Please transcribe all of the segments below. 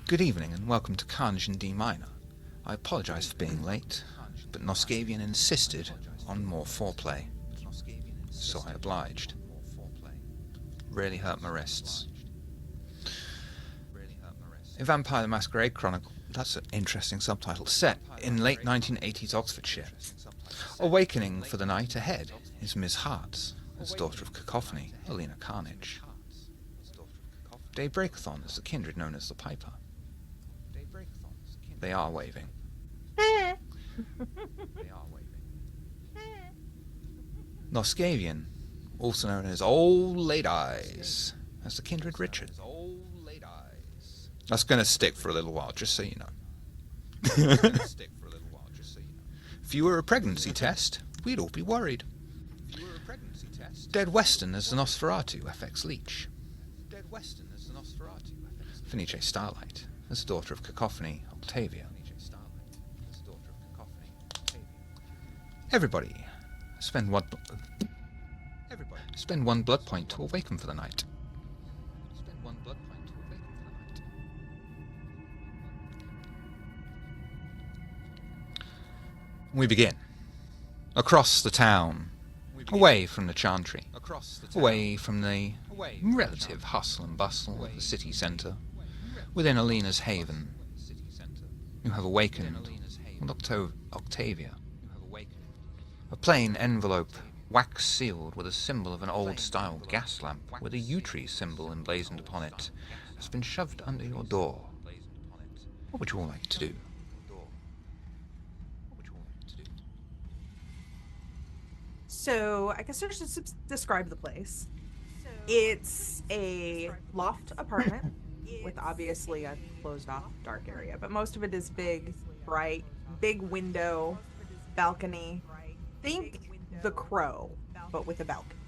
Good evening and welcome to Carnage in D minor. I apologise for being late, but Noscavian insisted on more foreplay, so I obliged. Really hurt my wrists. A Vampire the Masquerade Chronicle, that's an interesting subtitle, set in late 1980s Oxfordshire. Awakening for the night ahead is Miss Hearts, as daughter of Cacophony, Alina Carnage. Daybreakathon is the kindred known as the Piper. They are waving. Noscavian, also known as Old Late Eyes, as the kindred Richard. That's going to stick for a little while, just so you know. If you were a pregnancy test, we'd all be worried. Dead Western as the Nosferatu, FX Leech. Fenice Starlight as the daughter of Cacophony, Octavia. Everybody, spend one blood point to awaken for the night. We begin. Across the town, away from the chantry, away from the relative hustle and bustle of the city centre, within Alina's haven, you have awakened with Octavia. A plain envelope, wax sealed with a symbol of an old-style gas lamp with a yew tree symbol emblazoned upon it, has been shoved under your door. What would you all like to do? So, I guess I should describe the place. It's a loft apartment with obviously a closed off dark area, but most of it is big, bright, big window, balcony. Think The Crow, but with a balcony.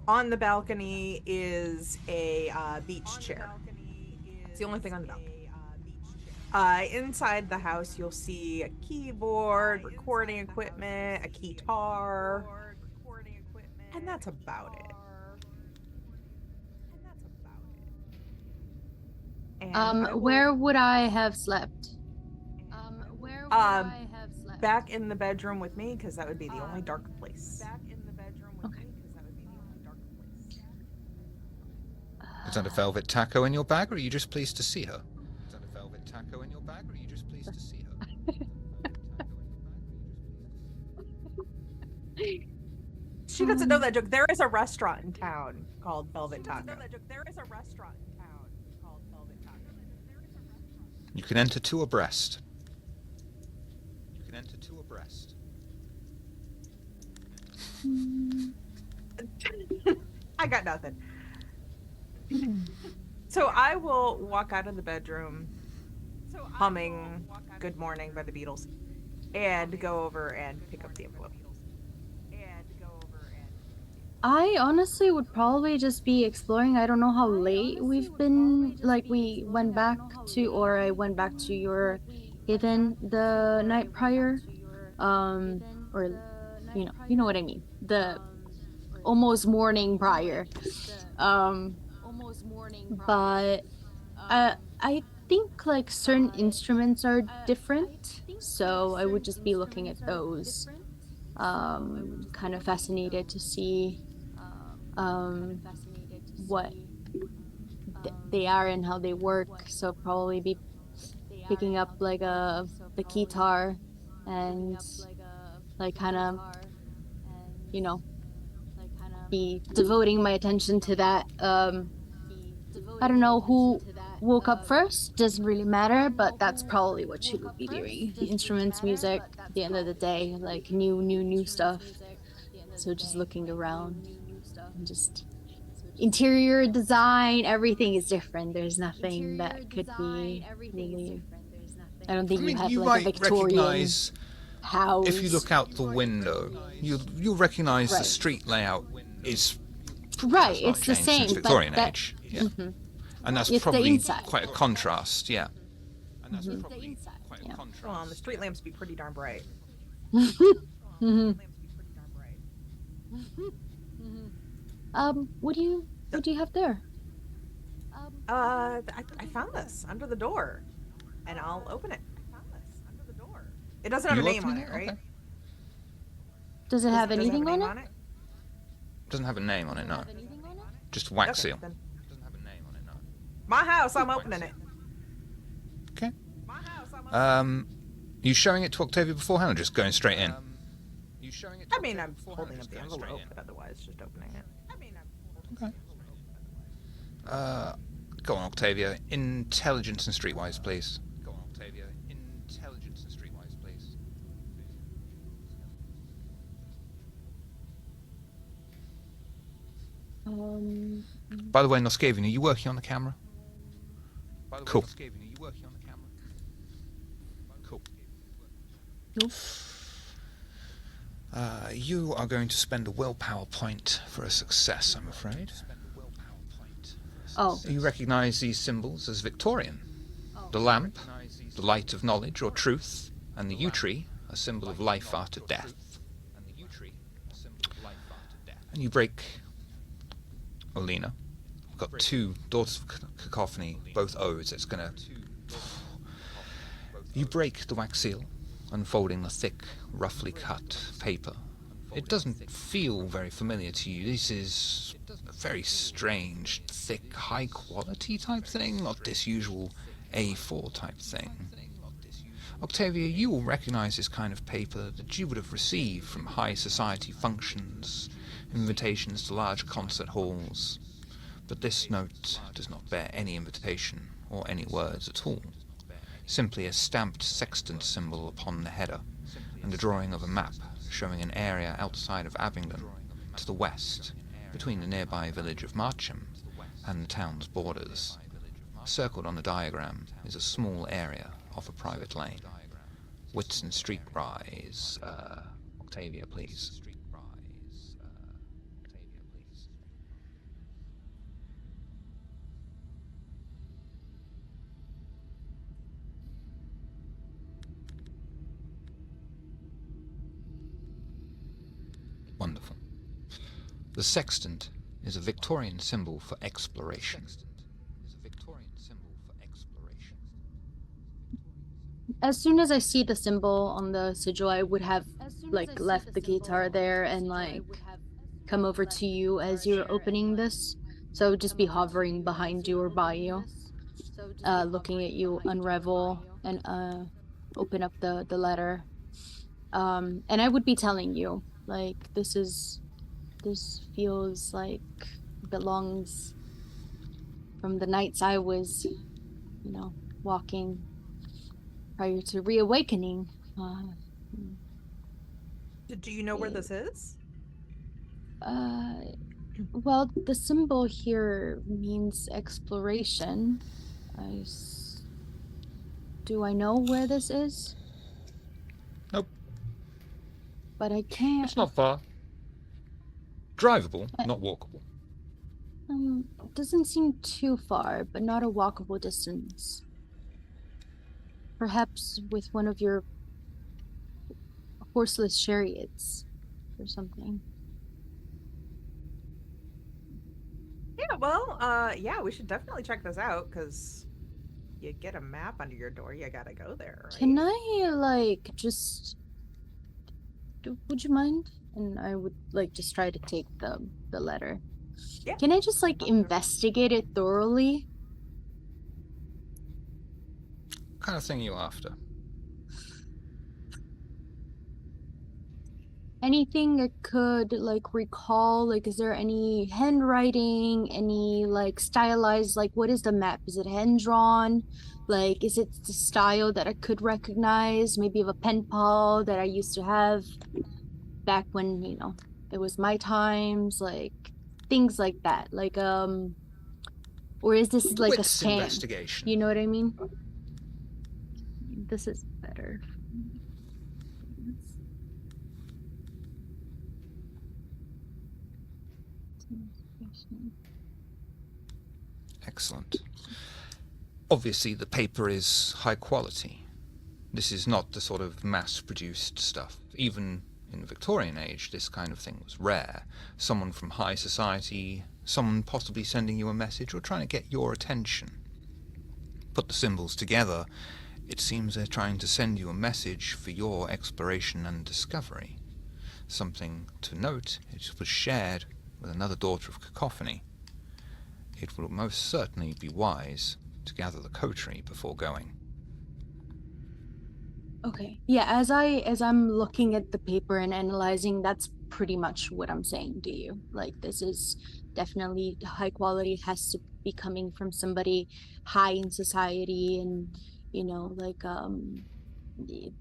On the balcony is a beach chair. It's the only thing on the balcony. Inside the house, you'll see a keyboard, recording equipment, a guitar, and that's about it. Where would I have slept? Back in the bedroom with me, because that would be the only dark place. Okay. Is that a velvet taco in your bag, or are you just pleased to see her? She doesn't know that joke. There is a restaurant in town called Velvet Taco. You can enter two abreast. I got nothing. So I will walk out of the bedroom humming Good Morning by the Beatles and go over and pick up the envelope. I honestly would probably just be exploring. I don't know how late we've been. Like, I went back to your haven the night prior. Or, you know what I mean. The almost morning prior. But I think like certain instruments are different, so I would just be looking at those. Kind of fascinated to see what they are and how they work. So probably be picking up like the guitar and like kind of be devoting my attention to that. I don't know who woke up first, doesn't really matter, but that's probably what she would be doing. The instruments, music, at the end of the day, like new stuff. So just looking around and just interior design, everything is different. There's nothing that could be really, I don't think you have like a Victorian house. If you look out the window, you'll recognize the street layout is right. It's the same since Victorian age. Yeah. Mm-hmm. And that's probably quite a contrast, yeah. Well, the street lamps be pretty darn bright. What do you have there? I found this under the door, and I'll open it. It doesn't have a You name on opening it, it? right? Okay. Does it have Does it have anything a on name it? on it? Doesn't have a name on it, no. Just a wax Okay, seal. then. Doesn't have a name on it, no. My house, I'm opening it. Okay. My house, I'm opening You showing it to Octavia beforehand or just going straight in? it. I mean, I'm holding up the envelope, but otherwise just opening it. Okay. Go on, Octavia. Intelligence and streetwise, please. Go on, Octavia. Intelligence and streetwise, please. By the way, Noskavian, are you working on the camera? Cool. Cool. Nope. You are going to spend a willpower point for a success, I'm afraid. Oh. You recognize these symbols as Victorian. The lamp, the light of knowledge or truth, and the yew tree, a symbol of life after death. And you break Olina. We've got two Daughters of Cacophony, both O's. It's gonna... You break the wax seal, unfolding the thick, roughly cut paper. It doesn't feel very familiar to you. This is a very strange, thick, high-quality type thing, not this usual A4 type thing. Octavia, you will recognize this kind of paper that you would have received from high society functions, invitations to large concert halls. But this note does not bear any invitation or any words at all. Simply a stamped sextant symbol upon the header, and a drawing of a map showing an area outside of Abingdon, to the west, between the nearby village of Marcham and the town's borders. Circled on the diagram is a small area off a private lane. Whitson Street Rise. Octavia, please. Wonderful. The sextant is a Victorian symbol for exploration. As soon as I see the symbol on the sigil, I would have like left the guitar there and like come over to you as you're opening this. So I would just be hovering behind you or by you, looking at you unravel and open up the letter. And I would be telling you like this feels like belongs from the nights I was, walking prior to reawakening. Do you know where this is? Well, the symbol here means exploration. Do I know where this is? Nope. But I can't. It's not far. Drivable, not walkable. It doesn't seem too far, but not a walkable distance. Perhaps with one of your horseless chariots or something. Yeah, well, yeah, we should definitely check this out, because you get a map under your door, you gotta go there, right? Can I, would you mind? And I would, just try to take the letter. Yeah. Can I just, investigate it thoroughly? What kind of thing are you after? Anything I could, recall? Is there any handwriting? Any, stylized? What is the map? Is it hand-drawn? Is it the style that I could recognize? Maybe of a pen pal that I used to have back when, it was my times? Things like that. Or is this, a Wits scam? investigation. You know what I mean? This is better. Excellent. Obviously, the paper is high quality. This is not the sort of mass-produced stuff. Even in the Victorian age, this kind of thing was rare. Someone from high society Someone possibly sending you a message or trying to get your attention. Put the symbols together, it seems they're trying to send you a message for your exploration and discovery. Something to note, it was shared with another daughter of Cacophony. It will most certainly be wise to gather the Coterie before going. Okay. Yeah, as I'm looking at the paper and analyzing, that's pretty much what I'm saying to you. Like, this is definitely high quality. It has to be coming from somebody high in society, and like the,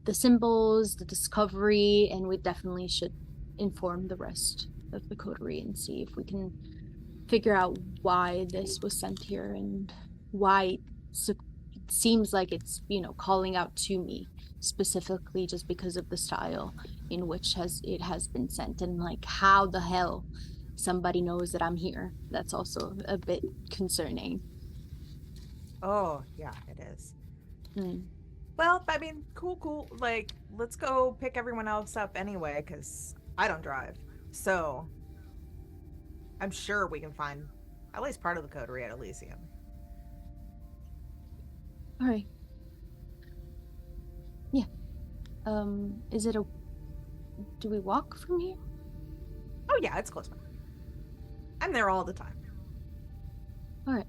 the symbols, the discovery, and we definitely should inform the rest of the coterie and see if we can figure out why this was sent here and why it seems like it's calling out to me specifically just because of the style in which it has been sent, and like how the hell somebody knows that I'm here. That's also a bit concerning. Oh, yeah, it is. Mm. Well, I mean, cool. Like, let's go pick everyone else up anyway, because I don't drive. So I'm sure we can find at least part of the coterie at Elysium. All right. Yeah. Is it a do we walk from here? Oh, yeah, it's close by. I'm there all the time. All right.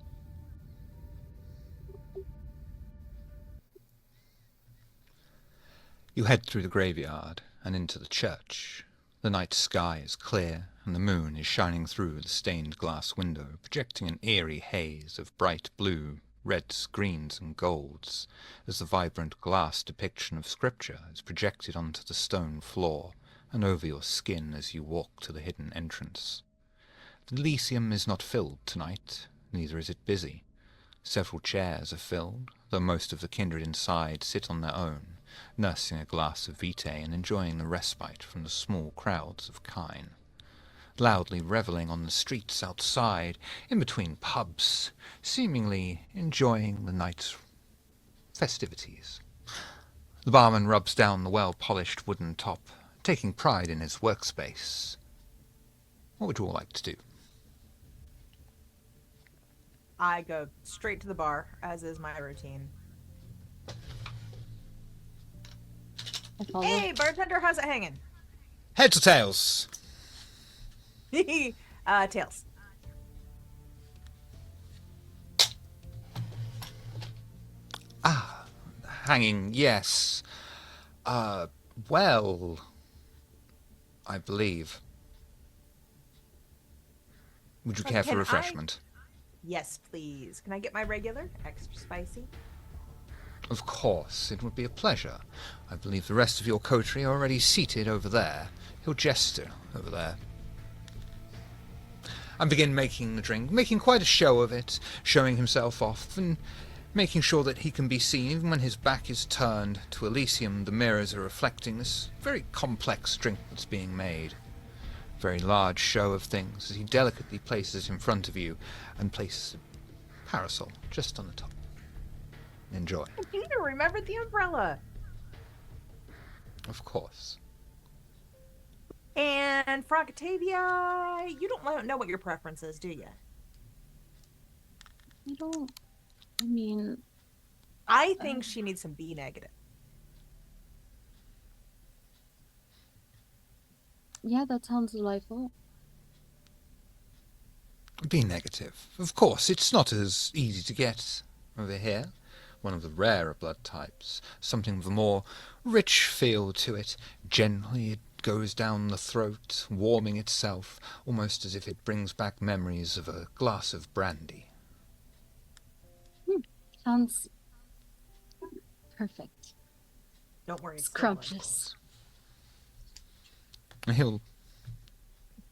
You head through the graveyard and into the church. The night sky is clear, and the moon is shining through the stained glass window, projecting an eerie haze of bright blue, reds, greens, and golds, as the vibrant glass depiction of Scripture is projected onto the stone floor and over your skin as you walk to the hidden entrance. The Elysium is not filled tonight, neither is it busy. Several chairs are filled, though most of the kindred inside sit on their own, nursing a glass of vitae and enjoying the respite from the small crowds of kine. Loudly revelling on the streets outside, in between pubs, seemingly enjoying the night's festivities. The barman rubs down the well-polished wooden top, taking pride in his workspace. What would you all like to do? I go straight to the bar, as is my routine. I follow. Hey, bartender, how's it hanging? Heads or tails? Tails. Hanging, yes. Well, I believe. Would you care for Can refreshment? Yes, please. Can I get my regular? Extra spicy? Of course, it would be a pleasure. I believe the rest of your coterie are already seated over there. He'll gesture over there. And begin making the drink, making quite a show of it, showing himself off, and making sure that he can be seen even when his back is turned to Elysium. The mirrors are reflecting this very complex drink that's being made. Very large show of things as he delicately places it in front of you and places a parasol just on the top. Enjoy. Peter remembered the umbrella. Of course. And for Octavia, you don't know what your preference is, do you? I mean, I think she needs some B negative. yeah, that sounds delightful. Be negative. Of course, it's not as easy to get over here. One of the rarer blood types. Something with a more rich feel to it. Gently it goes down the throat, warming itself, almost as if it brings back memories of a glass of brandy. Sounds perfect. Don't worry, it's Scrumptious. And he'll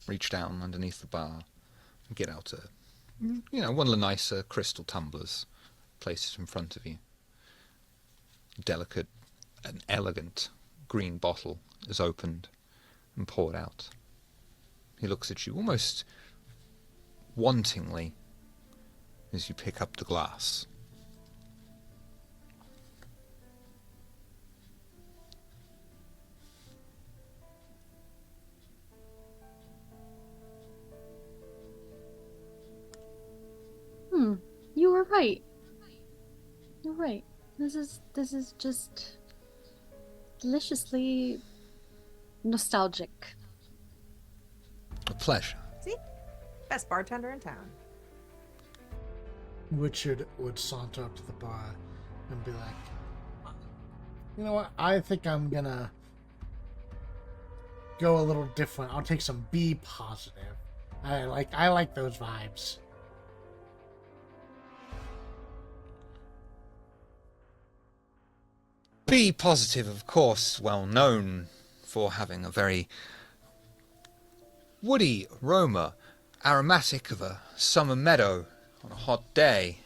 reach down underneath the bar and get out one of the nicer crystal tumblers, place it in front of you. Delicate and elegant green bottle is opened and poured out. He looks at you almost wantingly as you pick up the glass. You're right. You're right. This is just deliciously nostalgic. A pleasure. See? Best bartender in town. Richard would saunter up to the bar and be like, you know what? I think I'm gonna go a little different. I'll take some B positive. I like those vibes. Be positive, of course, well known for having a very woody aroma, aromatic of a summer meadow on a hot day.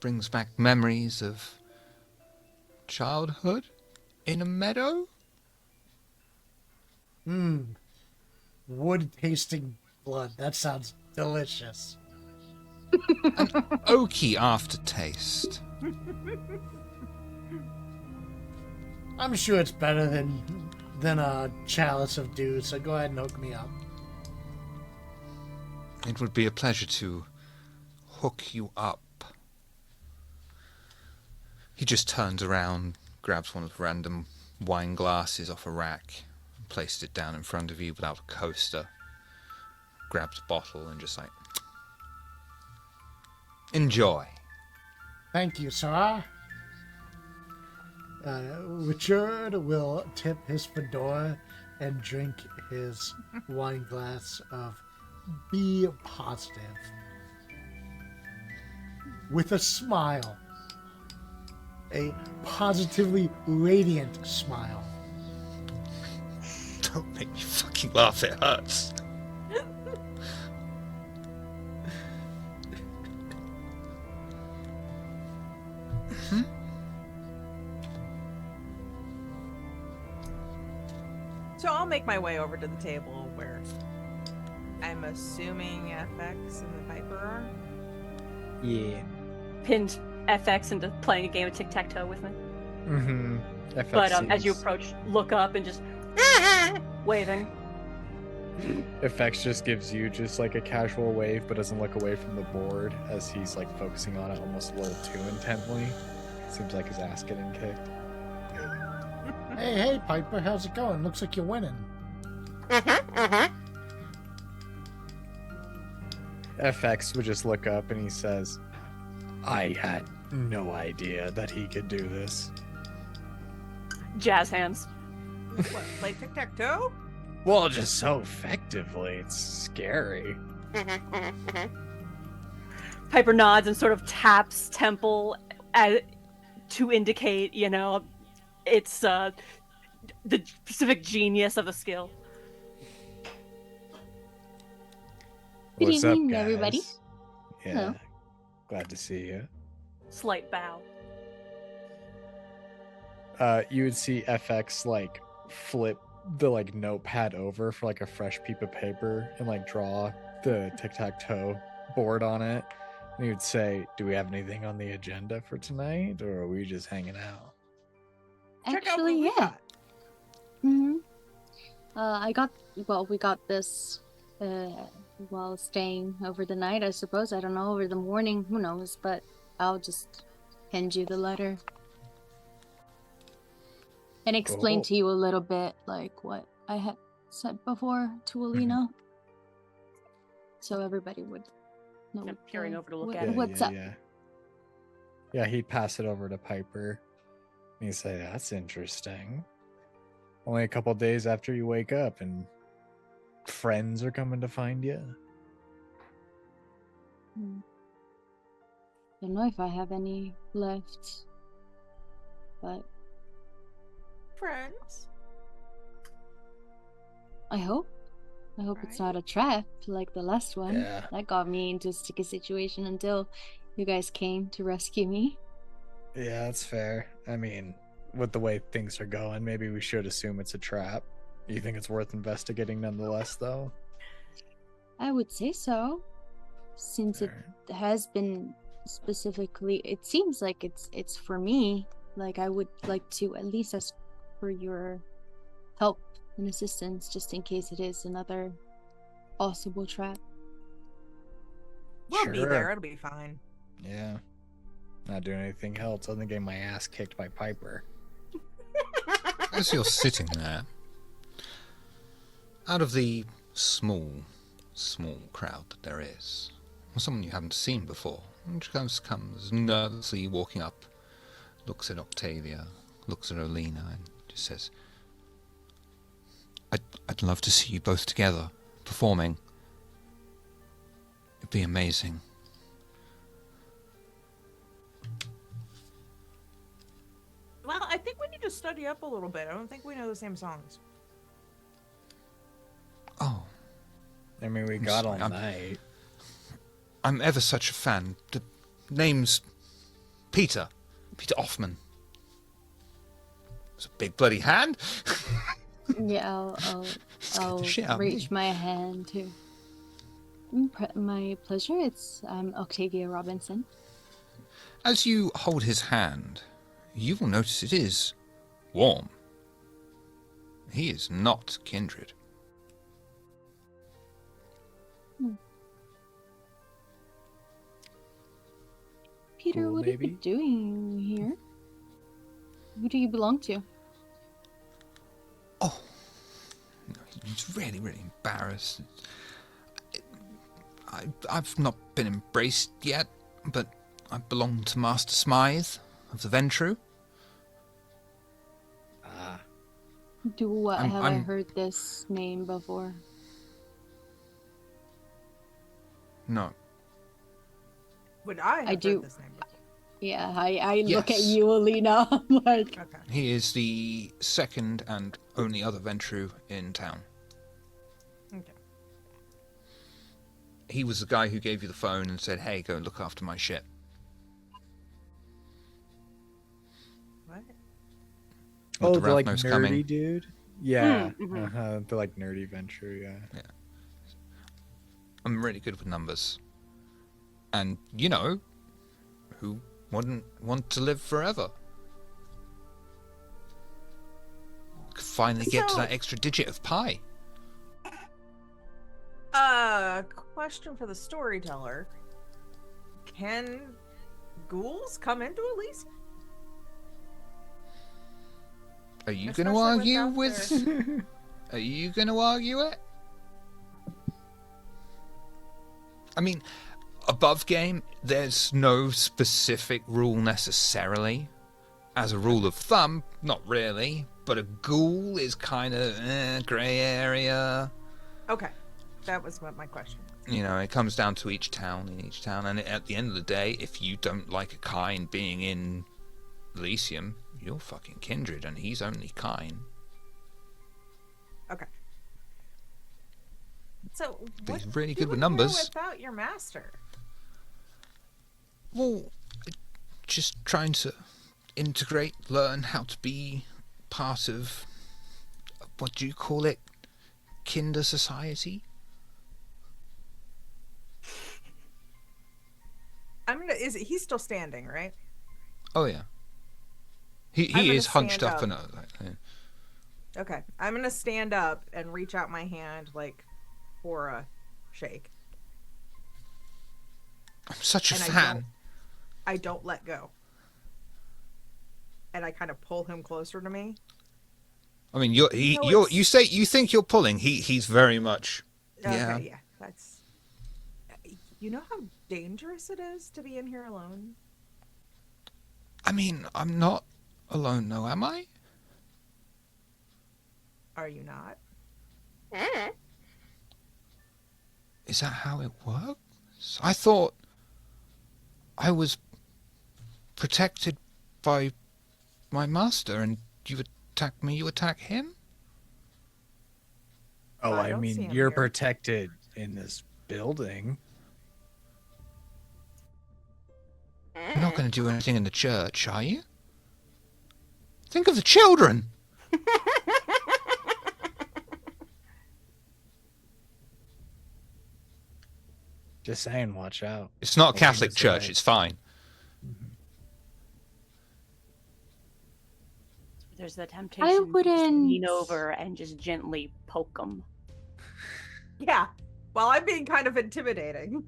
Brings back memories of childhood in a meadow. Wood tasting blood. That sounds delicious. An oaky aftertaste. I'm sure it's better than a chalice of dew, so go ahead and hook me up. It would be a pleasure to hook you up. He just turns around, grabs one of the random wine glasses off a rack, and placed it down in front of you without a coaster. Grabs a bottle and just like, enjoy. Thank you, sir. Richard will tip his fedora and drink his wine glass of B positive with a smile. A positively radiant smile. Don't make me fucking laugh, it hurts. So I'll make my way over to the table where I'm assuming FX and the Piper are. Yeah. Pinned FX into playing a game of tic-tac-toe with me. Mm-hmm. But as you approach, look up and just waving. FX just gives you just like a casual wave, but doesn't look away from the board as he's like focusing on it almost a little too intently. Seems like his ass getting kicked. Hey, Piper, how's it going? Looks like you're winning. FX would just look up and he says, I had no idea that he could do this. Jazz hands. What, play tic-tac-toe? Well, just so effectively. It's scary. Piper nods and sort of taps Temple to indicate, you know, it's the specific genius of the skill. Good What's evening, up, guys? everybody. Yeah. Hello. Glad to see you. Slight bow. You would see FX like flip the like notepad over for like a fresh piece of paper and like draw the tic-tac-toe board on it. And he would say, do we have anything on the agenda for tonight, or are we just hanging out? Check out what Actually, we yeah. got. We got this while staying over the night, I suppose. I don't know, over the morning, who knows, but I'll just hand you the letter. And explain Cool. to you a little bit, like, what I had said before to Alina. So everybody would know. I'm peering over to look what- at it. What's up? Yeah, he'd pass it over to Piper. And he'd say, that's interesting. Only a couple days after you wake up and friends are coming to find you. Don't know if I have any left, but Friends. I hope it's not a trap like the last one. Yeah. That got me into a sticky situation until you guys came to rescue me. Yeah, that's fair. I mean, with the way things are going, maybe we should assume it's a trap. You think it's worth investigating nonetheless, though? I would say so, since it has been specifically. It seems like it's for me. Like, I would like to at least ask for your help and assistance, just in case it is another possible trap. We'll be Sure. there. It'll be fine. Yeah. Not doing anything else other than getting my ass kicked by Piper. As you're sitting there, out of the small crowd that there is, someone you haven't seen before, which comes nervously walking up, looks at Octavia, looks at Olina, and just says, I'd love to see you both together, performing. It'd be amazing. Well, I think we need to study up a little bit. I don't think we know the same songs. Oh, I mean, we got all sorry, night. I'm ever such a fan. The name's Peter Offman. It's a big bloody hand. Yeah, I'll shit out of reach me. my hand too. My pleasure. It's Octavia Robinson. As you hold his hand, you will notice it is warm. He is not kindred. Peter, Cool, what baby. are you doing here? Who do you belong to? Oh, no, he's really, really embarrassed. I've not been embraced yet, but I belong to Master Smythe of the Ventru. Ah. Have I I'm- heard this name before? No. Would I have I do. heard this name before? Yeah, I look at Yes. you, Alina. I'm like, Okay. He is the second and only other Ventru in town. Okay. He was the guy who gave you the phone and said, hey, go look after my ship. What? Oh, the the like Ralph nerdy coming. dude? Yeah. Mhm. Uh-huh. The like nerdy venture, yeah. I'm really good with numbers. And, you know, who wouldn't want to live forever? Could finally get to So- that extra digit of pi. Question for the storyteller. Can ghouls come into Elysium? Are you going to Especially argue without with... Are you going to argue it? I mean, above game, there's no specific rule necessarily. As a rule of thumb, not really. But a ghoul is kind of grey area. Okay. That was what my question was. You know, it comes down to each town in each town. And at the end of the day, if you don't like a kind being in Elysium, you're fucking kindred and he's only kind. Okay. So, But what he's really do good with we numbers. know without your master? Well, just trying to integrate, learn how to be part of, what do you call it? Kinder society? He's still standing, right? Oh, yeah. I'm He gonna is hunched stand up up. and... Okay. I'm gonna stand up and reach out my hand like for a shake. I'm such a And fan. I don't let go. And I kind of pull him closer to me. I mean, No, you think you're pulling. He's very much... Okay, Yeah. yeah. That's. You know how dangerous it is to be in here alone? I mean, I'm not alone, though, am I? Are you not? Is that how it works? I thought I was protected by my master, and you attack me, you attack him? Oh, I I don't see mean, him you're here. protected in this building. You're not going to do anything in the church, are you? Think of the children! Just saying, watch out. It's not a Well, Catholic that's church, right. it's fine. There's the temptation to just wouldn't- lean over and just gently poke them. Yeah. Well, I'm being kind of intimidating.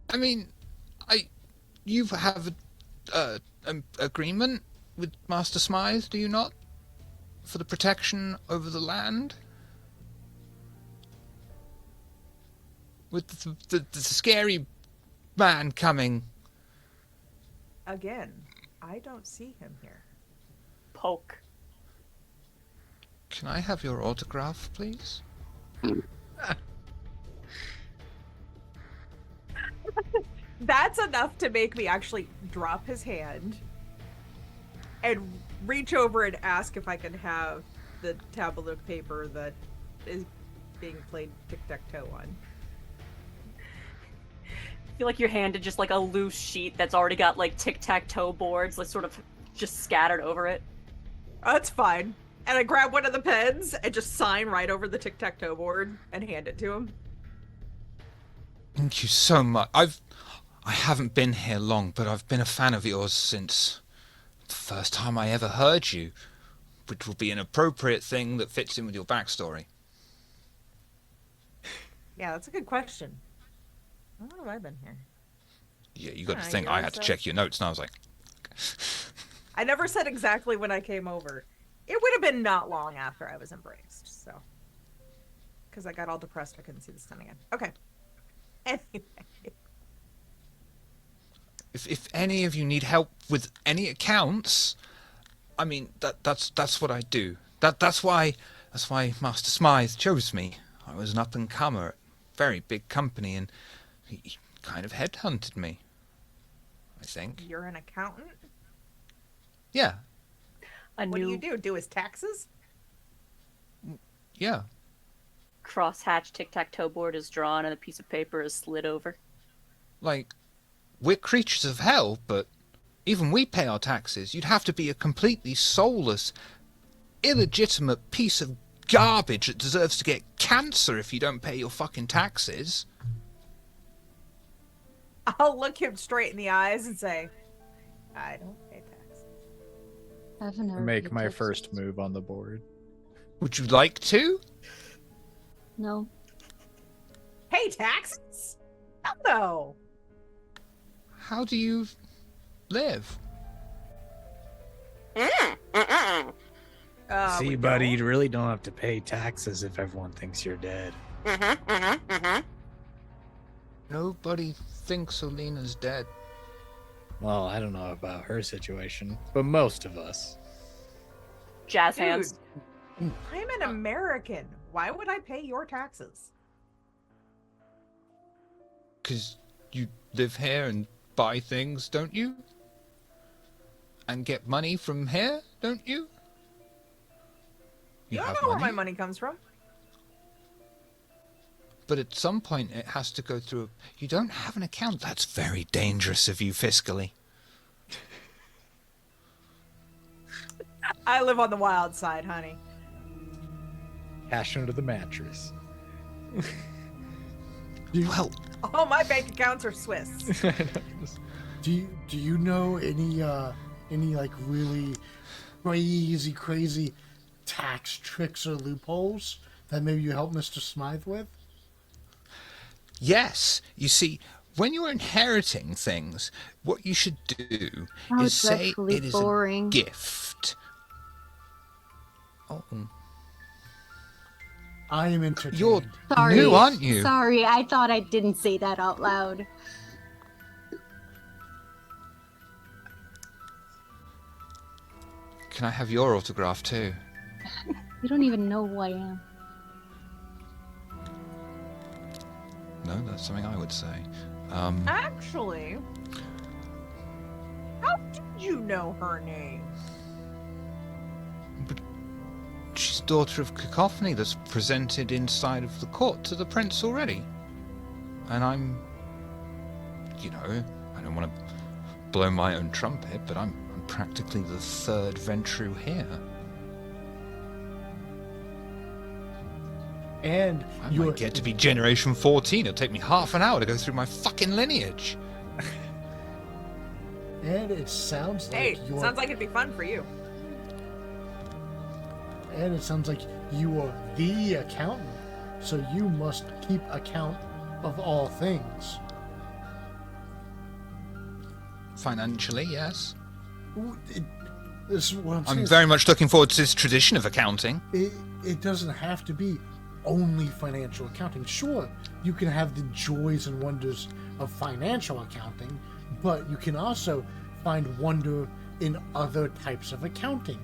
I mean, I You have an agreement with Master Smythe, do you not? For the protection over the land? With the scary man coming. Again, I don't see him here. Poke. Can I have your autograph, please? That's enough to make me actually drop his hand and reach over and ask if I can have the tablet of paper that is being played tic-tac-toe on. I feel like you're handed just like a loose sheet that's already got like tic-tac-toe boards, like sort of just scattered over it. Oh, that's fine. And I grab one of the pens and just sign right over the tic-tac-toe board and hand it to him. Thank you so much. I haven't been here long, but I've been a fan of yours since the first time I ever heard you, which will be an appropriate thing that fits in with your backstory. Yeah, that's a good question. How long have I been here? Yeah, you got to Yeah, think you I always had to said- check your notes, and I was like, I never said exactly when I came over. It would have been not long after I was embraced, so. Because I got all depressed I couldn't see the sun again. Okay. Anyway. if any of you need help with any accounts, I mean that's what I do. That's why Master Smythe chose me. I was an up and comer at a very big company, and he kind of headhunted me, I think. You're an accountant? Yeah, A What do new you do? Do his taxes? yeah. crosshatch tic-tac-toe board is drawn and a piece of paper is slid over. Like, we're creatures of hell, but even we pay our taxes. You'd have to be a completely soulless, illegitimate piece of garbage that deserves to get cancer if you don't pay your fucking taxes. I'll look him straight in the eyes and say, I don't pay taxes. I've never Make paid my taxes. first move on the board. Would you like to? No. Pay taxes? Hell no. How do you live? We buddy, don't. you really don't have to pay taxes if everyone thinks you're dead. Nobody thinks Alina's dead. Well, I don't know about her situation, but most of us. Jazz Dude, hands. I'm an American. Why would I pay your taxes? 'Cause you live here and buy things, don't you? And get money from here, don't you? You don't know where my money comes from. But at some point it has to go through. You don't have an account. That's very dangerous of you fiscally. I live on the wild side, honey. Cash under the mattress. Well, All my bank accounts are Swiss. Do you know any like really crazy tax tricks or loopholes that maybe you help Mr. Smythe with? yes. You see, when you're inheriting things, what you should do How is say dreadfully it is boring. a gift. Oh, I am entertained. you're Sorry. new, aren't you? Sorry, I thought I didn't say that out loud. Can I have your autograph too? You don't even know who I am. No, that's something I would say. Actually, how did you know her name? She's daughter of Cacophony that's presented inside of the court to the prince already. And I'm, I don't want to blow my own trumpet, but I'm practically the third Ventru here. And I you're might get to be generation 14. It'll take me half an hour to go through my fucking lineage. and it sounds like Hey, you're sounds like it'd be fun for you. and it sounds like you are the accountant. So you must keep account of all things. Financially, yes. This is what I'm I'm saying. very much looking forward to this tradition of accounting. It doesn't have to be only financial accounting. Sure, you can have the joys and wonders of financial accounting, but you can also find wonder in other types of accounting.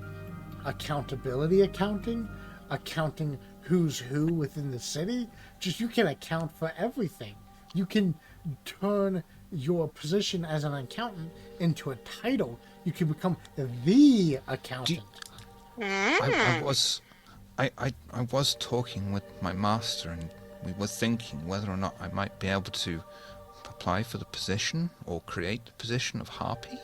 Accountability accounting, accounting who's who within the city. Just you can account for everything. You can turn your position as an accountant into a title. You can become the accountant. I was talking with my master, and we were thinking whether or not I might be able to apply for the position or create the position of harpy.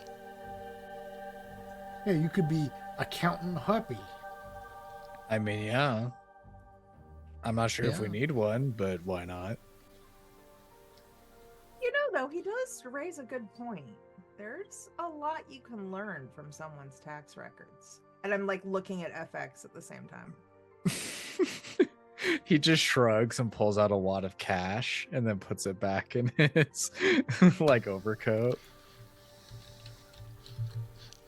Yeah, you could be accountant harpy. I mean, yeah. I'm not sure if we Yeah. need one, but why not? You know, though, he does raise a good point. There's a lot you can learn from someone's tax records. And I'm like looking at FX at the same time. He just shrugs and pulls out a wad of cash and then puts it back in his like overcoat.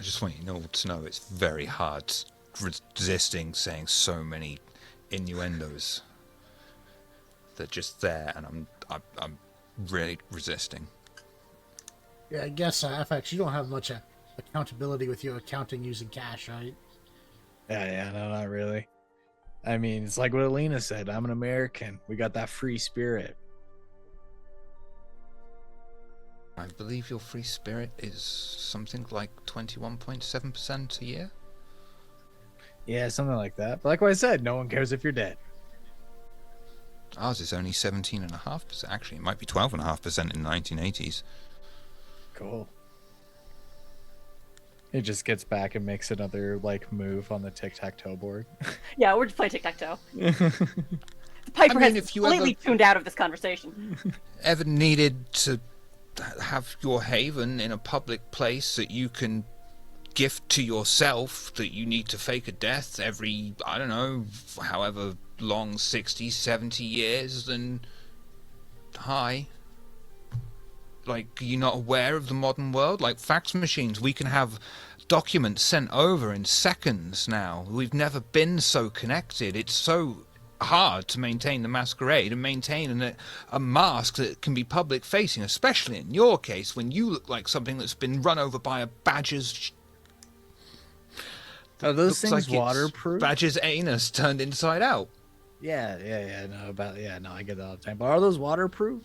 I just want you to know it's very hard resisting saying so many innuendos. They're just there, and I'm really resisting. Yeah, I guess FX, you don't have much accountability with your accounting using cash, right? Yeah, no, not really. I mean, it's like what Alina said. I'm an American. We got that free spirit. I believe your free spirit is something like 21.7% a year. Yeah, something like that. But like what I said, no one cares if you're dead. Ours is only 17.5%. Actually, it might be 12.5% in the 1980s. Cool. He just gets back and makes another like move on the tic-tac-toe board. Yeah, we're just playing tic-tac-toe. Piper mean, has if you completely tuned out of this conversation. Ever needed to have your haven in a public place that you can gift to yourself, that you need to fake a death every, I don't know, however long, 60, 70 years, then hi. Like, you're not aware of the modern world? Like fax machines, we can have documents sent over in seconds now. We've never been so connected. It's so hard to maintain the masquerade and maintain a mask that can be public facing, especially in your case when you look like something that's been run over by a badger's. Are those Looks things like it's waterproof? Badger's anus turned inside out. Yeah, no, I get that all the time. But are those waterproof?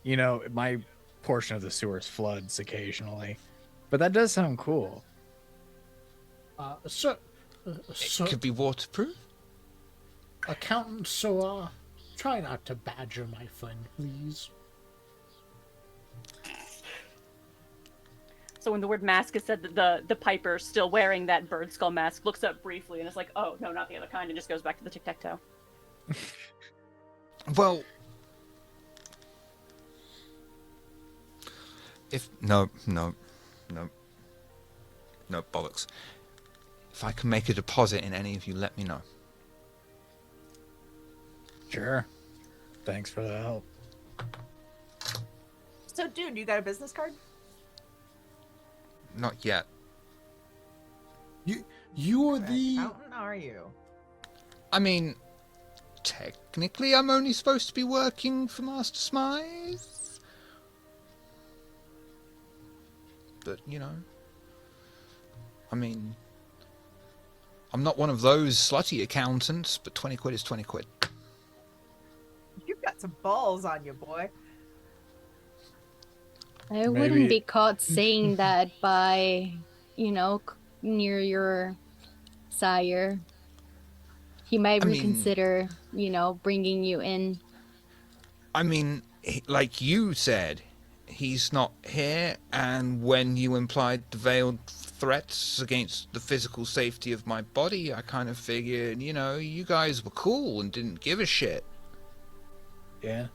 You know, my portion of the sewers floods occasionally, but that does sound cool. So, It could be waterproof. accountant, so try not to badger my friend, please. So when the word mask is said, the Piper, still wearing that bird skull mask, looks up briefly and is like, oh, no, not the other kind, and just goes back to the tic-tac-toe. Well, if no bollocks. If I can make a deposit in any of you, let me know. Sure. Thanks for the help. So, dude, you got a business card? Not yet. You're the Accountant, are you? I mean, technically, I'm only supposed to be working for Master Smythe. But, you know, I mean, I'm not one of those slutty accountants, but 20 quid is 20 quid. You've got some balls on you, boy. I Maybe- wouldn't be caught saying that by, near your sire. He might I mean- reconsider, bringing you in. I mean, like you said, he's not here, and when you implied the veiled threats against the physical safety of my body, I kind of figured, you guys were cool and didn't give a shit. Yeah.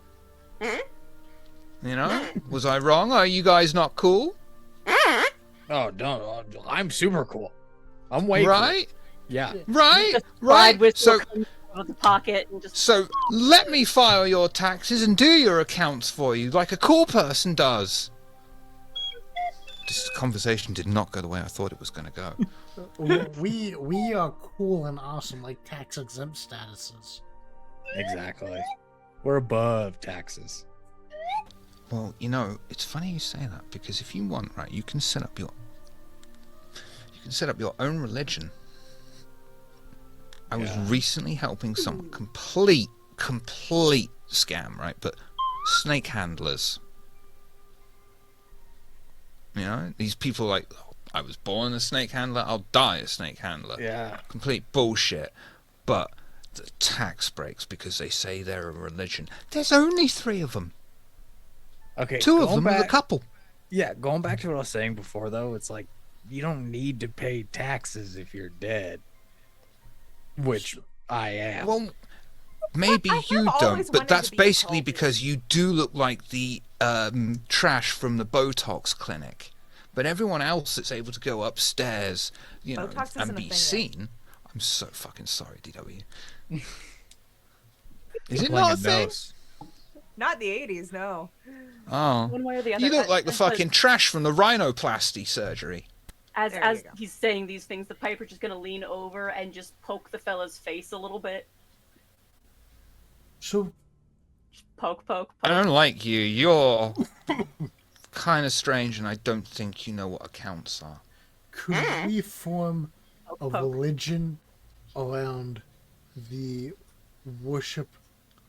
Was I wrong? Are you guys not cool? Oh no, I'm super cool. I'm way cool. Right? Yeah. Right? Just Right? slide with So, out of the pocket and just so let me file your taxes and do your accounts for you like a cool person does. this conversation did not go the way I thought it was going to go. We are cool and awesome, like tax exempt statuses. Exactly. We're above taxes. Well, it's funny you say that, because if you want, right, you can set up your own religion. I was recently helping someone complete scam, right? But snake handlers. These people like, oh, I was born a snake handler, I'll die a snake handler. Yeah. Complete bullshit. But the tax breaks because they say they're a religion. There's only 3 of them. Okay. 2 of them are the couple. Yeah, going back to what I was saying before, though, it's like you don't need to pay taxes if you're dead, which I am. Well, maybe you don't, always but wanted that's to be basically involved in because you do look like the trash from the Botox clinic. But everyone else that's able to go upstairs, Botox and isn't a be thing yet. seen. I'm so fucking sorry, DW. Is You're it playing not a a thing? nose. Not the 80s, no. Oh. One way or the other. You look like the As- fucking trash from the rhinoplasty surgery. As There you as go. he's saying these things, the Piper's just gonna lean over and just poke the fella's face a little bit. So Poke, poke, I poke. don't like you. You're kind of strange, and I don't think you know what accounts are. could we form a Poke. religion around the worship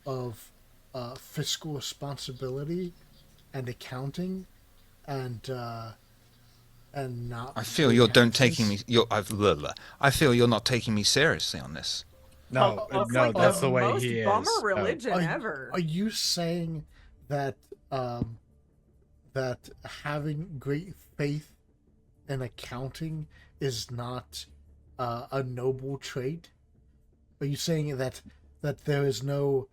of fiscal responsibility and accounting, and not? I feel pay you're don't taxes? taking me. I feel you're not taking me seriously on this. No, It's no, like that's the the way most he is. bummer Oh. religion Are, ever. are you saying that that having great faith in accounting is not a noble trait? Are you saying that there is no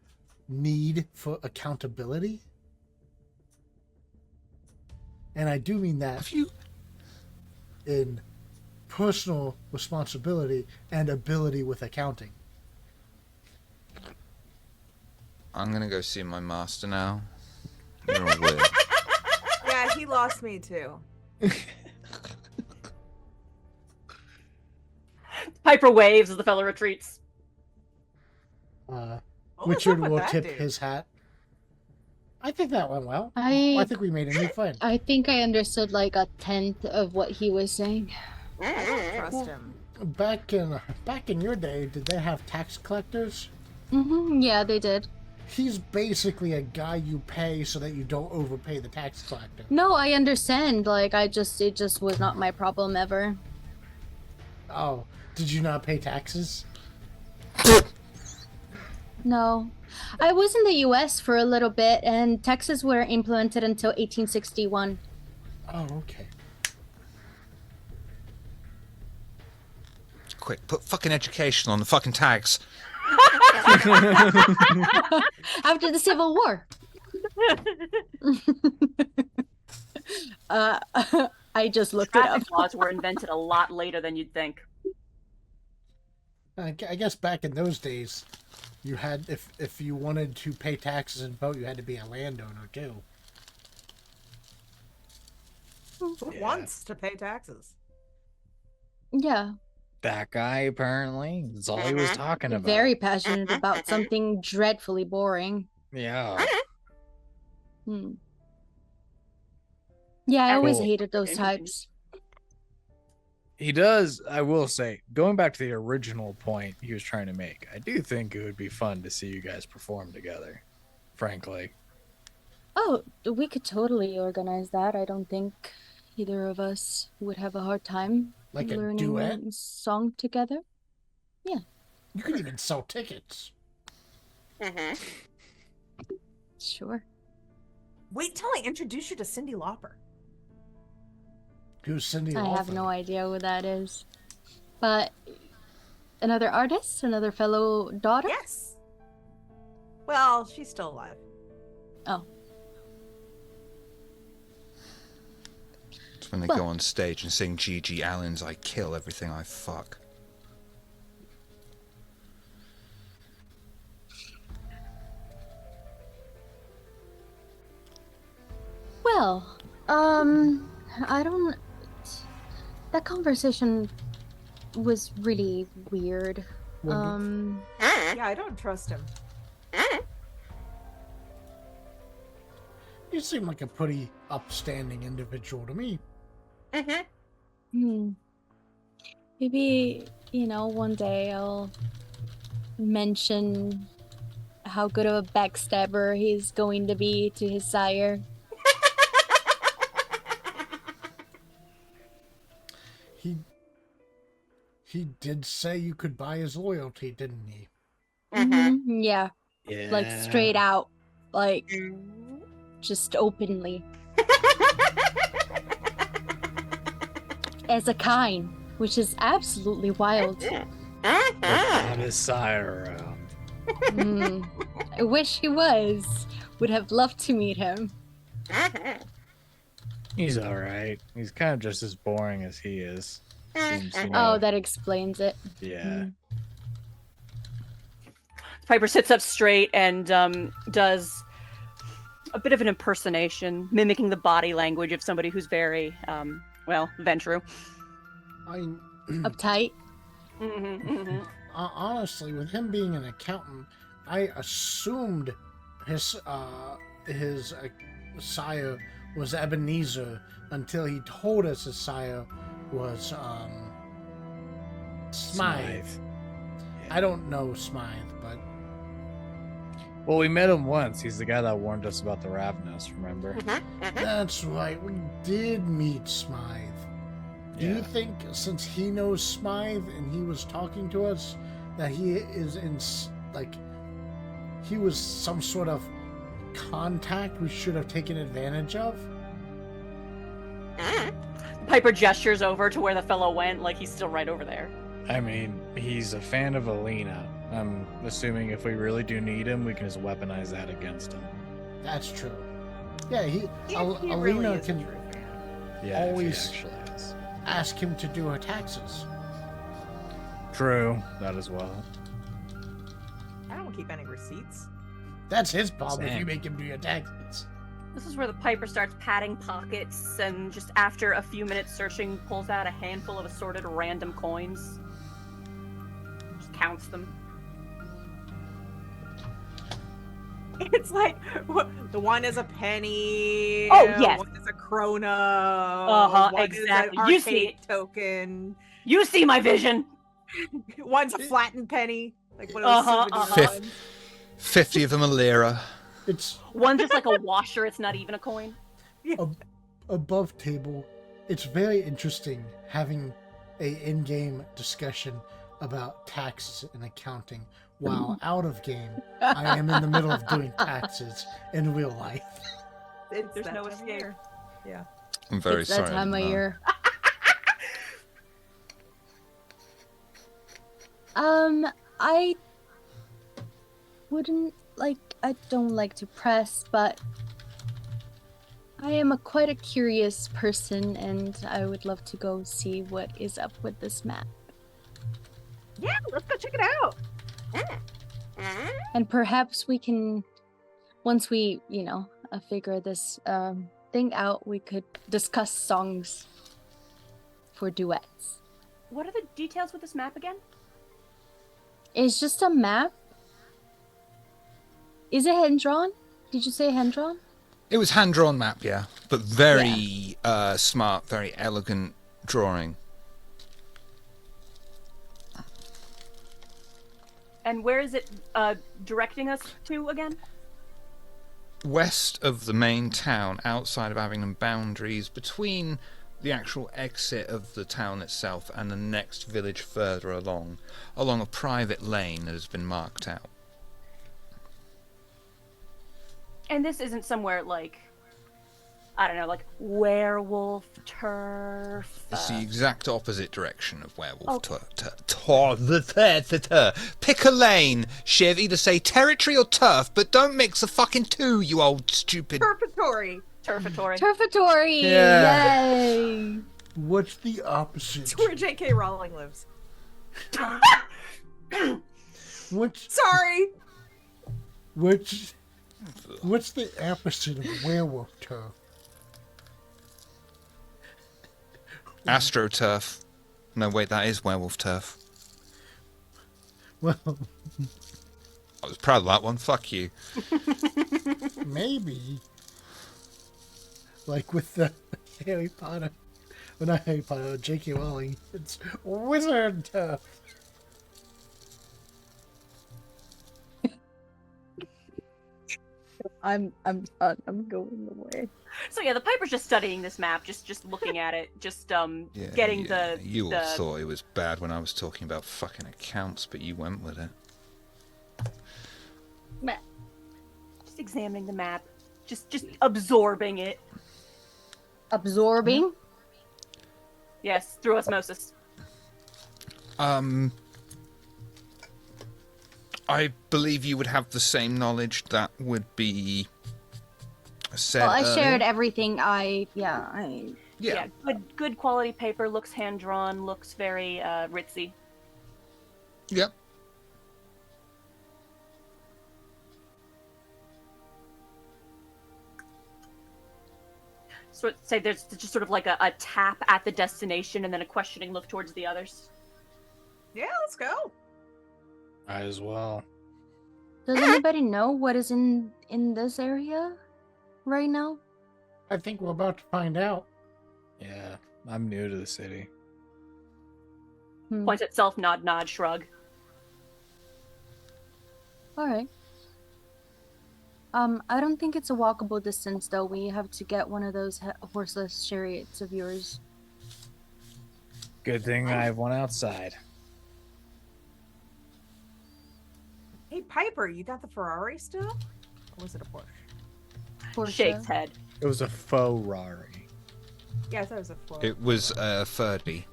need for accountability? And I do mean that Have you? in personal responsibility and ability with accounting. I'm gonna go see my master now. You're all weird. Yeah, he lost me too. Piper waves as the fella retreats. Uh, What was Richard up with will that tip dude? his hat. I think that went well. I think we made a new friend. I think I understood like a tenth of what he was saying. I don't trust him. Back in your day, did they have tax collectors? Yeah, they did. He's basically a guy you pay so that you don't overpay the tax collector. No, I understand. Like it just was not my problem ever. Oh, did you not pay taxes? No. I was in the US for a little bit and taxes were implemented until 1861. Oh, okay. Quick, put fucking education on the fucking tags. After the Civil War. I just looked it up. Traffic laws were invented a lot later than you'd think. I guess back in those days, you had if you wanted to pay taxes and vote, you had to be a landowner too. Who wants to pay taxes? Yeah. That guy apparently. That's all he was talking about. Very passionate about something dreadfully boring. Yeah. Yeah, I always Cool. hated those types. He does, I will say, going back to the original point he was trying to make, I do think it would be fun to see you guys perform together, frankly. Oh, we could totally organize that. I don't think either of us would have a hard time Like a learning duet? a song together. You could even sell tickets. Sure. Wait till I introduce you to Cyndi Lauper. Who's Cindy I have Lauper? no idea who that is. But another artist, another fellow daughter? Yes. Well, she's still alive. Oh. It's when they Well- go on stage and sing G.G. Allen's I Kill Everything I Fuck. Well, I don't. That conversation was really weird. Yeah, I don't trust him. You seem like a pretty upstanding individual to me. Maybe, one day I'll mention how good of a backstabber he's going to be to his sire. He did say you could buy his loyalty, didn't he? Yeah, Yeah. like straight out, like just openly. As a kind, which is absolutely wild. Without his sire around. I wish he was. Would have loved to meet him. He's alright. He's kind of just as boring as he is. Seems, Oh, that explains it. Yeah. Piper sits up straight and does a bit of an impersonation, mimicking the body language of somebody who's very, Ventru. Uptight. Honestly, with him being an accountant, I assumed his sire was Ebenezer until he told us his sire was Smythe. I don't know Smythe, but Well, we met him once. He's the guy that warned us about the Ravenous, remember? that's right. We did meet Smythe. Do you think, since he knows Smythe and he was talking to us, that he is he was some sort of contact we should have taken advantage of? Piper gestures over to where the fellow went, like he's still right over there. I mean, he's a fan of Alina. I'm assuming if we really do need him, we can just weaponize that against him. That's true. Yeah, He Alina really is a can true fan. Yeah, Always. if he actually is. ask him to do her taxes. True, that as well. I don't keep any receipts. That's his problem if Same. you make him do your taxes. This is where the Piper starts patting pockets, and just after a few minutes searching, pulls out a handful of assorted random coins. Just counts them. It's like the one is a penny. Oh, yes. One is a krona. One exactly. Is an You arcade see it. token. You see my vision! One's a flattened penny. Like one of those souvenir ones. 50 of them a lira. It's One's just like a washer, it's not even a coin. above table. It's very interesting having a in-game discussion about taxes and accounting, while out of game, I am in the middle of doing taxes in real life. There's no no escape. escape. Yeah. I'm very It's sorry. that time of about that. year. I wouldn't I don't like to press, but I am quite a curious person, and I would love to go see what is up with this map. Yeah, let's go check it out. And perhaps we can, once we, figure this thing out, we could discuss songs for duets. What are the details with this map again? It's just a map. Is it hand-drawn? Did you say hand-drawn? It was hand-drawn map, yeah, but very smart, very elegant drawing. And where is it directing us to again? West of the main town, outside of Abingdon boundaries, between the actual exit of the town itself and the next village further along a private lane that has been marked out. And this isn't somewhere like, I don't know, like werewolf turf. It's the exact opposite direction of werewolf Okay. Pick a lane, Shiv. Either say territory or turf, but don't mix the fucking two, you old stupid. Perpetuary. Turfatory. Turfatory! Yeah. Yay! What's the opposite? It's where J.K. Rowling lives. What's Sorry. what's the opposite of werewolf turf? AstroTurf. No, wait, that is werewolf turf. Well, I was proud of that one. Fuck you. maybe. Like with the Harry Potter. Well, not Harry Potter, J.K. Rowling. It's wizard turf. I'm going away. So yeah, the Piper's just studying this map, just looking at it, just getting the You all the thought it was bad when I was talking about fucking accounts, but you went with it. just examining the map, just absorbing it. Absorbing? Yes, through osmosis. I believe you would have the same knowledge that would be said Well, I earlier. shared everything. Yeah, good quality paper, looks hand drawn, looks very ritzy. Yep. So say there's just sort of like a tap at the destination and then a questioning look towards the others. Yeah, let's go. Might as well. Does anybody know what is in this area right now? I think we're about to find out. Yeah, I'm new to the city. Points at self, nod, shrug. All right. I don't think it's a walkable distance though. We have to get one of those horseless chariots of yours. Good thing I have one outside. Hey, Piper, you got the Ferrari still? Or was it a Porsche? Porsche. Shakes head. It was a faux Rari. Yeah, I thought it was a Ford. It was Furby.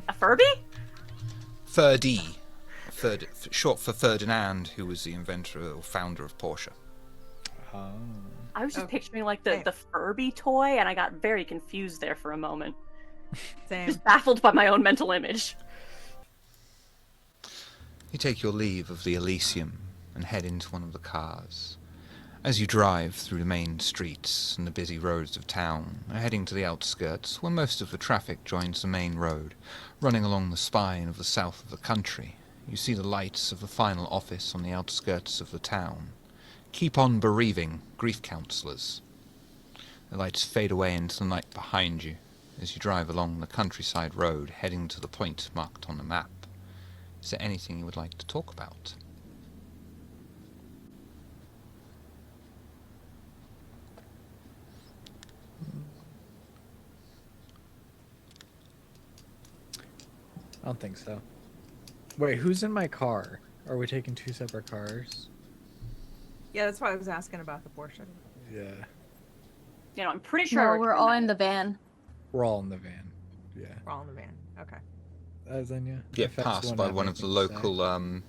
A Furby? Furdy. Short for Ferdinand, who was the inventor or founder of Porsche. Oh. I was just Okay. picturing like the Furby toy, and I got very confused there for a moment. Same. Just baffled by my own mental image. You take your leave of the Elysium and head into one of the cars. As you drive through the main streets and the busy roads of town, heading to the outskirts where most of the traffic joins the main road, running along the spine of the south of the country, you see the lights of the final office on the outskirts of the town. Keep on bereaving grief counsellors. The lights fade away into the night behind you as you drive along the countryside road heading to the point marked on the map. Is there anything you would like to talk about? I don't think so. Wait, who's in my car? Are we taking two separate cars? Yeah, that's why I was asking about the Porsche. Yeah. You know, I'm pretty sure. No, we're all in the van. We're all in the van. Yeah. We're all in the van. Okay. Then yeah. Get If that's the passed one by that one makes of the me sad. local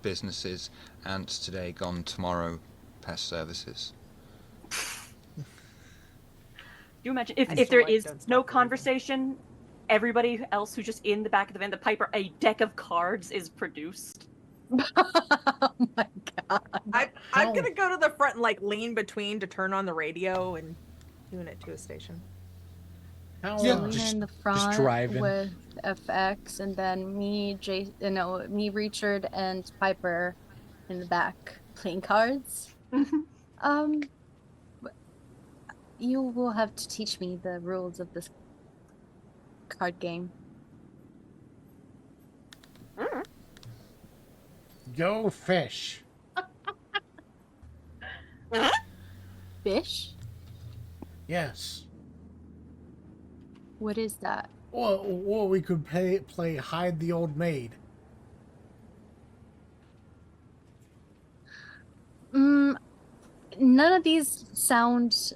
businesses. Ants today, gone tomorrow. Pest services. You imagine I if still there like is Don't Stop no Believing. conversation, everybody else who's just in the back of the van, the Piper, a deck of cards is produced. Oh my god. I'm How- gonna go to the front and like lean between to turn on the radio and tune it to a station. How, Yeah. Lena just- in the front driving. with FX, and then me, Richard, and Piper in the back playing cards. You will have to teach me the rules of this card game. Go fish. Fish? Yes. What is that? Or we could play hide the old maid. None of these sound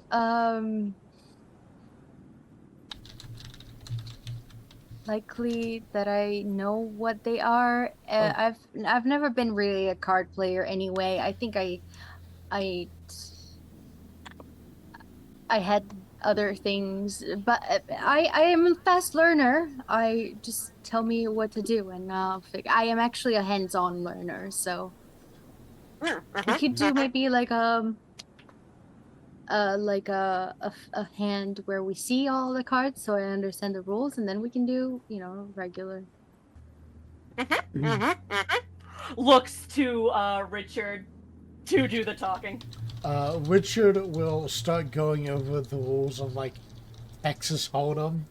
likely that I know what they are. I've never been really a card player anyway. I think I had other things, but I am a fast learner. I just tell me what to do, and I am actually a hands-on learner. So we could do maybe like a a hand where we see all the cards, so I understand the rules, and then we can do, you know, regular. Looks to Richard to do the talking. Richard will start going over the rules of like Texas Hold'em,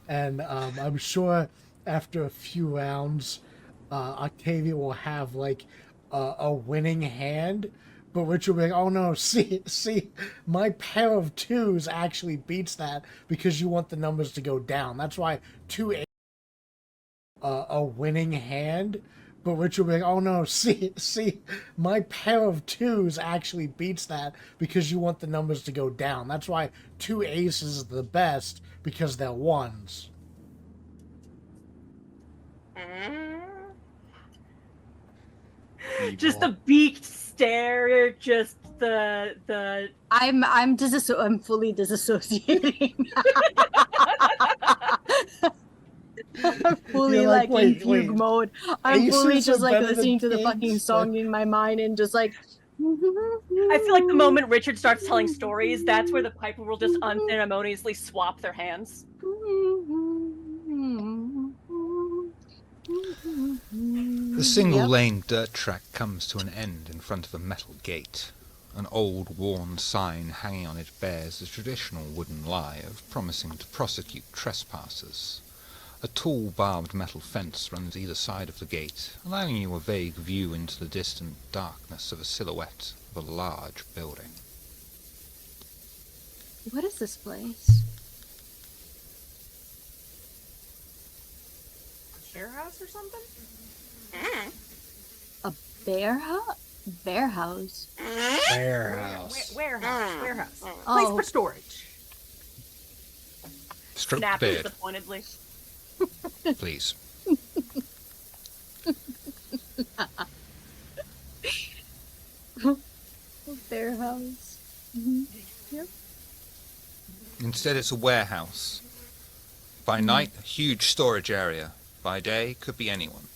and I'm sure after a few rounds, Octavia will have like a winning hand, but Richard will be like, "Oh no, see, my pair of twos actually beats that because you want the numbers to go down. That's why two a winning hand." But Richard will be like, "Oh no, see, my pair of twos actually beats that because you want the numbers to go down. That's why two aces is the best because they're ones." Just the beaked stare, just the I'm fully disassociating. I'm fully You're like, like in wait, fugue wait. mode. I'm fully Aces just are like better than listening to the fucking kings? song in my mind and just like. I feel like the moment Richard starts telling stories, that's where the piper will just unceremoniously swap their hands. The single-lane dirt track comes to an end in front of a metal gate. An old, worn sign hanging on it bears the traditional wooden lie of promising to prosecute trespassers. A tall, barbed metal fence runs either side of the gate, allowing you a vague view into the distant darkness of a silhouette of a large building. What is this place? Share house or something? A bear house? Bear house. Warehouse. Warehouse. Oh. Place for storage. Stroke the Snap beard, disappointedly. please. Bear house. Yep. Instead, it's a warehouse. By night, a huge storage area. By day, could be anyone.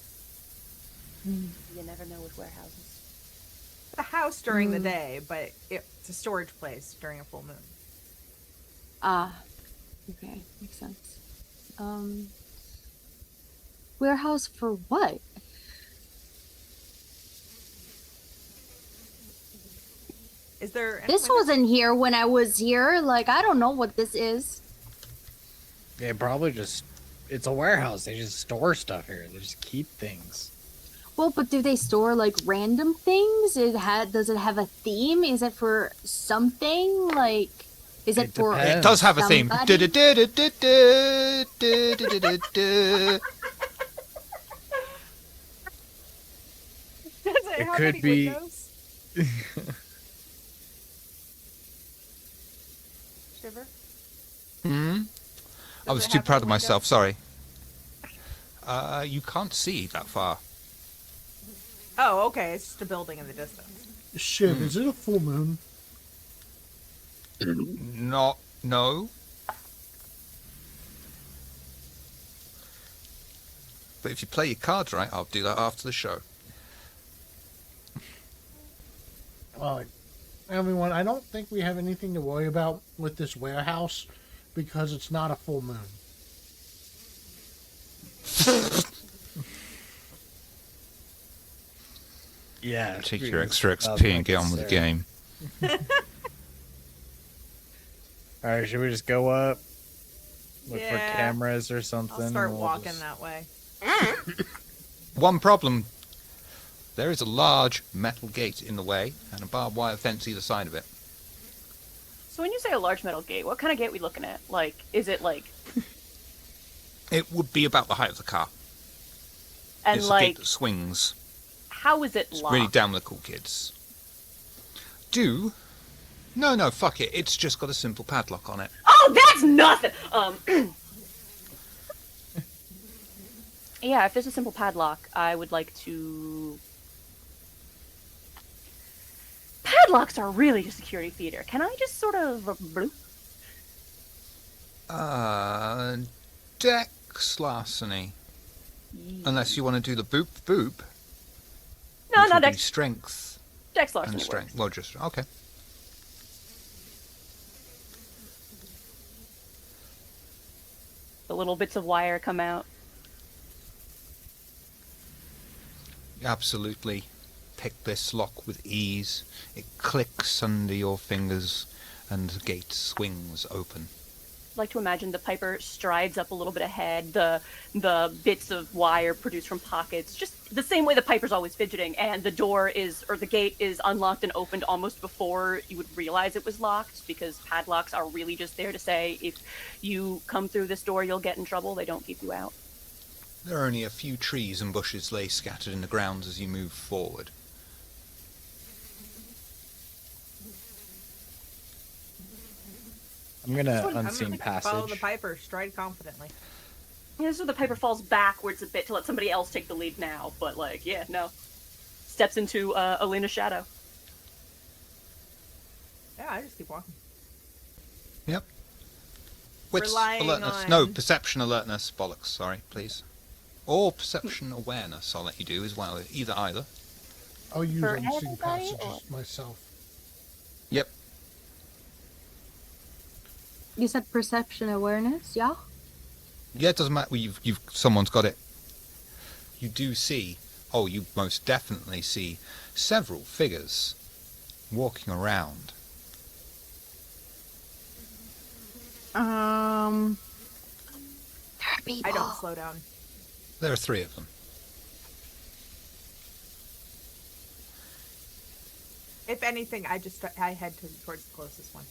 You never know with warehouses. The house during the day, but it's a storage place during a full moon. Ah. Okay, makes sense. Warehouse for what? Is there This anyone- wasn't here when I was here. Like, I don't know what this is. They probably just. It's a warehouse. They just store stuff here. They just keep things. Well, but do they store like random things? Does it have a theme? Is it for something? Like, is it It for? depends. It does have a theme. Somebody? It could be. Shiver? I was too proud of myself, sorry. You can't see that far. Oh, okay. It's just a building in the distance. Shit, is it a full moon? No. But if you play your cards right, I'll do that after the show. Well, everyone, I don't think we have anything to worry about with this warehouse because it's not a full moon. Yeah. Take your extra Sounds XP and like get on with the game. All right, should we just go up? Look for Yeah. cameras or something. I'll start and we'll walking just- that way. One problem. There is a large metal gate in the way and a barbed wire fence either side of it. So when you say a large metal gate, what kind of gate are we looking at? Like, is it like, It would be about the height of the car. and It's a like, gate that swings. how is it It's locked? really down with the cool kids. No, fuck it. It's just got a simple padlock on it. Oh, that's nothing. Yeah, if there's a simple padlock, I would like to. Padlocks are really just security theater. Can I just sort of bloop? Dex larceny. Unless you want to do the boop boop. No, which not would be Dex. strength Dex larceny and works. strength. Well, just okay. The little bits of wire come out. You absolutely pick this lock with ease. It clicks under your fingers, and the gate swings open. I'd like to imagine the Piper strides up a little bit ahead, the bits of wire produced from pockets, just the same way the Piper's always fidgeting, and the gate is unlocked and opened almost before you would realize it was locked, because padlocks are really just there to say, if you come through this door, you'll get in trouble. They don't keep you out. There are only a few trees and bushes lay scattered in the grounds as you move forward. I'm gonna I'm unseen gonna passage. follow the Piper, stride confidently. Yeah, this is where the Piper falls backwards a bit to let somebody else take the lead now, but no. Steps into Alina's shadow. Yeah, I just keep walking. Yep. Wits, Relying alertness. on- No, perception alertness. Bollocks, sorry, please. Or perception awareness, I'll let you do as well. Either. I'll use For unseen everybody, passages myself. Yep. You said perception awareness, yeah? Yeah, it doesn't matter. Someone's got it. You do see. Oh, you most definitely see several figures walking around. There are people. I don't slow down. There are 3 of them. If anything, I head towards the closest one.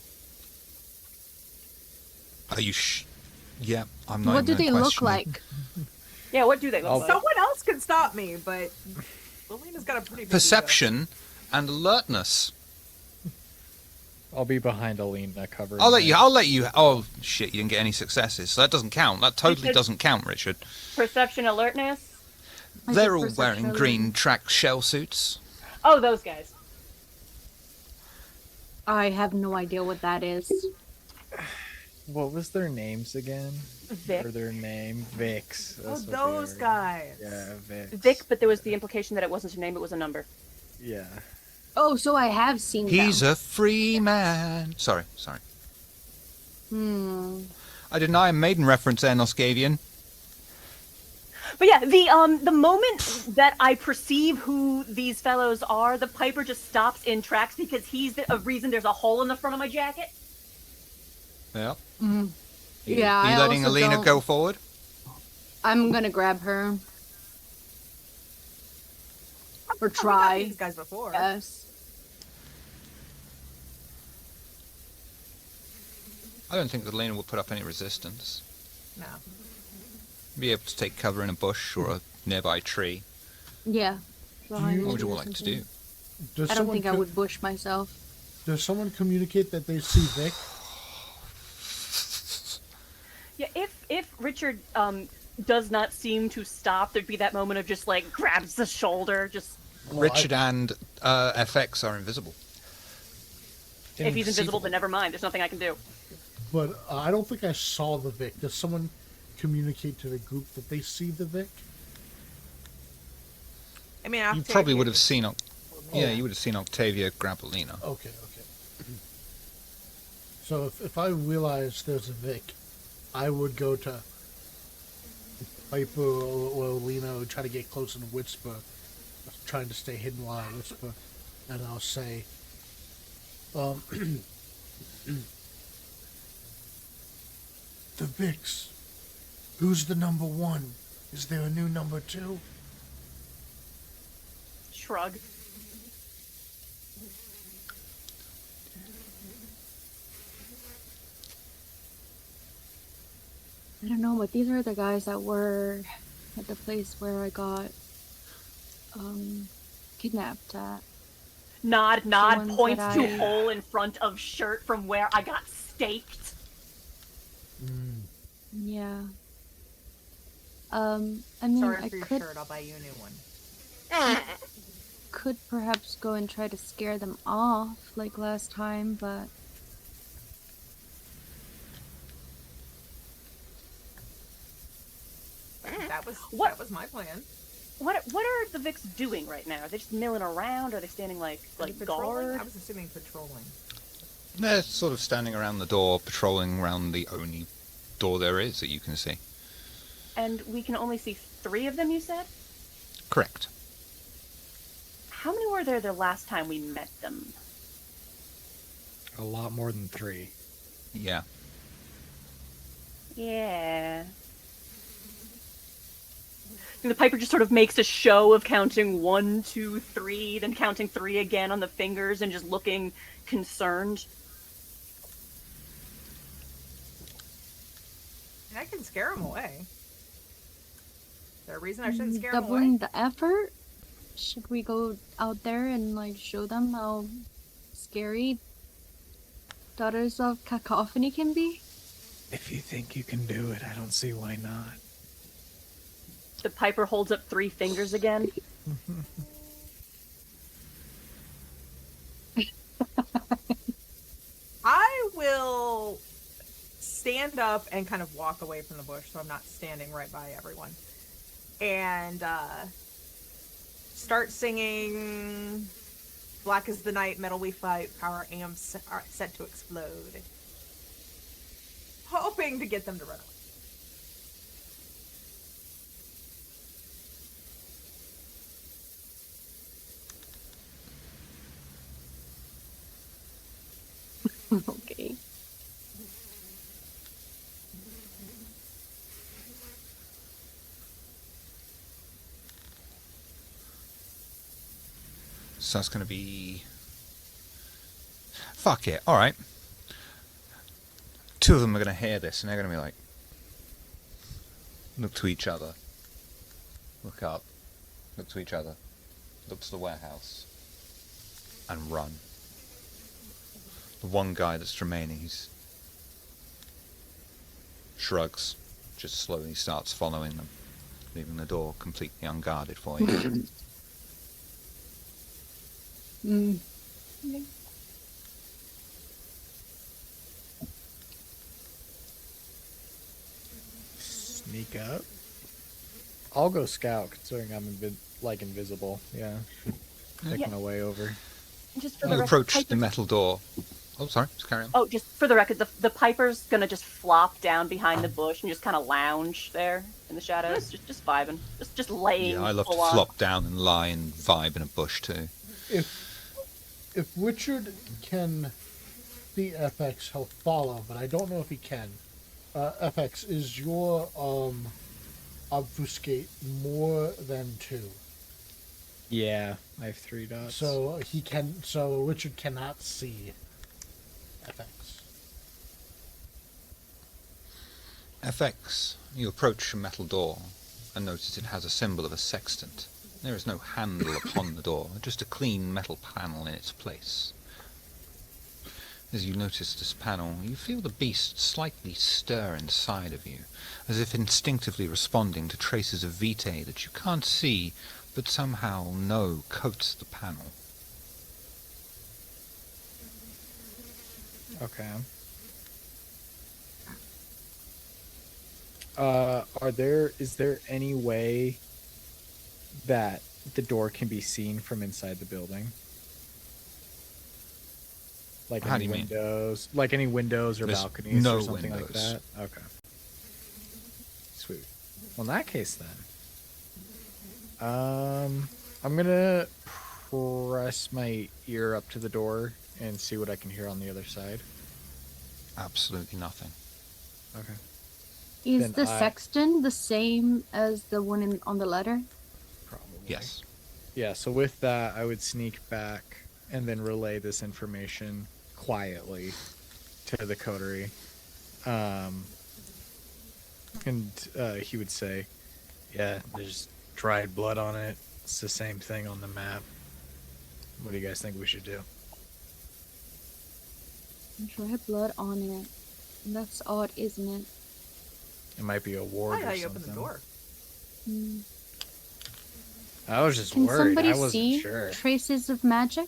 Are you Yeah, I'm not What do even they gonna look question it. like? Yeah, what do they look like? Someone else can stop me, but Lilina's got a pretty big Perception and alertness. I'll be behind Alina covering. I'll let it. you. Oh shit! You didn't get any successes, so that doesn't count. That totally Because- doesn't count, Richard. Perception alertness? I They're said all perception wearing awareness. green track shell suits. Oh, those guys. I have no idea what that is. What was their names again? Vic. Or their name? Vix. Oh, That's what they those are. guys. Yeah, Vix. Vic, but there was the implication that it wasn't a name, it was a number. Yeah. Oh, so I have seen He's them. a free man. Sorry. Hmm. I deny a maiden reference there, Noscavian. But yeah, the moment that I perceive who these fellows are, the Piper just stops in tracks because he's the reason there's a hole in the front of my jacket. Yeah. Mm. You, Yeah, Are you I letting also Alina don't- go forward? I'm gonna grab her. Or Oh, we got try. these guys before. Yes. I don't think that Alina will put up any resistance. No. Be able to take cover in a bush or a nearby tree. Yeah. Behind you- What would me you or all like to something. do? Does I don't someone think I co- would bush myself. Does someone communicate that they see Vic? Yeah, if Richard does not seem to stop, there'd be that moment of just like grabs the shoulder, just Richard and FX are invisible. if he's invisible, then never mind. There's nothing I can do. But I don't think I saw the Vic. Does someone communicate to the group that they see the Vic? I mean, You Octavia probably would have just seen. told me. Yeah, you would have seen Octavia grab Alina. Okay. So if I realize there's a Vic, I would go to Piper or Lena and try to get close and whisper, trying to stay hidden while I whisper, and I'll say, the Vics. Who's the number 1? Is there a new number 2? Shrug. I don't know, but these are the guys that were at the place where I got kidnapped at. Nod, ones points that to I- hole in front of shirt from where I got staked. Yeah. I mean, Sorry I for your could shirt. I'll buy you a new one. could perhaps go and try to scare them off like last time, but What- That was my plan. What are the Vics doing right now? Are they just milling around? Are they standing like Patrolling? guard? I was assuming patrolling. They're sort of standing around the door, patrolling around the only door there is that you can see. And we can only see 3 of them, you said? Correct. How many were there the last time we met them? A lot more than 3. Yeah. Yeah. And the Piper just sort of makes a show of counting 1, 2, 3, then counting 3 again on the fingers and just looking concerned. And I can scare them away. Is there a reason I shouldn't scare them Doubling away? the effort? Should we go out there and like show them how scary Daughters of Cacophony can be? If you think you can do it, I don't see why not. The Piper holds up 3 fingers again. I will stand up and kind of walk away from the bush so I'm not standing right by everyone. And start singing Black as the Night, Metal We Fight, Power Amps are set to explode. Hoping to get them to run away. Okay. So that's going to be... Fuck it. Alright. 2 of them are going to hear this and they're going to be like... Look to each other. Look up. Look to each other. Look to the warehouse. And run. The one guy that's remaining, he's... shrugs. Just slowly starts following them. Leaving the door completely unguarded for you. Mm. Sneak up. I'll go scout, considering I'm invisible. Yeah, make Yeah. my way over. Just for You the record, approach the Piper's- metal door. Oh, sorry. Just carry on. Oh, just for the record, the Piper's gonna just flop down behind the bush and just kind of lounge there in the shadows, just vibing, just laying. Yeah, I love to full on. flop down and lie and vibe in a bush too. If Richard can see FX, he'll follow, but I don't know if he can. FX, is your obfuscate more than 2? Yeah, I have 3 dots. So Richard cannot see FX. FX, you approach a metal door and notice it has a symbol of a sextant. There is no handle upon the door, just a clean metal panel in its place. As you notice this panel, you feel the beast slightly stir inside of you, as if instinctively responding to traces of vitae that you can't see, but somehow know coats the panel. Okay. Is there any way that the door can be seen from inside the building? Like How any do you mean? windows, like any windows or There's balconies no or something like windows. that? Okay. Sweet. Well, in that case then, I'm gonna press my ear up to the door and see what I can hear on the other side. Absolutely nothing. Okay. Is Then the sexton the same as the one on the letter? Probably. Yes. Yeah, so with that, I would sneak back and then relay this information quietly to the coterie. He would say, yeah, there's dried blood on it. It's the same thing on the map. What do you guys think we should do? Dry blood on it. That's odd, isn't it? It might be a ward Why or how you something. open the door? Hmm. I was just Can worried. somebody I wasn't see sure. traces of magic?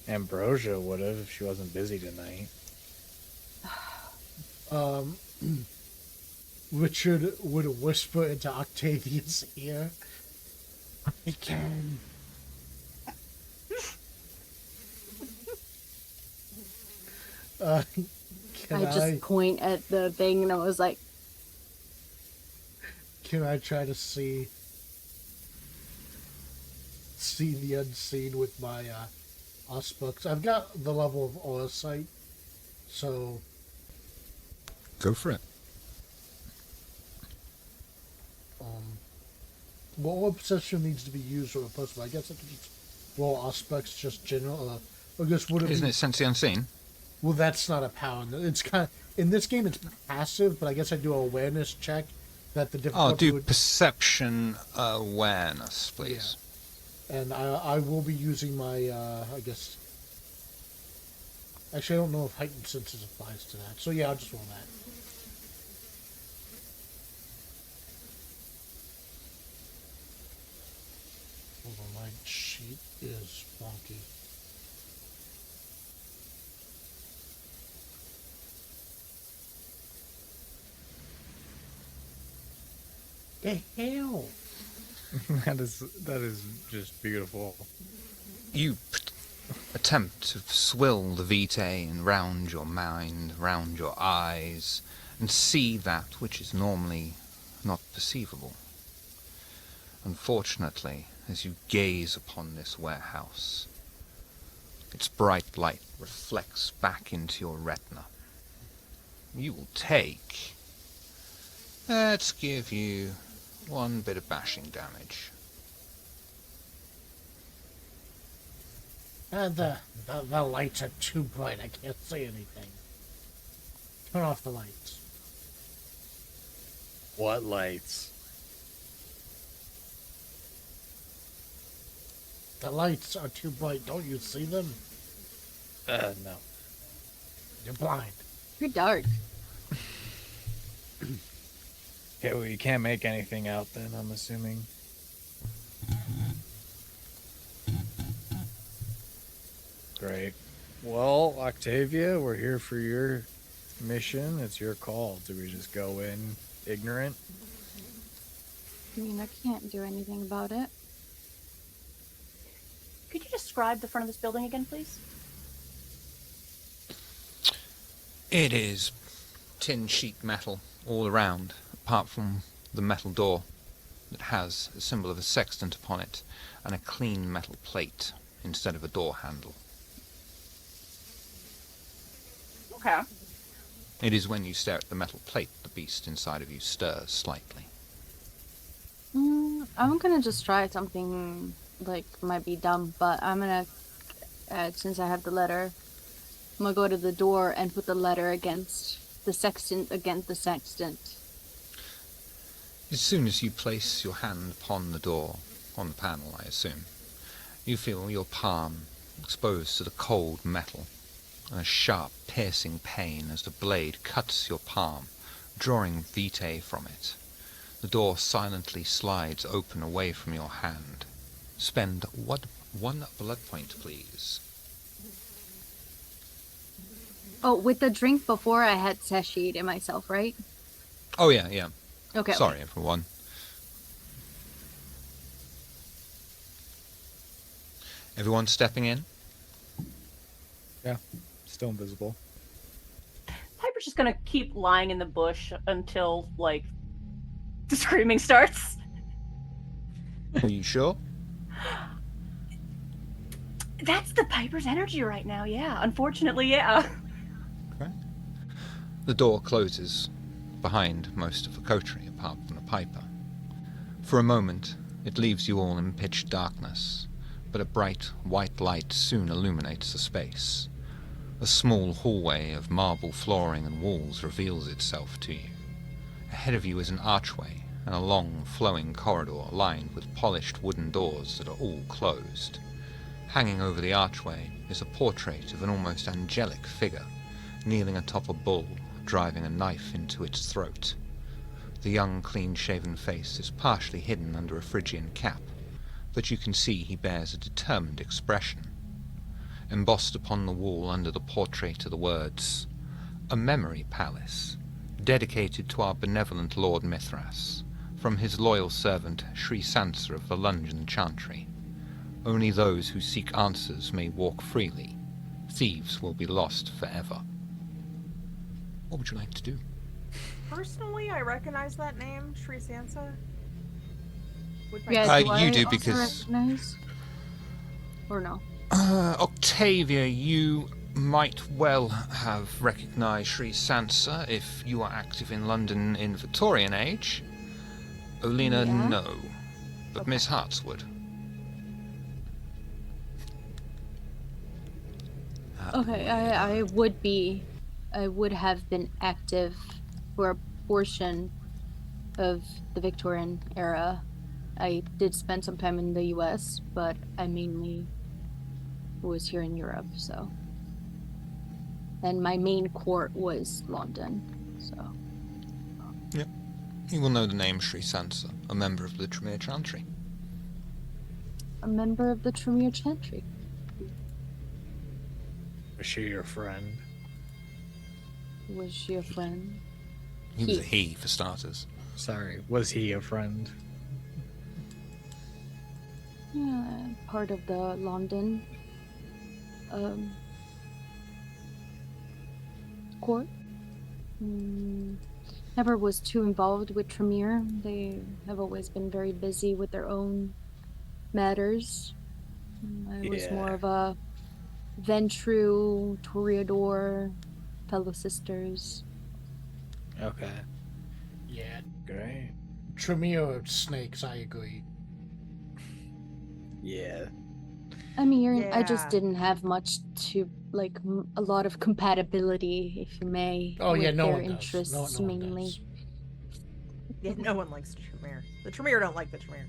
Ambrosia would have if she wasn't busy tonight. Richard would whisper into Octavian's ear, I can. Can I just point at the thing and I was like, Can I try to see the unseen with my Auspex? I've got the level of aura sight, so Go for it. what perception needs to be used or opposed? I guess I could just roll Auspex just general. I guess would it Isn't be, it Sense the Unseen? well, that's not a power. It's kind of in this game. It's passive, but I guess I do an awareness check that the Oh, difficulty do would. perception awareness, please. And I will be using my, I guess... Actually, I don't know if heightened senses applies to that. So yeah, I'll just roll that. Hold on, my sheet is wonky. The hell? That is just beautiful. You attempt to swill the vitae and round your mind, round your eyes, and see that which is normally not perceivable. Unfortunately, as you gaze upon this warehouse, its bright light reflects back into your retina. You will take... Let's give you 1 bit of bashing damage. The lights are too bright. I can't see anything. Turn off the lights. What lights? The lights are too bright. Don't you see them? No. You're blind. You're dark. Okay, well, you can't make anything out then, I'm assuming. Great. Well, Octavia, we're here for your mission. It's your call. Do we just go in ignorant? I mean, I can't do anything about it. Could you describe the front of this building again, please? It is tin sheet metal all around, apart from the metal door that has a symbol of a sextant upon it and a clean metal plate instead of a door handle. Okay. It is when you stare at the metal plate the beast inside of you stirs slightly. I'm gonna just try something, like, might be dumb, but I'm gonna, since I have the letter, I'm gonna go to the door and put the letter against the sextant. As soon as you place your hand upon the door, on the panel I assume, you feel your palm exposed to the cold metal, and a sharp piercing pain as the blade cuts your palm, drawing vitae from it. The door silently slides open away from your hand. Spend one blood point, please. Oh, with the drink before I had satiated myself, right? Oh yeah. Okay. Sorry, everyone. Everyone stepping in? Yeah, still invisible. Piper's just gonna keep lying in the bush until, like, the screaming starts. Are you sure? That's the Piper's energy right now, yeah. Unfortunately, yeah. Okay. The door closes behind most of the coterie, apart from the Piper. For a moment, it leaves you all in pitch darkness, but a bright white light soon illuminates the space. A small hallway of marble flooring and walls reveals itself to you. Ahead of you is an archway and a long, flowing corridor lined with polished wooden doors that are all closed. Hanging over the archway is a portrait of an almost angelic figure, kneeling atop a bull, driving a knife into its throat. The young, clean-shaven face is partially hidden under a Phrygian cap, but you can see he bears a determined expression. Embossed upon the wall under the portrait are the words, "A memory palace, dedicated to our benevolent Lord Mithras, from his loyal servant Sri Sansa of the Lungeon Chantry. Only those who seek answers may walk freely. Thieves will be lost forever." What would you like to do? Personally, I recognize that name, Sri Sansa. Would my Yeah, you I do also because- recognize? Or no? Octavia, you might well have recognised Sri Sansa if you are active in London in Victorian age. Olena, Yeah. no. But Okay. Miss Harts would. Okay, I would have been active for a portion of the Victorian era. I did spend some time in the US, but I mainly was here in Europe, so. And my main court was London, so. You will know the name Sri Sansa, a member of the Tremere Chantry. A member of the Tremere Chantry. Was she your friend? Was she a friend? He was a he, for starters. Sorry, was he a friend? Yeah, part of the London court. Never was too involved with Tremere. They have always been very busy with their own matters. I was more Yeah. of a Ventru, Toreador, fellow sisters. Okay, Yeah, great. Tremere snakes, I agree. Yeah. I mean, I just Yeah. didn't have much to, like, a lot of compatibility, if you may, Oh with yeah, no their one does. interests No one mainly. does. Yeah, no one likes the Tremere. The Tremere don't like the Tremere.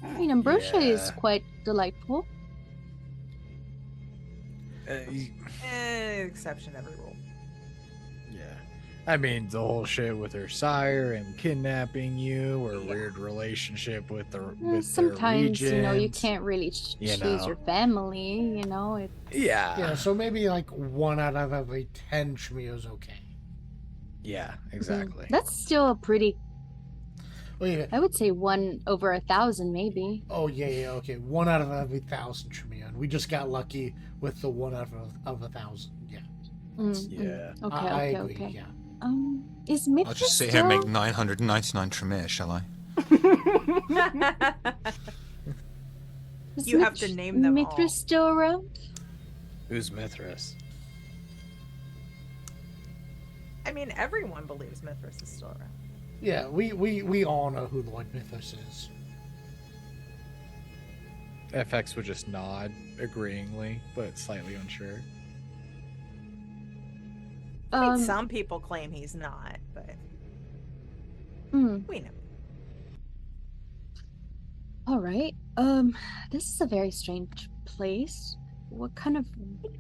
I mean, Ambrosia is Yeah. quite delightful. Exception every rule. Yeah. I mean, the whole shit with her sire and kidnapping you, or weird relationship with the with Sometimes, their you know, you regent. can't really you choose know. your family, you know. Yeah. Yeah, so maybe like 1 out of every 10 Tremere's okay. Yeah, exactly. That's still a pretty, Oh yeah, I would say 1 over 1,000, maybe. oh yeah, okay. 1 out of every 1,000 Tremere. And we just got lucky with the 1 out of 1,000. Yeah, Yeah. Okay, I okay, agree. okay. Yeah. Is Mithras I'll just sit still... here and make 999 Tremere, shall I? is You have to name them Mithras all. still around? Who's Mithras? I mean, everyone believes Mithras is still around. Yeah, we all know who Lord Mythos is. FX would just nod agreeingly, but slightly unsure. I mean, some people claim he's not, but we know. All right. This is a very strange place. What kind of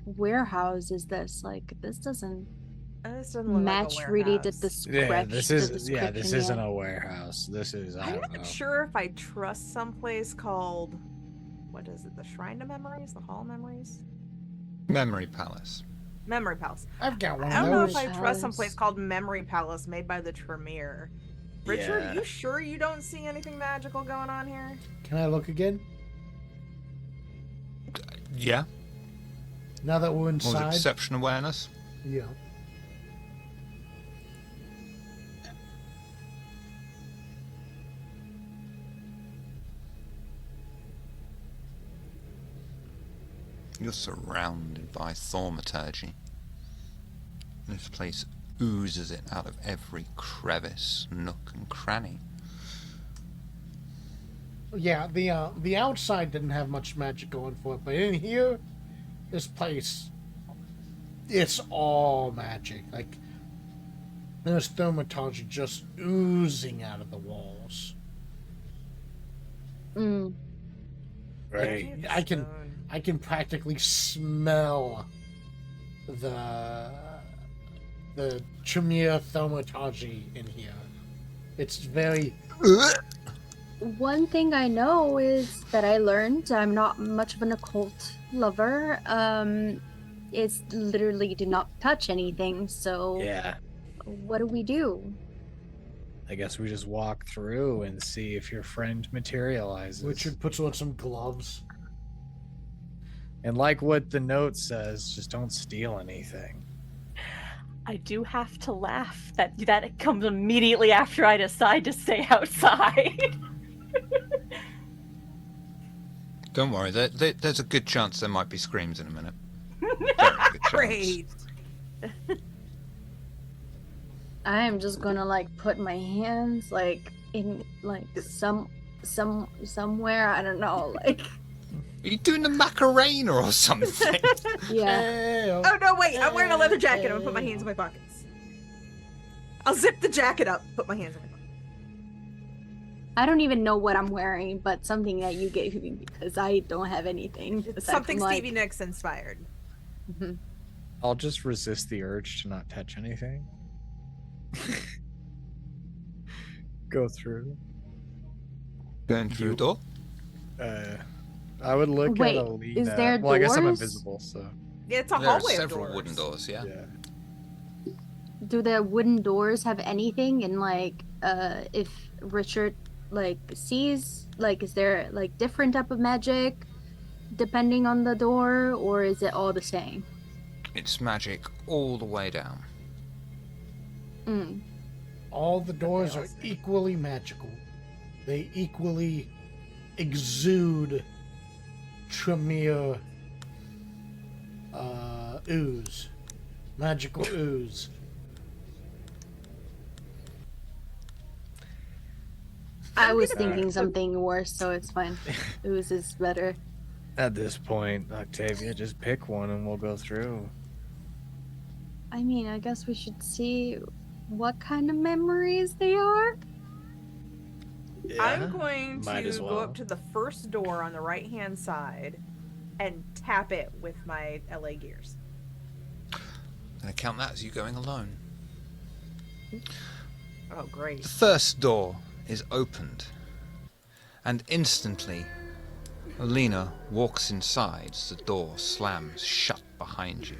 warehouse is this? Like, this doesn't This doesn't look match like a really the warehouse. description. This isn't yet. a warehouse. This is I I'm don't know. not sure if I trust someplace called, what is it, the Shrine to Memories? The Hall of Memories? Memory Palace. Memory Palace. I've got one I of don't know those. if I Palace. trust someplace called Memory Palace made by the Tremere. Richard, Yeah. you sure you don't see anything magical going on here? Can I look again? Yeah, Now that we're what was it, inside. perception awareness? Yeah. You're surrounded by thaumaturgy. This place oozes it out of every crevice, nook and cranny. Yeah, the outside didn't have much magic going for it, but in here, this place, it's all magic. Like, there's thaumaturgy just oozing out of the walls. Mm. Right. I can practically smell the Tremere thaumaturgy in here. It's very. One thing I know is that I learned I'm not much of an occult lover. Is literally do not touch anything. So Yeah. what do we do? I guess we just walk through and see if your friend materializes. Richard puts on some gloves. And like what the note says, just don't steal anything. I do have to laugh. That comes immediately after I decide to stay outside. Don't worry, there's a good chance there might be screams in a minute. Very good chance. Great. I am just gonna like put my hands like in like somewhere, I don't know, like Are you doing the Macarena or something? yeah. Hey, Oh no, wait! I'm wearing a leather jacket. I'm gonna put my hands in my pockets. I'll zip the jacket up. Put my hands in my pockets. I don't even know what I'm wearing, but something that you gave me because I don't have anything. It's aside something from, like- Stevie Nicks inspired. Mhm. I'll just resist the urge to not touch anything. Go through. Going through the door? I would look Wait, at Alina. is there well, I guess I'm doors? invisible, so Yeah, it's a There are hallway of several doors. wooden doors, yeah. yeah. Do the wooden doors have anything? And like, if Richard like sees, like, is there like different type of magic depending on the door, or is it all the same? It's magic all the way down. Mm. all the doors are equally magical. They equally exude Tremere ooze. Magical ooze. I was gonna thinking put- something worse, so it's fine. Ooze is better. At this point, Octavia, just pick one and we'll go through. I mean, I guess we should see what kind of memories they are. I'm going might to as go well. up to the first door on the right-hand side and tap it with my LA gears. I'm going to count that as you going alone. Oh, great. The first door is opened, and instantly, Alina walks inside as the door slams shut behind you.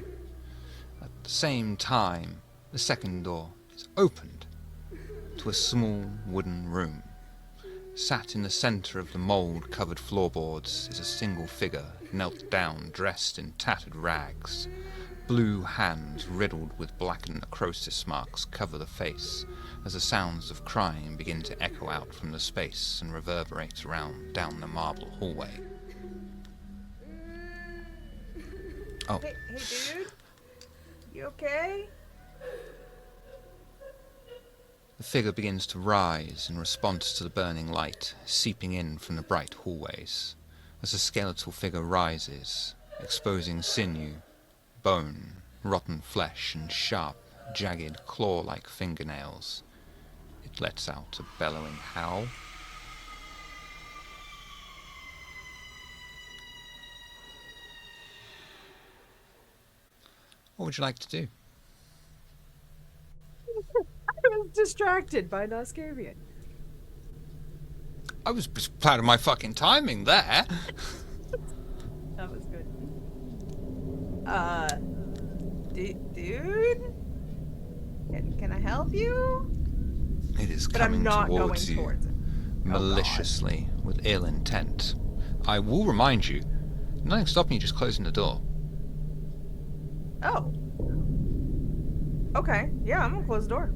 At the same time, the second door is opened to a small wooden room. Sat in the centre of the mould-covered floorboards is a single figure, knelt down, dressed in tattered rags. Blue hands riddled with blackened necrosis marks cover the face, as the sounds of crying begin to echo out from the space and reverberate around down the marble hallway. Oh, Hey, dude. You okay? the figure begins to rise in response to the burning light seeping in from the bright hallways. As the skeletal figure rises, exposing sinew, bone, rotten flesh, and sharp, jagged, claw-like fingernails, it lets out a bellowing howl. What would you like to do? I was distracted by Noscavian. I was just proud of my fucking timing there. That was good. Dude? Can I help you? It is But I'm coming not going towards you, towards it. maliciously, with ill intent. I will remind you, nothing stopping you just closing the door. Oh. Okay. Yeah, I'm gonna close the door.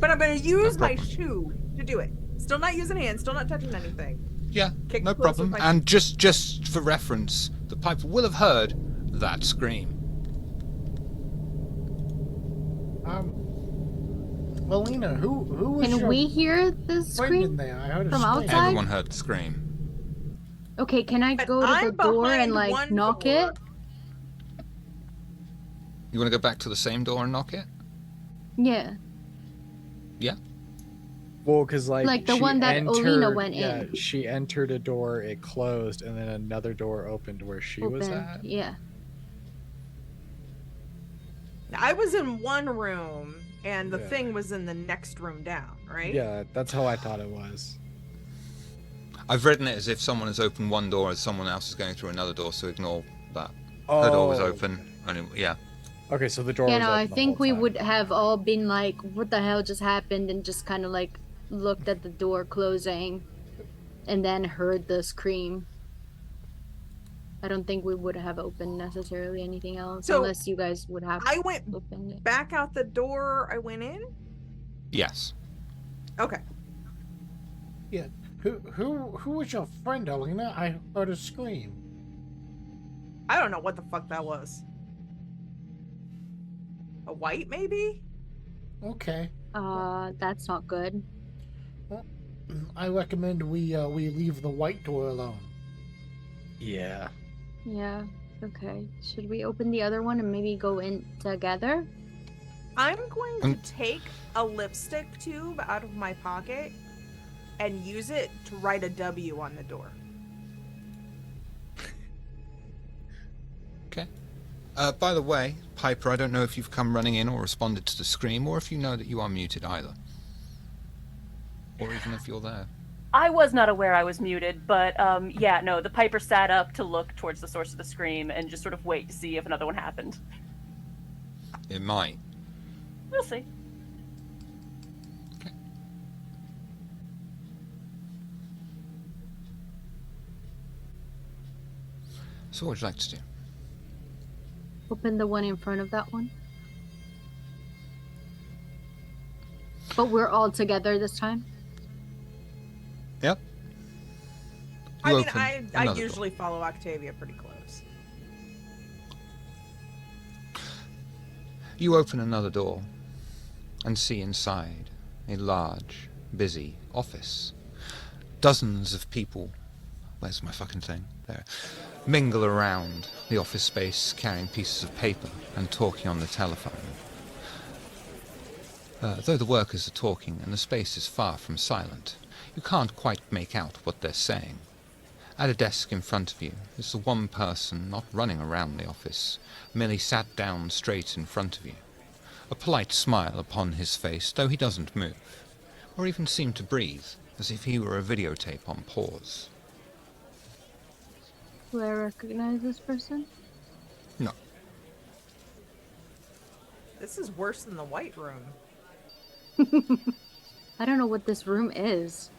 But I'm gonna use my problem. shoe to do it. Still not using hands, still not touching anything. Yeah, Kick no close with problem. my- And just for reference, the piper will have heard that scream. Melina, who was Can your we hear this friend in scream? there? I heard a from scream. outside? Everyone heard the scream. Okay, can I But go to the I'm door and behind like one knock door. it? You want to go back to the same door and knock it? Yeah. Yeah. Well, because Like the she one that Olina went yeah, in. she entered a door, it closed, and then another door opened where she was Open. at. Yeah. I was in one room and the Yeah. thing was in the next room down, right? Yeah, that's how I thought it was. I've written it as if someone has opened one door and someone else is going through another door, so ignore that. Oh, Her door was open. And yeah. Okay, so the door You was know, I open the think whole we time. would have all been like, what the hell just happened? And just kind of like looked at the door closing and then heard the scream. I don't think we would have opened necessarily anything else So, unless you guys would have I went opened it. back out the door I went in. Yes. Okay. Yeah. Who was your friend, Alina? I heard a scream. I don't know what the fuck that was. A white, maybe? Okay. That's not good. I recommend we leave the white door alone. Yeah. Yeah. Okay. Should we open the other one and maybe go in together? I'm going to take a lipstick tube out of my pocket and use it to write a W on the door. Okay. By the way, Piper, I don't know if you've come running in or responded to the scream, or if you know that you are muted either. Or even if you're there. I was not aware I was muted, but yeah, no, the Piper sat up to look towards the source of the scream and just sort of wait to see if another one happened. It might. We'll see. Okay. So what would you like to do? Open the one in front of that one. But we're all together this time. Yep. I You mean, open I another door. usually follow Octavia pretty close. You open another door and see inside a large, busy office. Dozens of people, where's my fucking thing? There. Mingle around the office space carrying pieces of paper and talking on the telephone. Though the workers are talking and the space is far from silent, you can't quite make out what they're saying. At a desk in front of you is the one person not running around the office, merely sat down straight in front of you. A polite smile upon his face, though he doesn't move, or even seem to breathe, as if he were a videotape on pause. Do I recognize this person? No. This is worse than the white room. I don't know what this room is.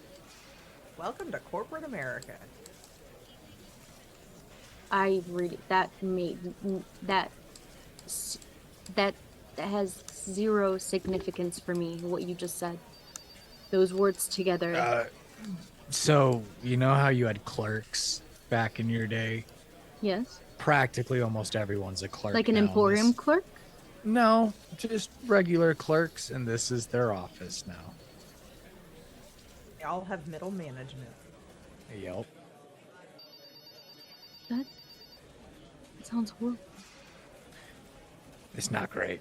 Welcome to corporate America. I really that has zero significance for me. What you just said, those words together. So, you know how you had clerks back in your day? Yes, Practically almost everyone's a clerk. like an now in emporium this- clerk. No, just regular clerks, and this is their office now. They all have middle management. Yep. That sounds horrible. It's not great.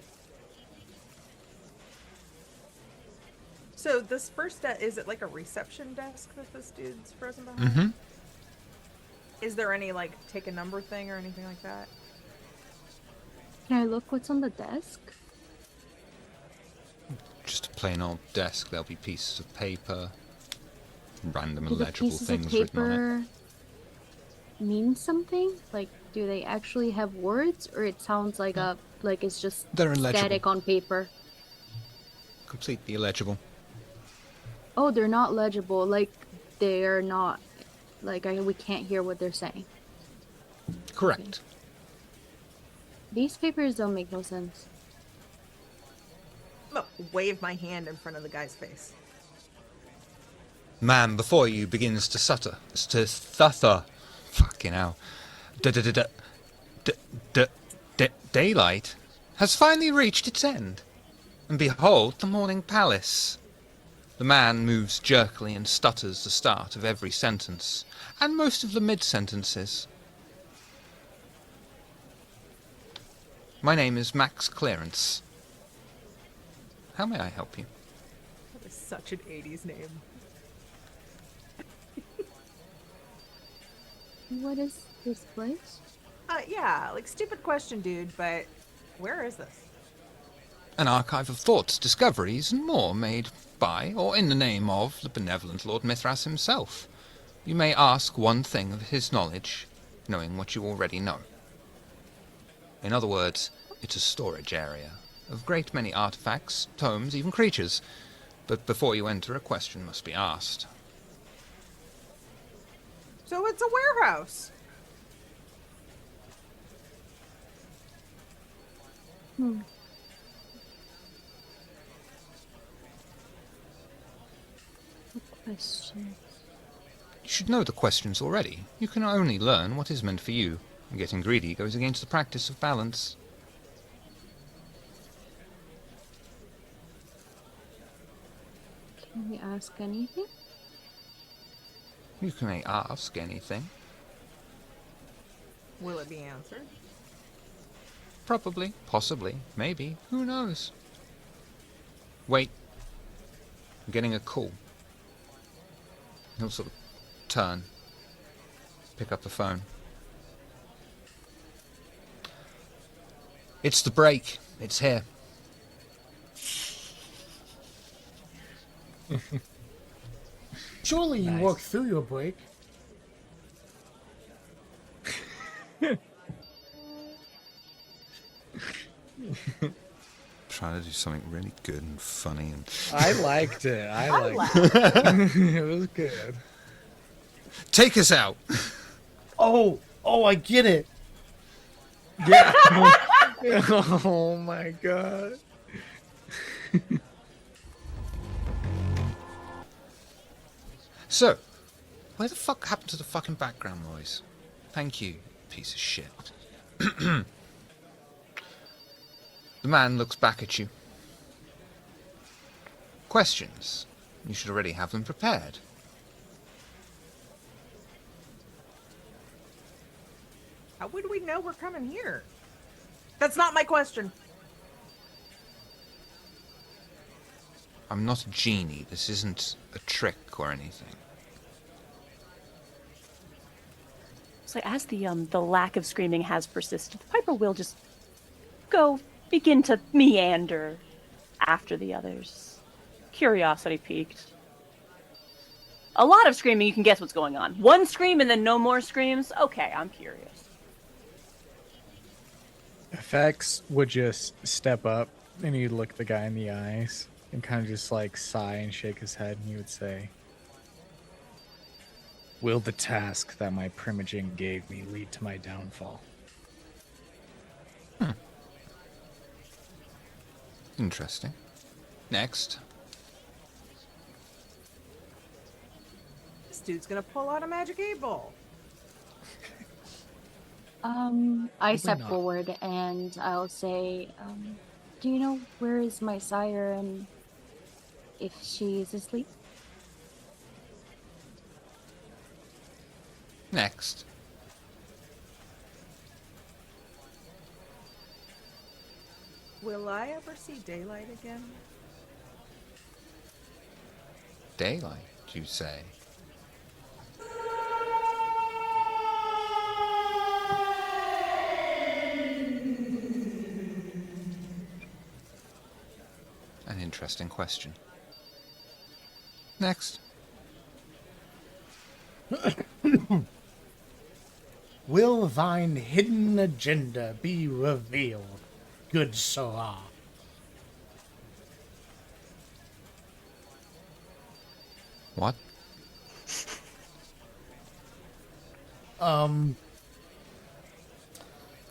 So this first is it like a reception desk that this dude's present behind? Mm-hmm. Is there any like take a number thing or anything like that? Can I look what's on the desk? Just a plain old desk. There'll be pieces of paper, random Do the illegible pieces of things written on it. paper mean something? Like, do they actually have words, or it sounds like it's just They're illegible. static on paper? Completely illegible. Oh, they're not legible. Like, they're not. Like, we can't hear what they're saying. Correct. These papers don't make no sense. I'm gonna wave my hand in front of the guy's face. Man before you begins to stutter. Fucking hell. Daylight has finally reached its end. And behold the morning palace. The man moves jerkily and stutters the start of every sentence, and most of the mid-sentences. My name is Max Clarence. How may I help you? That is such an 80s name. What is this place? Yeah, like stupid question, dude, but where is this? An archive of thoughts, discoveries, and more made by or in the name of the benevolent Lord Mithras himself. You may ask one thing of his knowledge, knowing what you already know. In other words, it's a storage area of great many artifacts, tomes, even creatures. But before you enter, a question must be asked. So it's a warehouse. Hmm. Good question. You should know the questions already. You can only learn what is meant for you. Getting greedy goes against the practice of balance. Can we ask anything? You may ask anything. Will it be answered? Probably, possibly, maybe, who knows? Wait. I'm getting a call. He'll sort of turn, pick up the phone. It's the break. It's here. Surely you Nice. walked through your break. Trying to do something really good and funny and... I liked it. I liked it. It was good. Take us out! Oh, I get it. Yeah. Oh my god. So, where the fuck happened to the fucking background noise? Thank you, piece of shit. The man looks back at you. Questions. You should already have them prepared. How would we know we're coming here? That's not my question. I'm not a genie. This isn't a trick or anything. So as the lack of screaming has persisted, the Piper will just begin to meander after the others. Curiosity piqued. A lot of screaming, you can guess what's going on. One scream and then no more screams? Okay, I'm curious. FX would just step up and he'd look the guy in the eyes and kind of just like sigh and shake his head, and he would say, "Will the task that my primogen gave me lead to my downfall?" Interesting. Next. This dude's gonna pull out a magic 8-ball. I step not. forward and I'll say, do you know where is my sire and if she is asleep? Next. Will I ever see daylight again? Daylight, you say? An interesting question. Next. Will thine hidden agenda be revealed, good Sora? What?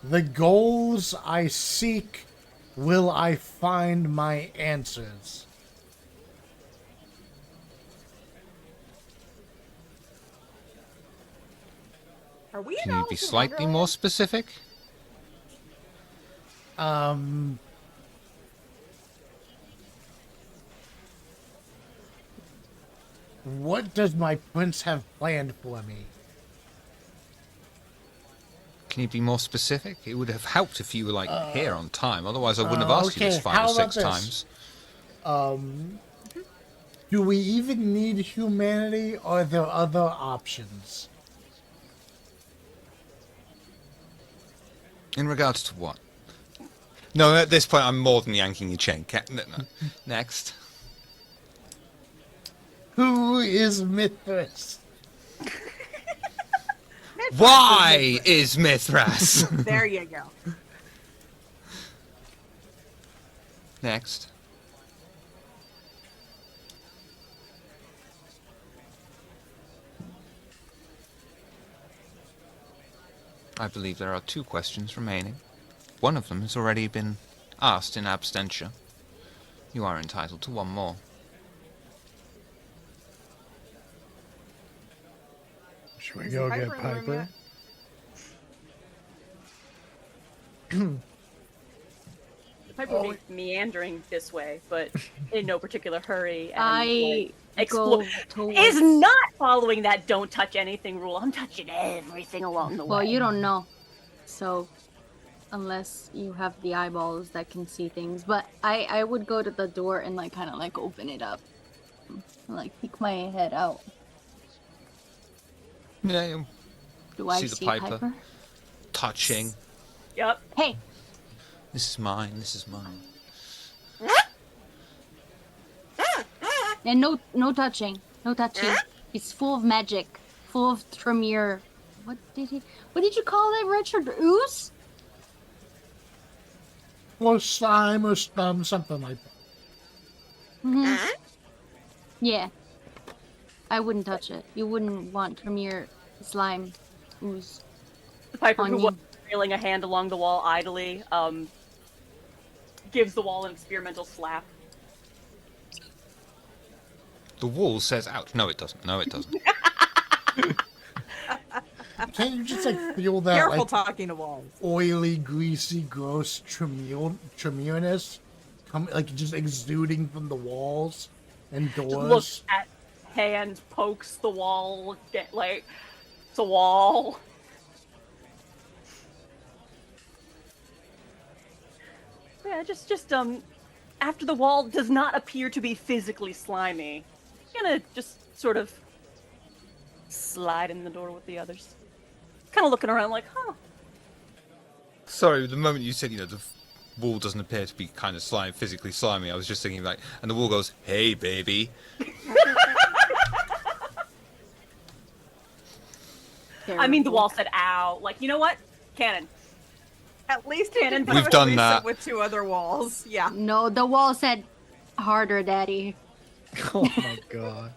The goals I seek, will I find my answers? Are we in Can you be Alice in slightly more Wonderland? specific? What does my prince have planned for me? Can you be more specific? It would have helped if you were like here on time. Otherwise, I wouldn't have asked you this okay, 5 how or about 6 this? times. Do we even need humanity, or are there other options? In regards to what? No, at this point, I'm more than yanking your chain. No. Next. Who is Mithras? Why is Mithras? There you go. Next. I believe there are 2 questions remaining. One of them has already been asked in absentia. You are entitled to one more. Should we Is go Piper get in the room Piper? Piper will be meandering this way, but in no particular hurry. And, I like, go towards... is not following that don't touch anything rule. I'm touching everything along the way. Well, you don't know. So, unless you have the eyeballs that can see things. But I would go to the door and, like, kind of, like, open it up. And, like, peek my head out. Yeah, you Do I see see the Piper. Piper? Touching. Yep. Hey! This is mine, this is mine. And no touching. No touching. It's full of magic. Full of Tremere. What did you call it, Richard? Ooze? Or slime or something like that. Mm-hmm. Yeah. I wouldn't touch it. You wouldn't want Tremere slime ooze. The Piper, On who you. was trailing a hand along the wall idly, gives the wall an experimental slap. The wall says ouch. No, it doesn't. No, it doesn't. Can't you just like feel that Careful like talking to walls. oily, greasy, gross tremureness come like just exuding from the walls and Just doors? looks at hand, pokes the wall, get like it's a wall. Yeah, just after the wall does not appear to be physically slimy, gonna just sort of slide in the door with the others. Kind of looking around like, huh. Sorry, the moment you said, the wall doesn't appear to be kind of physically slimy, I was just thinking like, and the wall goes, hey, baby. I mean, the wall said, ow. Like, you know what? Canon. At least Cannon. it We've done recent that. with 2 other walls. Yeah. No, the wall said harder, Daddy. Oh my god.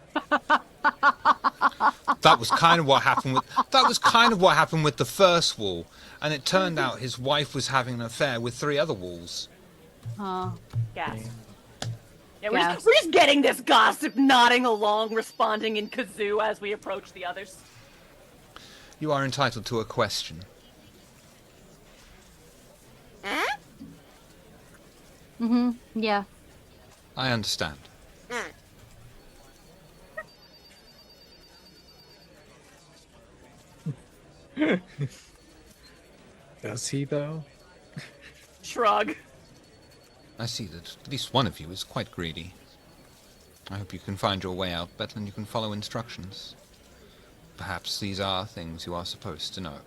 That was kind of what happened with the first wall, and it turned out his wife was having an affair with 3 other walls. Oh. Gas. Yeah, Gas. we're just getting this gossip, nodding along, responding in kazoo as we approach the others. You are entitled to a question. Mm-hmm. Yeah. I understand. Does he though? Shrug. I see that at least one of you is quite greedy. I hope you can find your way out better than you can follow instructions. Perhaps these are things you are supposed to know.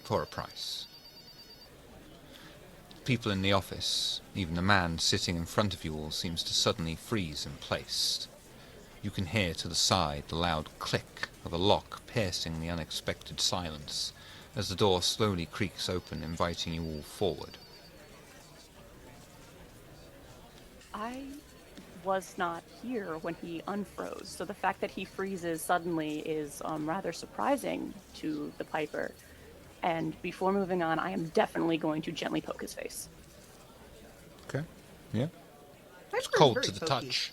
For a price. People in the office, even the man sitting in front of you all, seems to suddenly freeze in place. You can hear to the side the loud click of a lock piercing the unexpected silence as the door slowly creaks open, inviting you all forward. I was not here when he unfroze, so the fact that he freezes suddenly is rather surprising to the Piper. And before moving on, I am definitely going to gently poke his face. Okay. Yeah. It's Piper's cold very to the pokey. touch.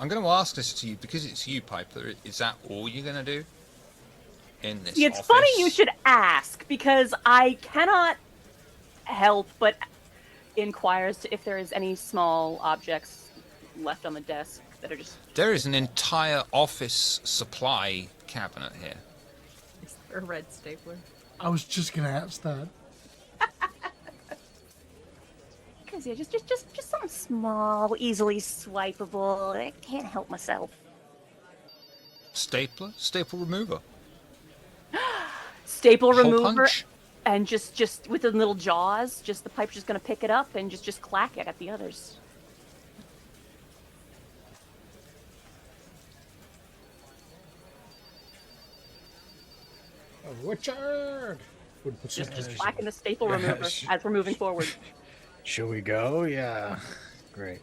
I'm going to ask this to you because it's you, Piper. Is that all you're going to do in this See, it's office? funny you should ask, because I cannot help but inquire as to if there is any small objects left on the desk that are just... There is an entire office supply cabinet here. Is there a red stapler? I was just gonna ask that. Because, yeah, just something small, easily swipeable. I can't help myself. Stapler? Staple remover? Staple Hole remover, punch? and just with the little jaws, just the Piper's just gonna pick it up and just clack it at the others. Richard! Just clacking the staple remover as we're moving forward. Should we go? Yeah. Great.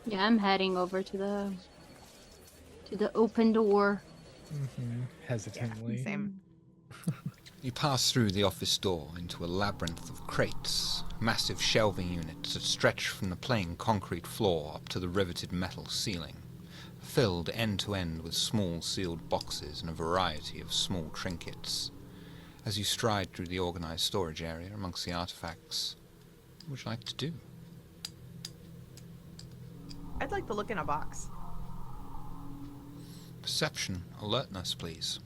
Yeah, I'm heading over to the open door. Hesitantly. Same. You pass through the office door into a labyrinth of crates, massive shelving units that stretch from the plain concrete floor up to the riveted metal ceiling, filled end to end with small sealed boxes and a variety of small trinkets. As you stride through the organized storage area amongst the artifacts, what would you like to do? I'd like to look in a box. Perception, alertness, please.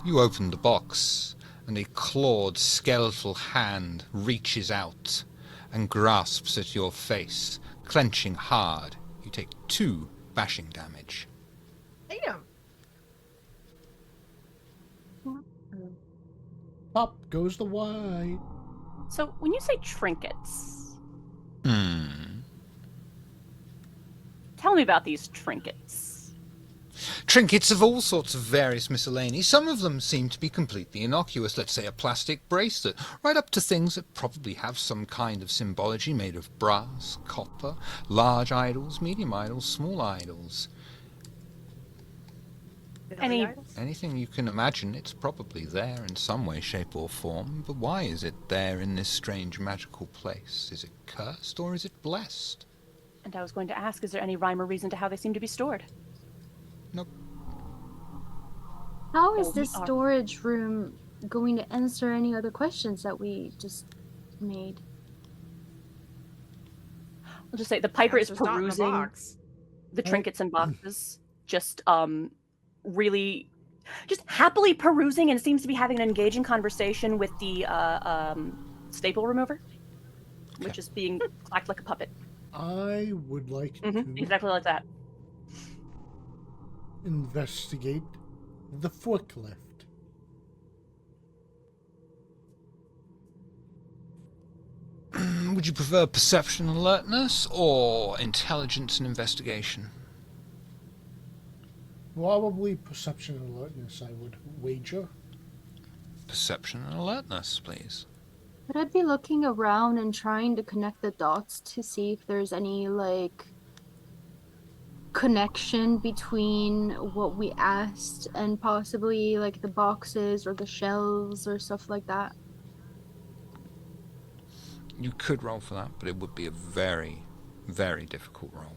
You open the box, and a clawed skeletal hand reaches out and grasps at your face, clenching hard. You take 2 bashing damage. Damn. Pop goes the white. So when you say trinkets, tell me about these trinkets. Trinkets of all sorts of various miscellany. Some of them seem to be completely innocuous, let's say a plastic bracelet, right up to things that probably have some kind of symbology made of brass, copper, large idols, medium idols, small idols. Any- Anything you can imagine, it's probably there in some way, shape or form, but why is it there in this strange magical place? Is it cursed or is it blessed? And I was going to ask, is there any rhyme or reason to how they seem to be stored? Nope. How is Well, this we are- storage room going to answer any other questions that we just made? I'll just say the Piper is Answer's not in the perusing box. the trinkets and boxes, just really, just happily perusing, and seems to be having an engaging conversation with the staple remover, which is being clacked like a puppet. I would like to Exactly like that. investigate the forklift. Would you prefer perception and alertness or intelligence and investigation? Probably perception and alertness, I would wager. Perception and alertness, please. Would I be looking around and trying to connect the dots to see if there's any, like, connection between what we asked and possibly, like, the boxes or the shelves or stuff like that? You could roll for that, but it would be a very, very difficult roll.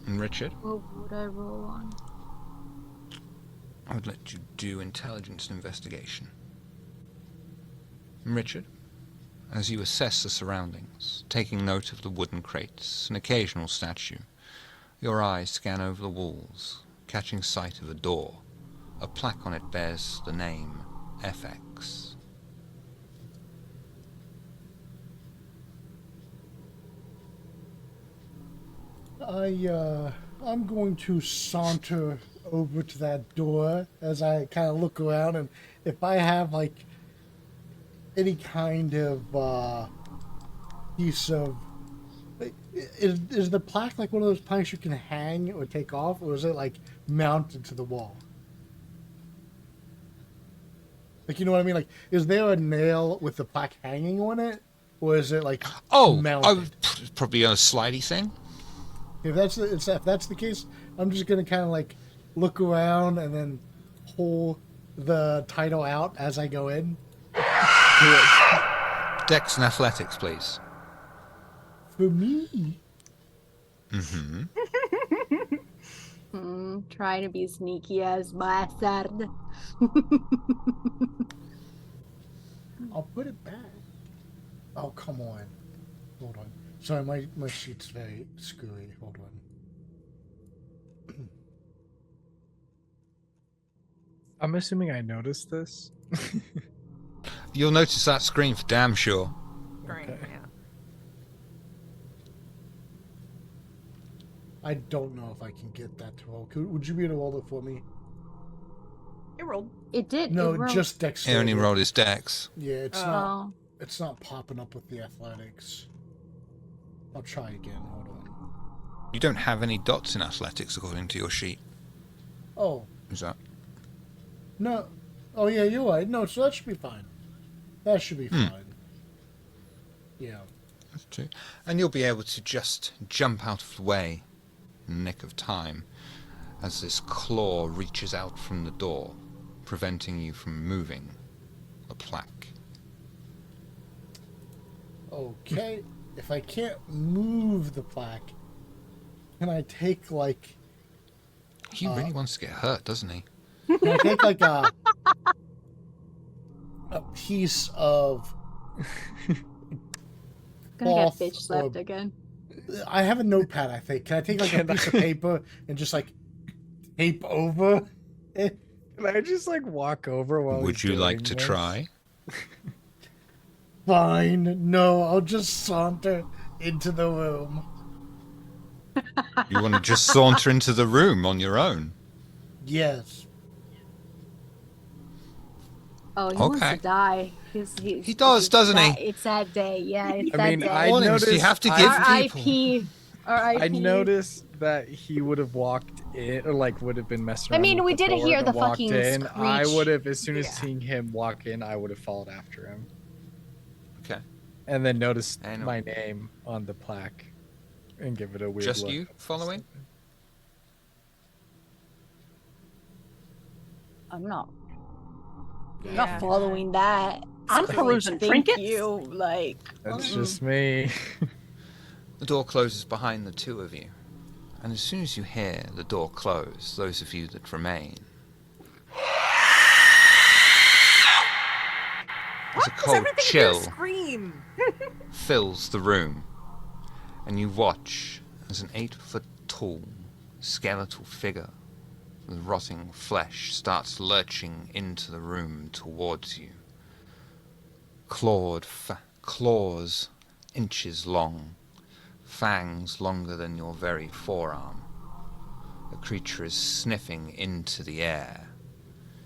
And Richard, What would I roll on? I would let you do intelligence and investigation. And Richard, as you assess the surroundings, taking note of the wooden crates, an occasional statue, your eyes scan over the walls, catching sight of a door. A plaque on it bears the name FX. I'm going to saunter over to that door as I kind of look around, and if I have like any kind of piece of, is the plaque like one of those planks you can hang or take off, or is it like mounted to the wall? Like, you know what I mean? Like, is there a nail with the plaque hanging on it, or is it like mounted? Probably a slidey thing. If that's the case, I'm just gonna kind of like look around and then pull the title out as I go in. Dex and athletics, please. For me, Trying to be sneaky as bastard. I'll put it back. Oh, come on. Hold on. Sorry, my sheet's very screwy. Hold on. I'm assuming I noticed this. You'll notice that screen for damn sure. Great, Okay. yeah. I don't know if I can get that to roll. Would you be able to roll it for me? It rolled. It did. No, it rolled. just He dexterity. only rolled his dex. Yeah, it's Oh. not. Oh. It's not popping up with the athletics. I'll try again. Hold on. You don't have any dots in athletics according to your sheet. Oh, Is that? no. Oh, yeah, you're right. No, so that should be fine. That should be fine. Yeah. That's true. And you'll be able to just jump out of the way in the nick of time as this claw reaches out from the door, preventing you from moving the plaque. Okay. If I can't move the plaque, can I take, like... He really wants to get hurt, doesn't he? Can I take, like, a piece of... Gonna cloth get bitch slapped or- again. I have a notepad, I think. Can I take, like, a piece of paper and just, like, tape over it? Can I just like walk over while Would he's you like doing to this? try? Fine. No, I'll just saunter into the room. You want to just saunter into the room on your own? Yes. Oh, he wants Okay. to die. He does, doesn't he? It's that day. Yeah, it's I that mean, day. I Warnings, you noticed. have to give people. R.I.P. R.I.P. I noticed that he would have walked in, or like would have been messing I around. mean, with we the didn't door hear and the walked fucking in. I screech. would have, as soon as Yeah. seeing him walk in, I would have followed after him, Okay. and then noticed And- my name on the plaque, and give it a weird Just look. you following? I'm not. Yeah. Not following that. I'm perusing Thank trinkets. you. Like, That's just me. The door closes behind the two of you, and as soon as you hear the door close, those of you that remain, as a Does cold everything chill here scream? fills the room, and you watch as an 8-foot-tall skeletal figure with rotting flesh starts lurching into the room towards you. Claws inches long, fangs longer than your very forearm. The creature is sniffing into the air,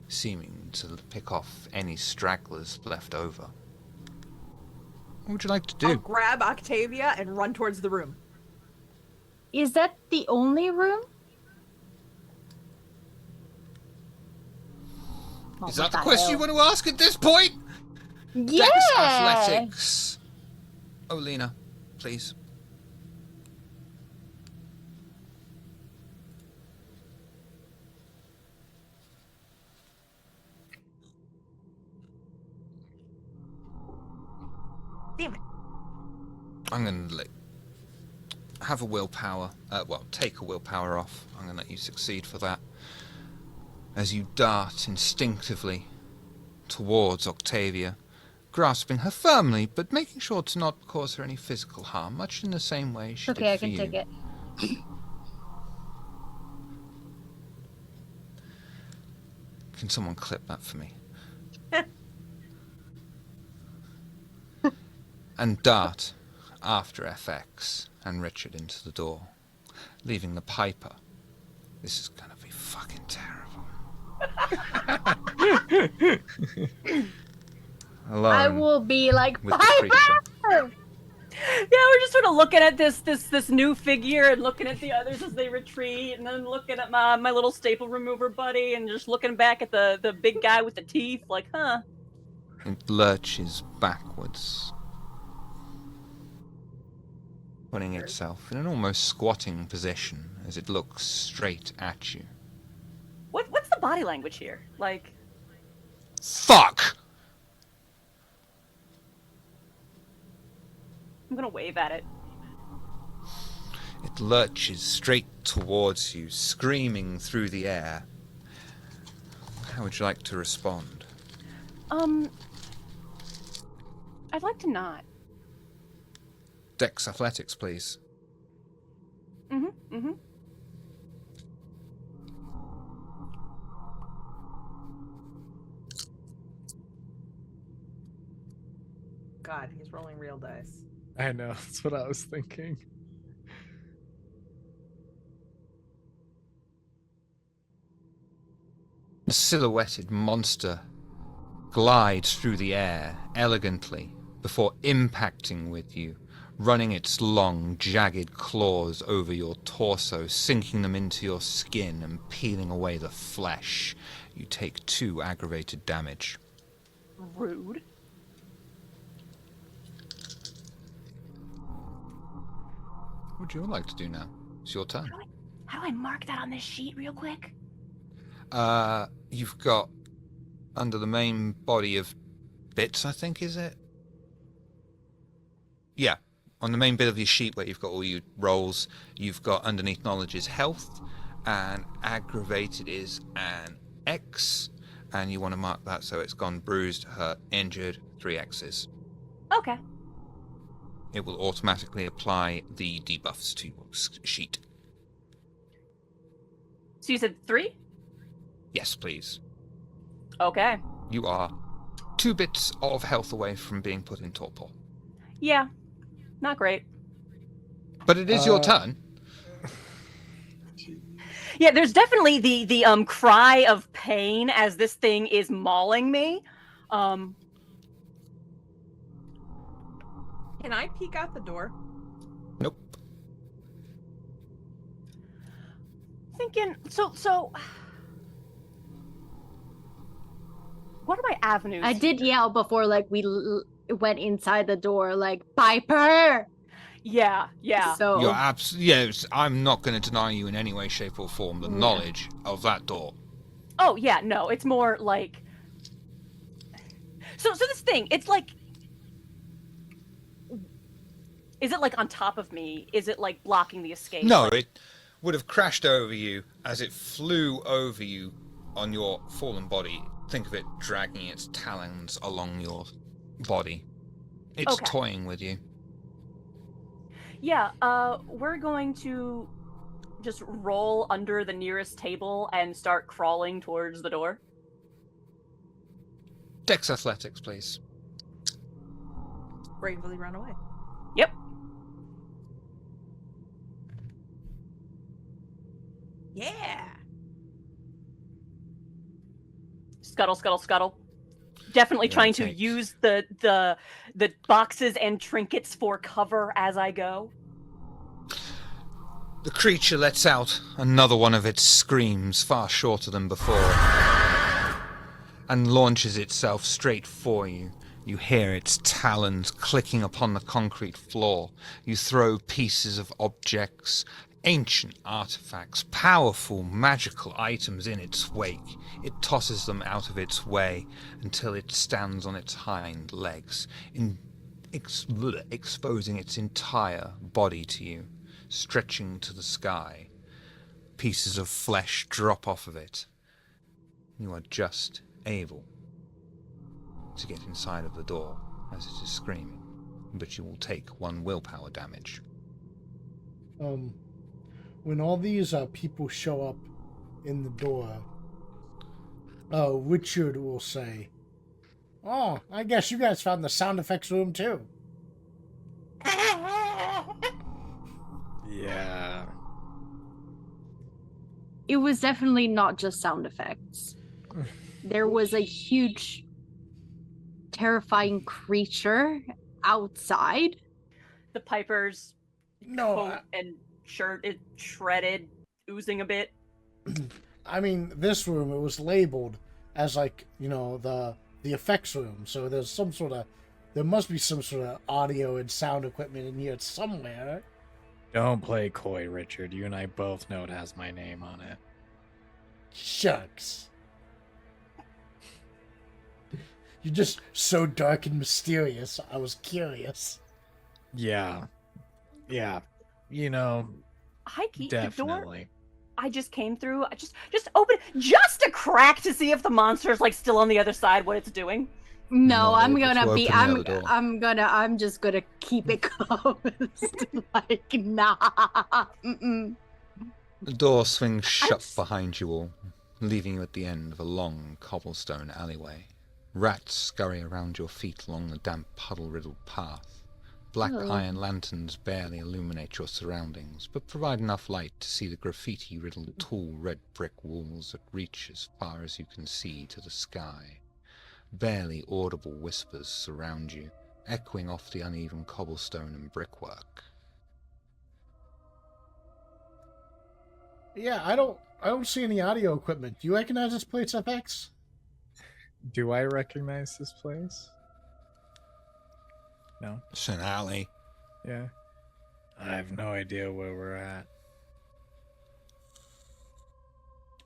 seeming to pick off any stragglers left over. What would you like to I'll do? grab Octavia and run towards the room. is that the only room? Oh, Is that what the question you hell? want to ask at this point? Yeah. Dex Athletics. Oh, Lena, please. Damn it. I'm going to have a willpower. Take a willpower off. I'm going to let you succeed for that. As you dart instinctively towards Octavia, grasping her firmly, but making sure to not cause her any physical harm, much in the same way she Okay, I did for can you. take it. Can someone clip that for me? And dart after FX and Richard into the door, leaving the Piper. This is gonna be fucking terrible. Alone I will be like, with the creature. Piper! Yeah, we're just sort of looking at this new figure and looking at the others as they retreat, and then looking at my little staple remover buddy, and just looking back at the big guy with the teeth, like, huh. It lurches backwards, putting itself in an almost squatting position as it looks straight at you. What's the body language here? Like, Fuck! I'm gonna wave at it. It lurches straight towards you, screaming through the air. How would you like to respond? I'd like to not. Dex Athletics, please. Mm-hmm. God, he's rolling real dice. I know. That's what I was thinking. A silhouetted monster glides through the air elegantly before impacting with you running its long, jagged claws over your torso, sinking them into your skin and peeling away the flesh. You take 2 aggravated damage. Rude. What would you all like to do now? It's your turn. How do I mark that on this sheet real quick? You've got under the main body of bits, I think, is it? Yeah. On the main bit of your sheet where you've got all your rolls, you've got underneath knowledge is health, and aggravated is an X, and you want to mark that so it's gone bruised, hurt, injured, 3 X's. Okay. It will automatically apply the debuffs to your sheet. So you said 3? Yes, please. Okay. You are 2 bits of health away from being put in torpor. Yeah. Not great. But it is your turn. Yeah, there's definitely the cry of pain as this thing is mauling me. Can I peek out the door? Nope. Thinking so what are my avenues? I did yell before, like, we went inside the door, like, Piper! Yeah. So, Yes, I'm not going to deny you in any way, shape, or form the knowledge of that door. Oh yeah, no, it's more like so this thing, it's like, is it like on top of me? Is it like blocking the escape? No, it would have crashed over you as it flew over you on your fallen body. Think of it dragging its talons along your body. It's Okay. toying with you. Yeah, we're going to just roll under the nearest table and start crawling towards the door. Dex athletics, please. Bravely run away. Yep. Yeah. Scuttle, scuttle, scuttle. Definitely Yeah, trying to thanks. use the boxes and trinkets for cover as I go. The creature lets out another one of its screams, far shorter than before, and launches itself straight for you. You hear its talons clicking upon the concrete floor. You throw pieces of objects, ancient artifacts, powerful magical items in its wake. It tosses them out of its way until it stands on its hind legs, exposing its entire body to you, stretching to the sky. Pieces of flesh drop off of it. You are just able to get inside of the door as it is screaming, but you will take 1 willpower damage. When all these people show up in the door, Richard will say, "Oh, I guess you guys found the sound effects room too." Yeah. it was definitely not just sound effects. There was a huge, terrifying creature outside. The Piper's No, coat and shirt is shredded, oozing a bit. I mean, this room, it was labeled as, like, you know, the effects room. So there must be some sort of audio and sound equipment in here somewhere. Don't play coy, Richard. You and I both know it has my name on it. Shucks. You're just so dark and mysterious. I was curious. Yeah. Yeah. You know, Heike, the door definitely. I just came through. I just open just a crack to see if the monster's like still on the other side, what it's doing. No, Not I'm able to gonna be. open the other door. I'm just gonna keep it closed. Like, nah. Mm-mm. The door swings shut s- behind you all, leaving you at the end of a long cobblestone alleyway. Rats scurry around your feet along the damp, puddle-riddled path. Black Oh. iron lanterns barely illuminate your surroundings, but provide enough light to see the graffiti-riddled tall red brick walls that reach as far as you can see to the sky. Barely audible whispers surround you, echoing off the uneven cobblestone and brickwork. Yeah, I don't see any audio equipment. Do you recognize this place, FX? Do I recognize this place? No. It's an alley. Yeah. I have no idea where we're at.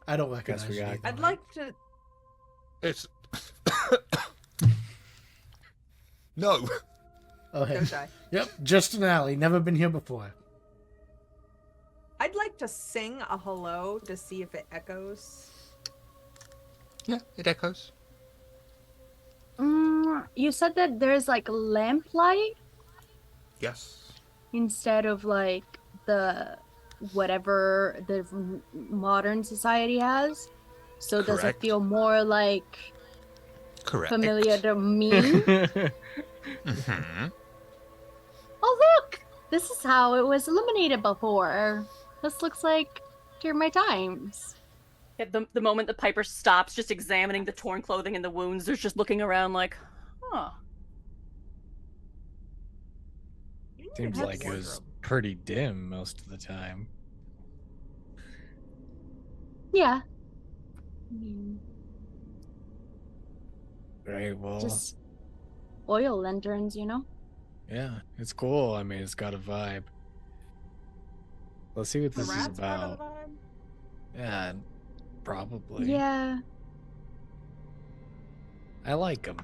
I don't recognize we it got- either, I'd mate. like to. It's... No! Okay. Go shy. Yep, just an alley. Never been here before. I'd like to sing a hello to see if it echoes. Yeah, it echoes. You said that there's like lamplight Yes. instead of like the whatever the modern society has. So does it Correct. feel more like Correct. familiar to me? Mm-hmm. Oh look! This is how it was illuminated before. This looks like during my times. At the moment the Piper stops, just examining the torn clothing and the wounds, there's just looking around like, huh. Seems Have like it was wardrobe. pretty dim most of the time. Yeah. I mean, Right, well, just oil lanterns, you know? yeah, it's cool. I mean, it's got a vibe. Let's see what The this is rat's part of about. the vibe? Yeah, probably. Yeah. I like them.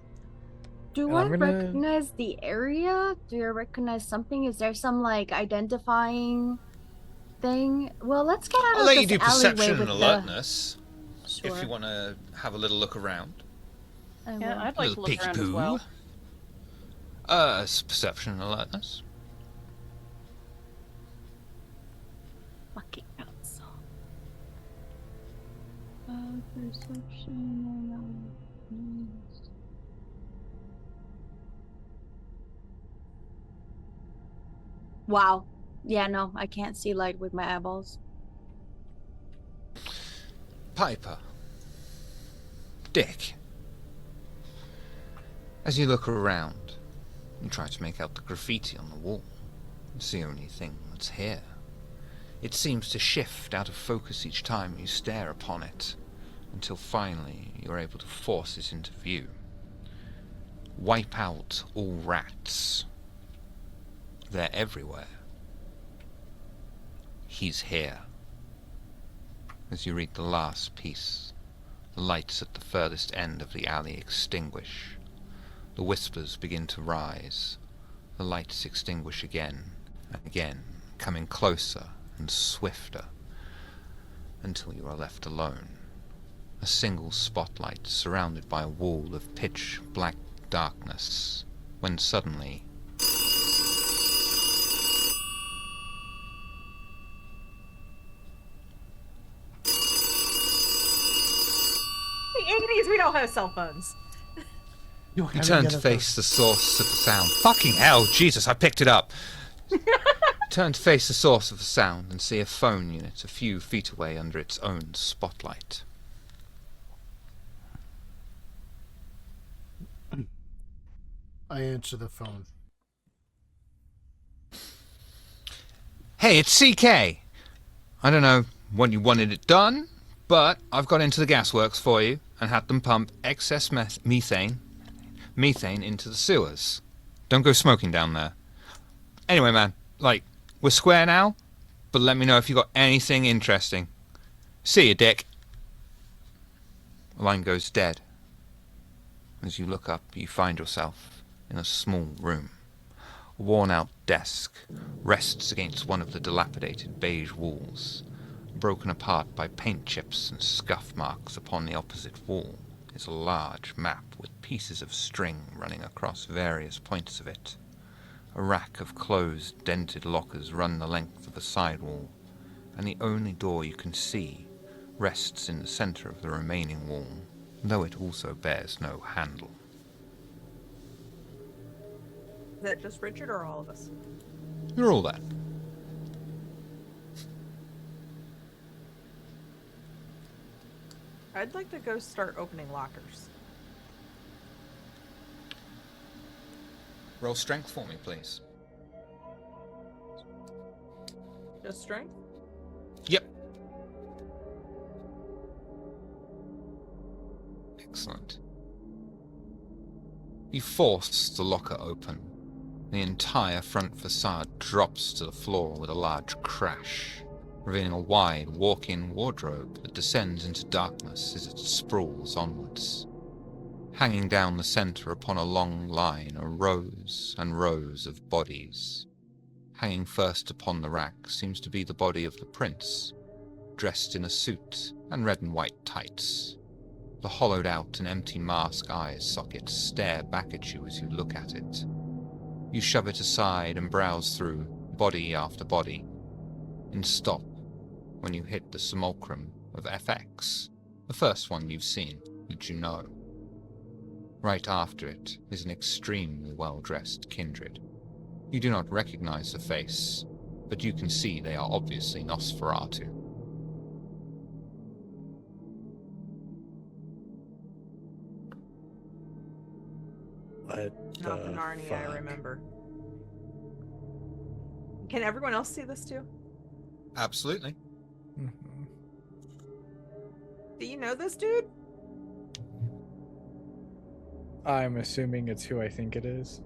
Do And I I'm gonna- recognize the area? Do I recognize something? Is there some like identifying thing? Well, let's get out I'll of let this you do alleyway perception and with alertness Sure. if you want to have a little look around. I Yeah, will. I'd like to Little look around as peek-poo. well. It's perception and alertness. Fucking nuts. Perception and alertness. Wow. Yeah, no, I can't see light with my eyeballs. Piper. Dick. As you look around, you try to make out the graffiti on the wall. It's the only thing that's here. It seems to shift out of focus each time you stare upon it, until finally you're able to force it into view. Wipe out all rats. They're everywhere. He's here. As you read the last piece, the lights at the furthest end of the alley extinguish. The whispers begin to rise. The lights extinguish again and again, coming closer and swifter, until you are left alone. A single spotlight surrounded by a wall of pitch black darkness, when suddenly The 80s, we don't have cell phones. you turn to face the source of the sound. Fucking hell, Jesus, I picked it up. Turn to face the source of the sound and see a phone unit a few feet away under its own spotlight. I answer the phone. Hey, it's CK! I don't know when you wanted it done, but I've got into the gasworks for you and had them pump excess methane into the sewers. Don't go smoking down there. Anyway, man, we're square now, but let me know if you got anything interesting. See you, Dick. The line goes dead. As you look up, you find yourself in a small room. A worn-out desk rests against one of the dilapidated beige walls. Broken apart by paint chips and scuff marks upon the opposite wall is a large map with pieces of string running across various points of it. A rack of closed, dented lockers run the length of a side wall, and the only door you can see rests in the center of the remaining wall, though it also bears no handle. Is that just Richard or all of us? You're all there. I'd like to go start opening lockers. Roll strength for me, please. Just strength? Yep. Excellent. You force the locker open. The entire front facade drops to the floor with a large crash, revealing a wide walk-in wardrobe that descends into darkness as it sprawls onwards. Hanging down the centre upon a long line are rows and rows of bodies. Hanging first upon the rack seems to be the body of the prince, dressed in a suit and red and white tights. The hollowed-out and empty mask eye sockets stare back at you as you look at it. You shove it aside and browse through body after body, and stop when you hit the simulacrum of FX, the first one you've seen that you know. Right after it is an extremely well-dressed kindred. You do not recognize the face, but you can see they are obviously Nosferatu. What Not the Narnia I fuck? remember. Can everyone else see this too? Absolutely. Mhm. Do you know this dude? I'm assuming it's who I think it is.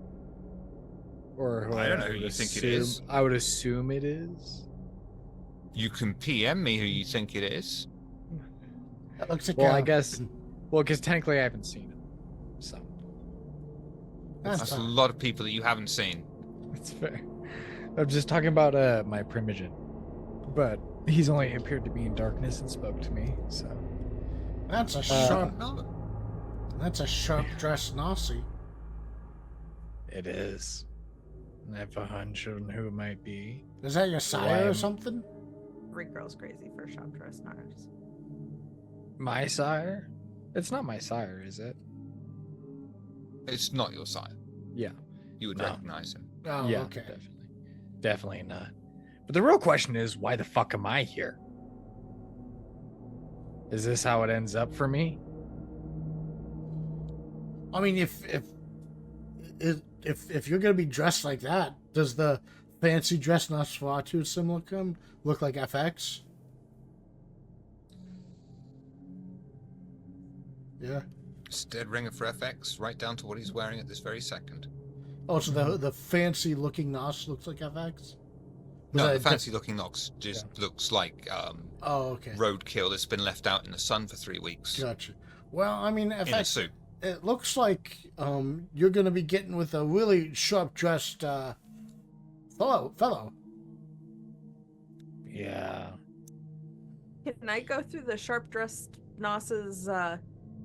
Or who I don't know would who you think it assume- is. I would assume it is. You can PM me who you think it is. That looks like Well, I guess. Well, because technically I haven't seen him. So, That's a fine. lot of people that you haven't seen. it's fair. I'm just talking about my primogen. But he's only appeared to be in darkness and spoke to me, so. That's a sharp. No. That's a sharp dressed Nazi. It is. And I have a hunch on who it might be. Is that your sire or Lime. something? Rick girl's crazy for shop dress narcs. My sire? It's not my sire, is it? It's not your sire. Yeah. You would No. recognize him. Oh, Yeah, okay. Definitely not. But the real question is, why the fuck am I here? Is this how it ends up for me? I mean, if you're gonna be dressed like that, does the fancy dress Nosferatu simulacrum look like FX? Yeah. It's dead ringer for FX, right down to what he's wearing at this very second. Oh, so the fancy looking Nos looks like FX? No, that the a fancy looking Nox just looks like Oh, okay. roadkill that's been left out in the sun for 3 weeks. Gotcha. Well, I mean, In a FX. suit. It looks like you're gonna be getting with a really sharp dressed fellow. Yeah. Can I go through the sharp dressed Nos's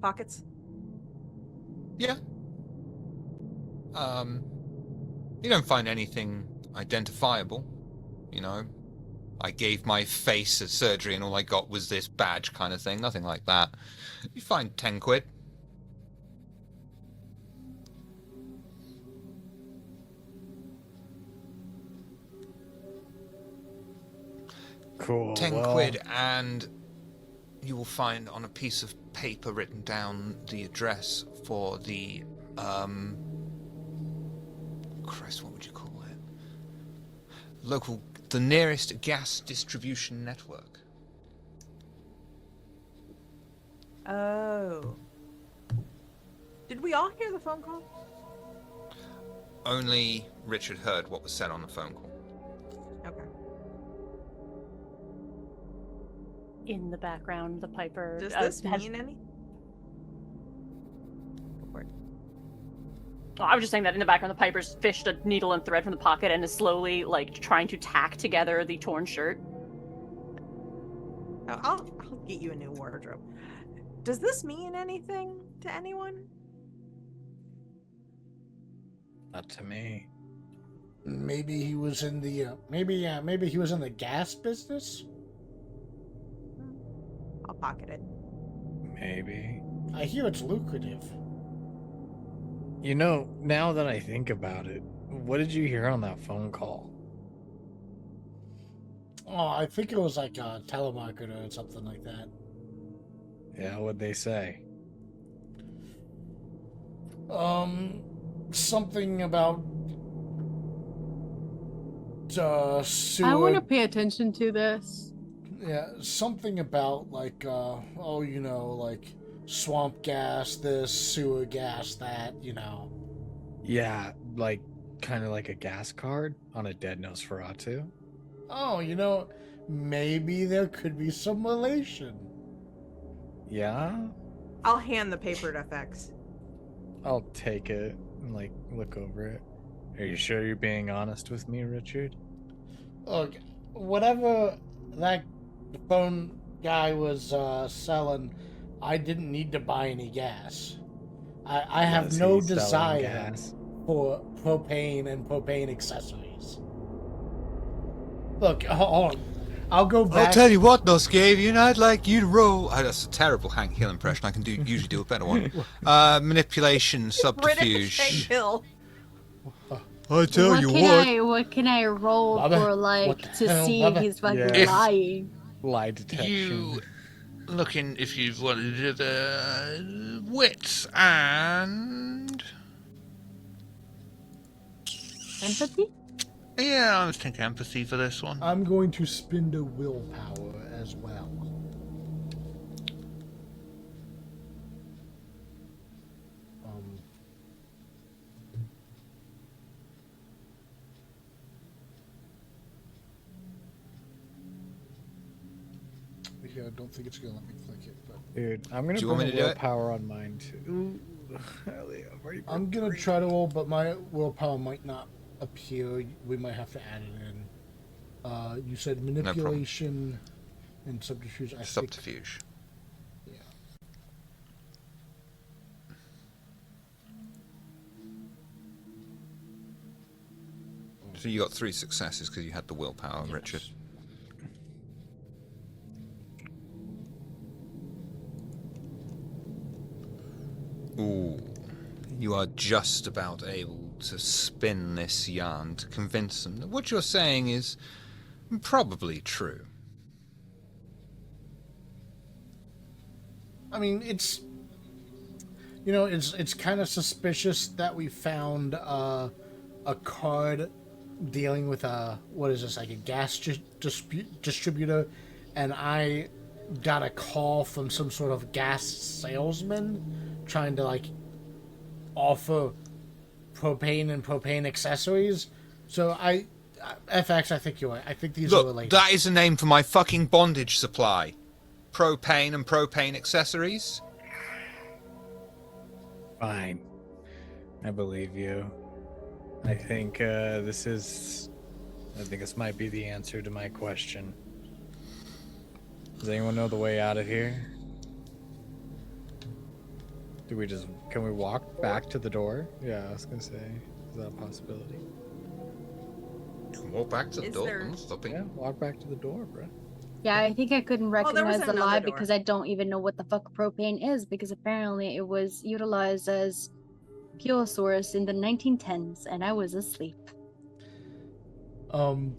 pockets? Yeah. You don't find anything identifiable. You know, I gave my face a surgery and all I got was this badge kind of thing. Nothing like that. You find 10 quid. Cool. 10 well, quid, and you will find on a piece of paper written down the address for the Christ, what would you call it? The nearest gas distribution network. Oh. Did we all hear the phone call? Only Richard heard what was said on the phone call. Okay. In the background, the Piper Does this has- mean any? Oh, I was just saying that in the background, the Piper's fished a needle and thread from the pocket and is slowly, like, trying to tack together the torn shirt. Oh, I'll get you a new wardrobe. Does this mean anything to anyone? not to me. Maybe he was in the maybe he was in the gas business. I'll pocket it. Maybe. I hear it's lucrative. You know, now that I think about it, what did you hear on that phone call? Oh, I think it was like a telemarketer or something like that. Yeah, what'd they say? Something about sewer. I want to pay attention to this. Yeah, something about like like swamp gas, this sewer gas, that. Yeah, like kind of like a gas card on a dead Nosferatu. Oh, maybe there could be some relation. Yeah, I'll hand the paper to FX. I'll take it and like look over it. Are you sure you're being honest with me, Richard? Look, whatever that phone guy was selling, I didn't need to buy any gas. I have Was no he selling desire gas? for propane and propane accessories. Look, hold on. I'll go back. I'll tell you what, Noscavian, I'd like you to roll. That's a terrible Hank Hill impression. I can usually do a better one. Manipulation, British subterfuge. Hank Hill. I tell What you can what. what can I roll Bubba, for what like the to hell, see if Bubba? he's fucking Yeah. lying? Lie detection. You looking if you've wanted the wits and Empathy? yeah, I was thinking empathy for this one. I'm going to spend a willpower as well. Yeah, I don't think it's gonna let me click it, but Dude, I'm gonna Do you want bring me a to do it? willpower on mine too. I've already I'm gonna try to roll, but my willpower might not appear. We might have to add it in. You said manipulation and subterfuge. I think. Subterfuge. Yeah. So you got 3 successes because you had the willpower, Richard. Yes. Ooh. You are just about able to spin this yarn to convince them that what you're saying is probably true. I mean, it's kind of suspicious that we found a card dealing with what is this, like a gas distributor, and I got a call from some sort of gas salesman trying to like offer propane and propane accessories. So FX, I think you're right. I think these are Look, related. that is the name for my fucking bondage supply. Propane and propane accessories. Fine. I believe you. I think this might be the answer to my question. Does anyone know the way out of here? Can we walk back to the door? Yeah, I was gonna say, is that a possibility? You can walk back to the Is door. there- I'm not stopping. Yeah, walk back to the door, bro. Yeah, I think I couldn't there was recognize the another lie door. because I don't even know what the fuck propane is, because apparently it was utilized as fuel source in the 1910s and I was asleep. I want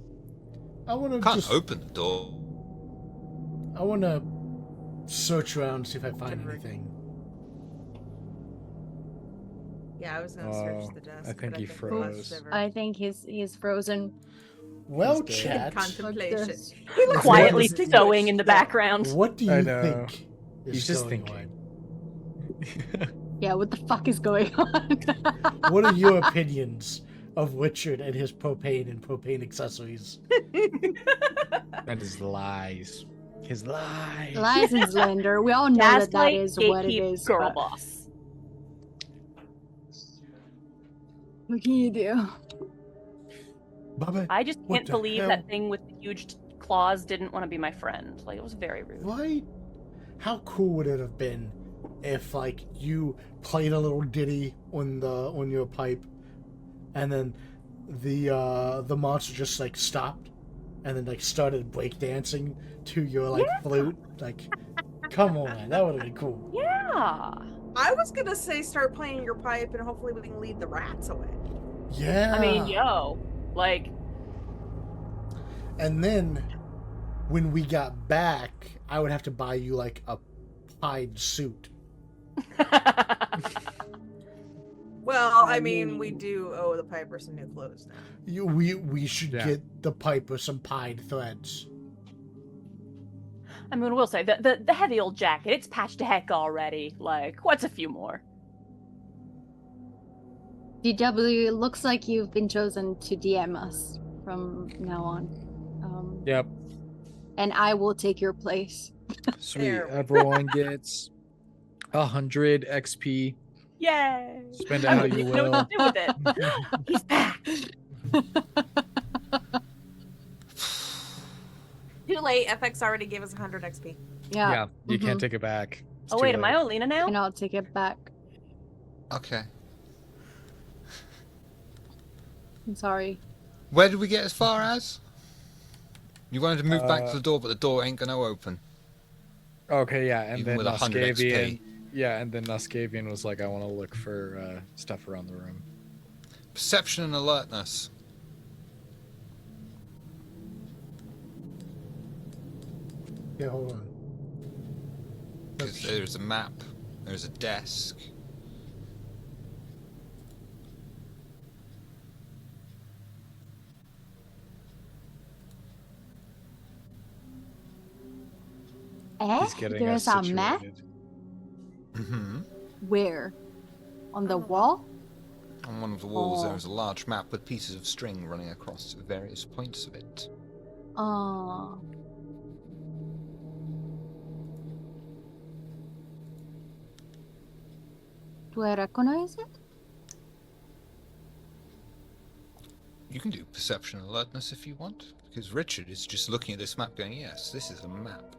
to Can't just open the door. I want to search around and see if I find Different. anything. Yeah, I was gonna search the desk. I think but he that's froze. different. I think he's frozen. Well, He's chat. dead. Contemplation. This- He looks Quietly very sewing in the distinguished. background. What do I you know. think is He's just going thinking. Yeah, what the fuck is going on? on? What are your opinions of Richard and his propane and propane accessories? That is lies. His lies. Lies and slander. We all know that Gaslight, is what it gatekeep, is. girl but boss. what can you do? Bubba, I just What can't the believe hell? that thing with the huge claws didn't want to be my friend. Like, it was very rude. why? How cool would it have been if, like, you played a little ditty on your pipe, and then the monster just like stopped, and then like started breakdancing to your like flute? Like, come on, man, that would have been cool. Yeah. I was gonna say start playing your pipe and hopefully we can lead the rats away. Yeah. I mean, yo. Like, And then, when we got back, I would have to buy you like a pied suit. Well, I mean, we do owe the Piper some new clothes now. We should Yeah. get the Piper some pied threads. I mean, we'll say the heavy old jacket, it's patched to heck already. Like, what's a few more? DW, it looks like you've been chosen to DM us from now on. Yep. And I will take your place. Sweet. There we go. Everyone gets 100 XP. Yay! Spend it I how don't you even know what will. to do with it. He's back. Too late. FX already gave us 100 XP. Yeah. Yeah, you can't Mhm. take it back. It's Oh too wait, am late. I Olena now? And I'll take it back. Okay. I'm sorry. Where did we get as far as? You wanted to move back Uh, to the door, but the door ain't gonna open. Okay, yeah, and Even then with 100 Nuskavian. XP. Yeah, and then Nuskavian was like, I want to look for stuff around the room. Perception and alertness. Yeah, hold on. 'Cause there's a map, there's a desk. Eh? He's getting There's us a map? situated. Mm-hmm. Where? On the wall? On one of the walls Oh. there is a large map with pieces of string running across various points of it. Uh, do I recognize it? You can do perception and alertness if you want, because Richard is just looking at this map going, yes, this is a map.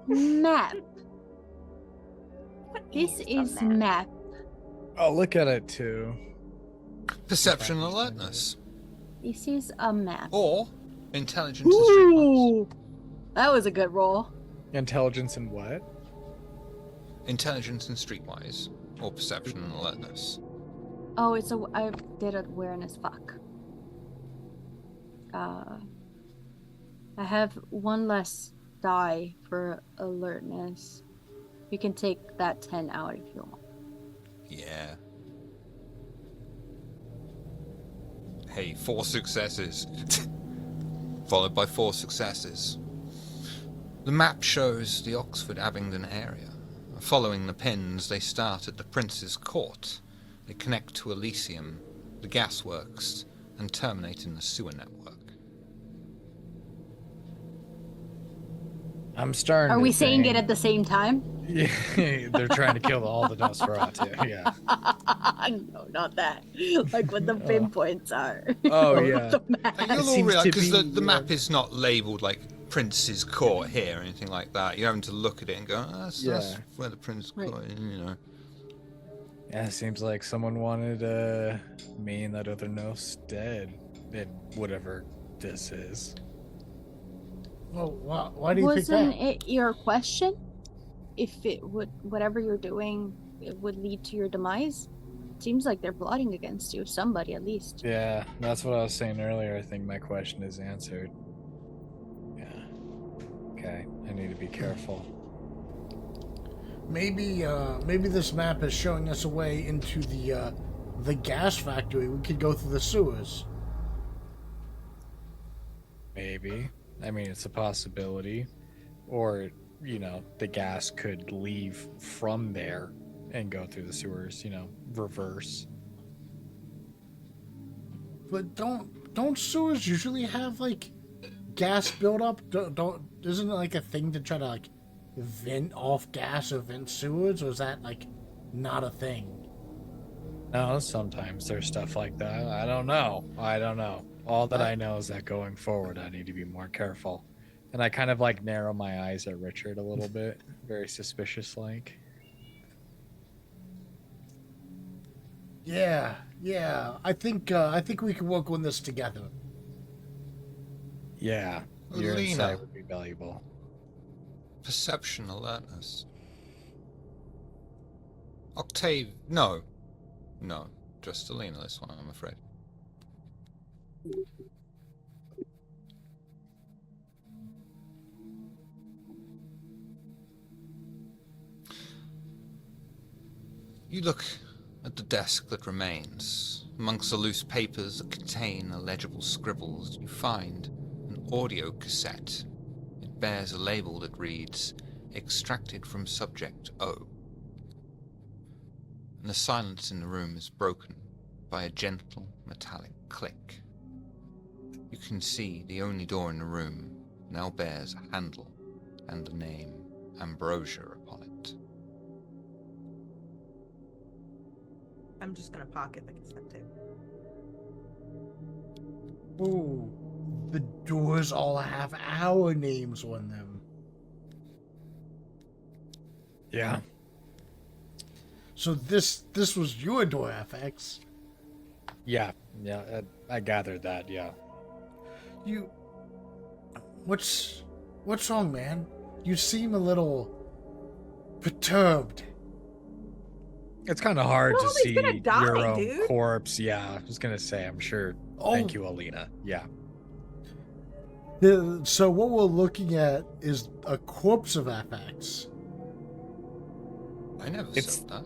Map. What This a is map? map. I'll look at it too. Perception and If I understand alertness. This is a map. Or intelligence and streetwise. Ooh, that was a good roll. Intelligence and what? Intelligence and streetwise. Or perception and alertness. Oh, it's a. I did awareness. Fuck. I have one less die for alertness. You can take that 10 out if you want. Yeah. Hey, 4 successes. Followed by 4 successes. The map shows the Oxford Abingdon area. Following the pins, they start at the Prince's Court. They connect to Elysium, the gasworks, and terminate in the sewer network. I'm starting. Are to we saying it think- at the same time? Yeah, they're trying to kill all the Nosferatu. Yeah. No, not that. Like what the pinpoints are. Oh, Of yeah. the map. And you'll all seems realize, to because be, the map is not labelled like Prince's Court here or anything like that. You're having to look at it and go, oh, that's Yeah. where the Prince's Right. Court is, you know. Yeah, it seems like someone wanted me and that other Nos dead in whatever this is. Well, why do you think Wasn't that? it your question? If it would, whatever you're doing, it would lead to your demise? Seems like they're plotting against you, somebody at least. Yeah, that's what I was saying earlier. I think my question is answered. Yeah. Okay, I need to be careful. Maybe this map is showing us a way into the gas factory. We could go through the sewers. Maybe. I mean, it's a possibility. Or, you know, the gas could leave from there and go through the sewers, you know, reverse. But don't sewers usually have like gas buildup? Don't isn't it like a thing to try to like vent off gas or vent sewers, or is that like not a thing? No, sometimes there's stuff like that. I don't know. All that I know is that going forward, I need to be more careful. And I kind of like narrow my eyes at Richard a little bit, very suspicious like. Yeah. I think we can work on this together. Yeah, your Lena. insight would be valuable. Perception alertness. Octave. No. Just Alina, this one, I'm afraid. You look at At the desk that remains, amongst the loose papers that contain illegible scribbles, you find an audio cassette. It bears a label that reads, "Extracted from Subject O." And the silence in the room is broken by a gentle metallic click. You can see the only door in the room now bears a handle and the name Ambrosia upon it. I'm just gonna pocket the cassette tape. Ooh, the doors all have our names on them. Yeah. So this was your door, FX. Yeah. I gathered that. Yeah. You, what's wrong, man? You seem a little perturbed. It's kind of hard We're to always see gonna die, your own dude. corpse. Yeah, I was gonna say. I'm sure. Oh. Thank you, Alina. Yeah. So what we're looking at is a corpse of FX. I never It's- said that.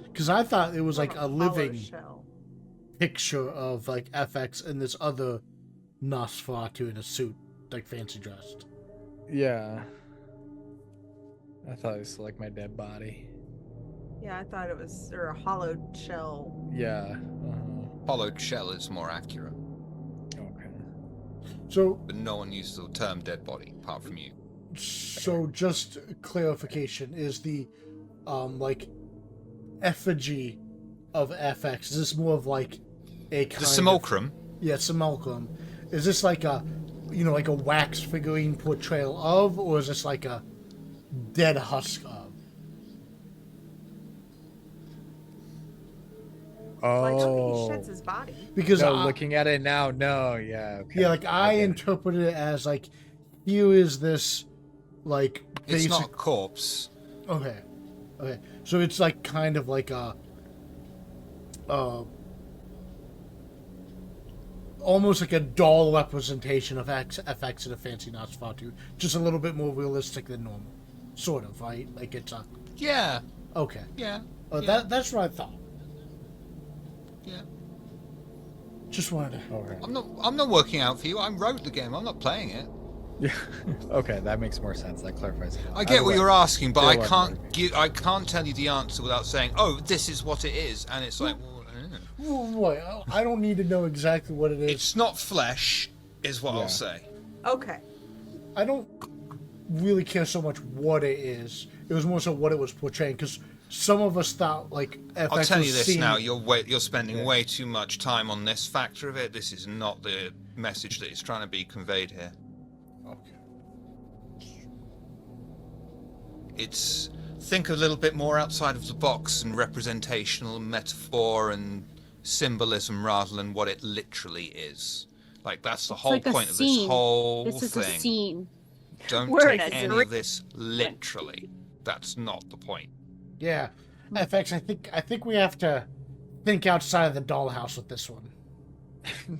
Because I thought it was like From a hollow living shell. picture of like FX and this other Nosferatu in a suit, like fancy dressed. Yeah. I thought it was like my dead body. Yeah, I thought it was or a hollowed shell. Yeah. Hollowed shell is more accurate, Okay. So but no one uses the term dead body apart from you. just clarification, is the like effigy of FX, is this more of like a kind The simulacrum. Yeah, simulacrum. Is this like a, like a wax figurine portrayal of, or is this like a dead husk of? Like, okay, he Oh. sheds his body. Because No, looking at it now, no, yeah. Okay. yeah, like I Okay. interpreted it as like, here is this, like It's basic. not a corpse. Okay, so it's like kind of like a, almost like a doll representation of FX in a fancy Nosferatu, just a little bit more realistic than normal, sort of, right? Like it's a Yeah, okay. yeah, Oh, that's what I thought. yeah. Just wanted to. Okay. I'm not working out for you. I wrote the game. I'm not playing it. Yeah. Okay, that makes more sense. That clarifies it. I get what you're asking, but Still I wasn't can't I can't tell you the answer without saying, "Oh, this is what it is," and it's like, well, Boy, I don't need to know exactly what it is. it's not flesh, is what Yeah. I'll say. Okay. I don't really care so much what it is. It was more so what it was portraying, because some of us thought like FX I'll tell was you this seen- now: you're spending way too much time on this factor of it. This is not the message that is trying to be conveyed here. Okay. It's think a little bit more outside of the box and representational metaphor and symbolism rather than what it literally is. Like that's the It's whole like a point of this scene. whole This is thing. a scene. Don't We're in take a any dream. of this literally. That's not the point. Yeah, FX. I think we have to think outside of the dollhouse with this one.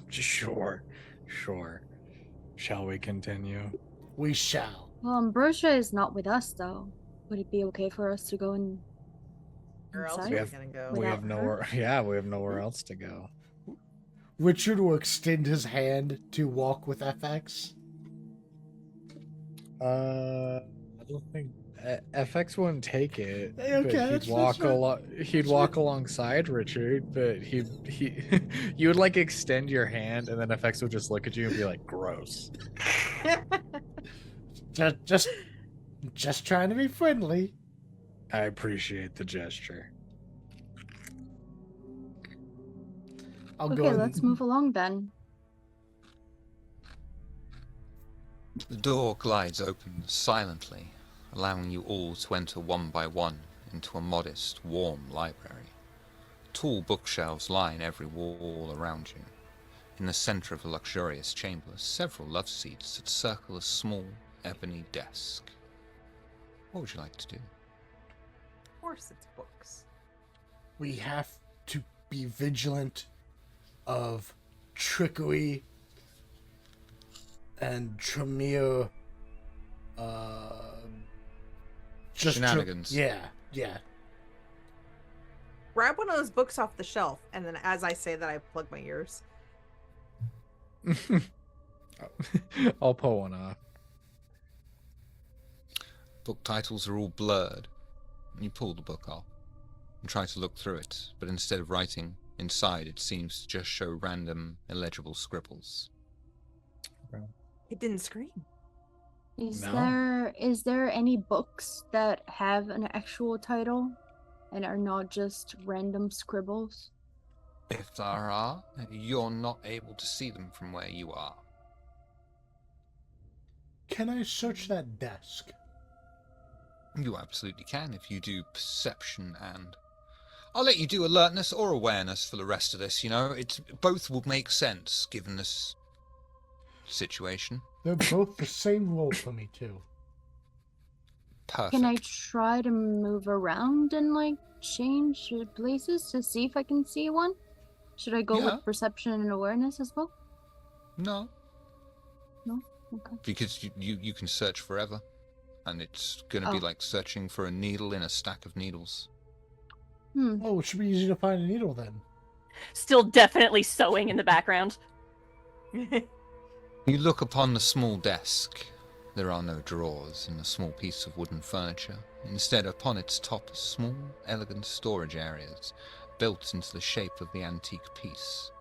Sure. Shall we continue? We shall. Well, Ambrosia is not with us, though. Would it be okay for us to go in? Where else are inside? we We have- gonna go? We Without have her? nowhere. Yeah, we have nowhere else to go. Richard will extend his hand to walk with FX. I don't think FX wouldn't take it. Okay, but that's he'd walk fine. He'd walk alongside Richard, but he you would like extend your hand, and then FX would just look at you and be like, "Gross." Just trying to be friendly. I appreciate the gesture. I'll Okay, go. let's move along then. The door glides open silently, allowing you all to enter one by one into a modest, warm library. Tall bookshelves line every wall around you. In the center of the luxurious chamber are several love seats that circle a small, ebony desk. What would you like to do? Of course, it's books. We have to be vigilant of trickery and Tremere, Shenanigans. yeah. grab one of those books off the shelf, and then as I say that, I plug my ears. I'll pull one off. Book titles are all blurred. You pull the book off and try to look through it, but instead of writing inside, it seems to just show random, illegible scribbles. It didn't scream. No. Is there any books that have an actual title and are not just random scribbles? If there are, you're not able to see them from where you are. Can I search that desk? You absolutely can if you do perception and... I'll let you do alertness or awareness for the rest of this, you know. Both will make sense given this situation. They're both the same roll for me, too. Perfect. Can I try to move around and, like, change places to see if I can see one? Should I go Yeah. with perception and awareness as well? No, No? Okay. because you can search forever. And it's going to be Oh. like searching for a needle in a stack of needles. Oh, it should be easy to find a needle then. Still definitely sewing in the background. You look upon the small desk. There are no drawers in the small piece of wooden furniture. Instead, upon its top are small, elegant storage areas, built into the shape of the antique piece.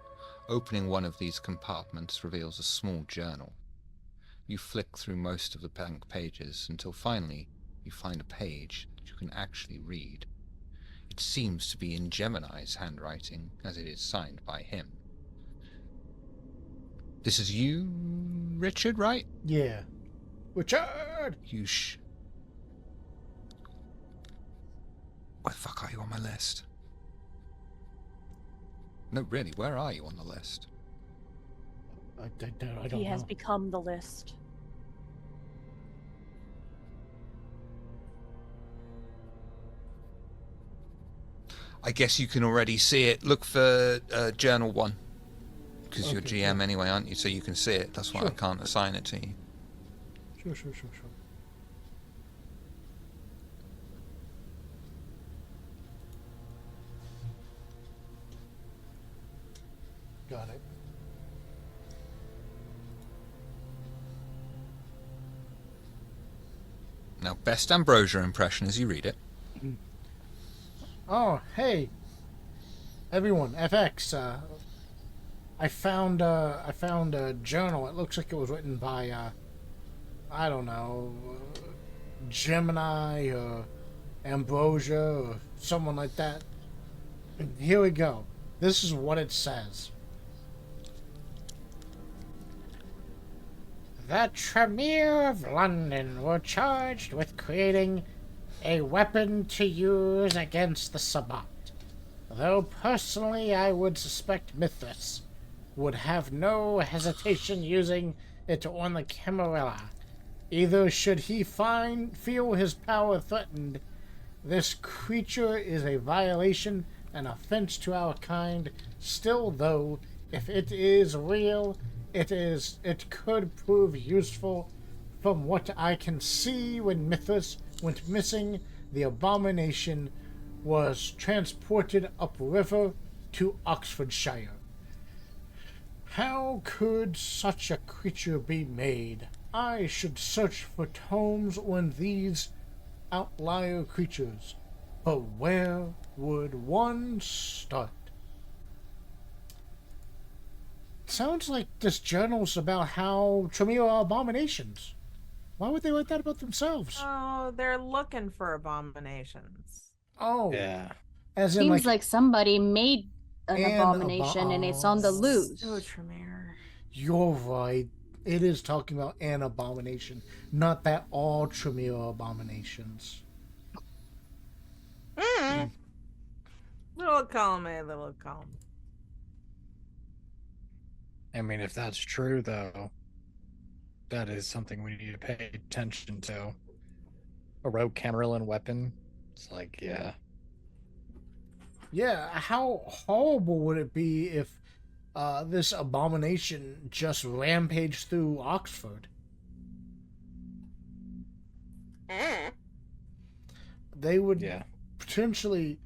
Opening one of these compartments reveals a small journal. You flick through most of the blank pages until finally you find a page that you can actually read. It seems to be in Gemini's handwriting, as it is signed by him. This is you, Richard, right? Yeah. Richard! Where the fuck are you on my list? No, really, where are you on the list? I don't He has know. become the list. I guess you can already see it. Look for Journal 1. Because you're Okay, GM anyway, aren't you? So you can see it. That's why I Sure. can't assign it to you. Sure. Got it. Now, best Ambrosia impression as you read it. Oh, hey, everyone, FX. I found a journal. It looks like it was written by I don't know, Gemini or Ambrosia or someone like that. And here we go. This is what it says. The Tremere of London were charged with creating a weapon to use against the Sabbat. Though personally I would suspect Mithras would have no hesitation using it on the Camarilla. Either should he feel his power threatened, this creature is a violation and offense to our kind. Still, though, if it is real, it could prove useful. From what I can see, when Mithras went missing, the abomination was transported upriver to Oxfordshire. How could such a creature be made? I should search for tomes on these outlier creatures, but where would one start? Sounds like this journal's about how Tremere are abominations. Why would they write that about themselves? Oh, they're looking for abominations. Oh, Yeah. as in Seems like somebody made an An abomination and it's on the loose. So Tremere. You're right. It is talking about an abomination, not that all Tremere are abominations. Little column A, little column. I mean, if that's true, though, that is something we need to pay attention to. A rogue Camarilla weapon. It's like, yeah. Yeah, how horrible would it be if this abomination just rampaged through Oxford? They would Yeah. potentially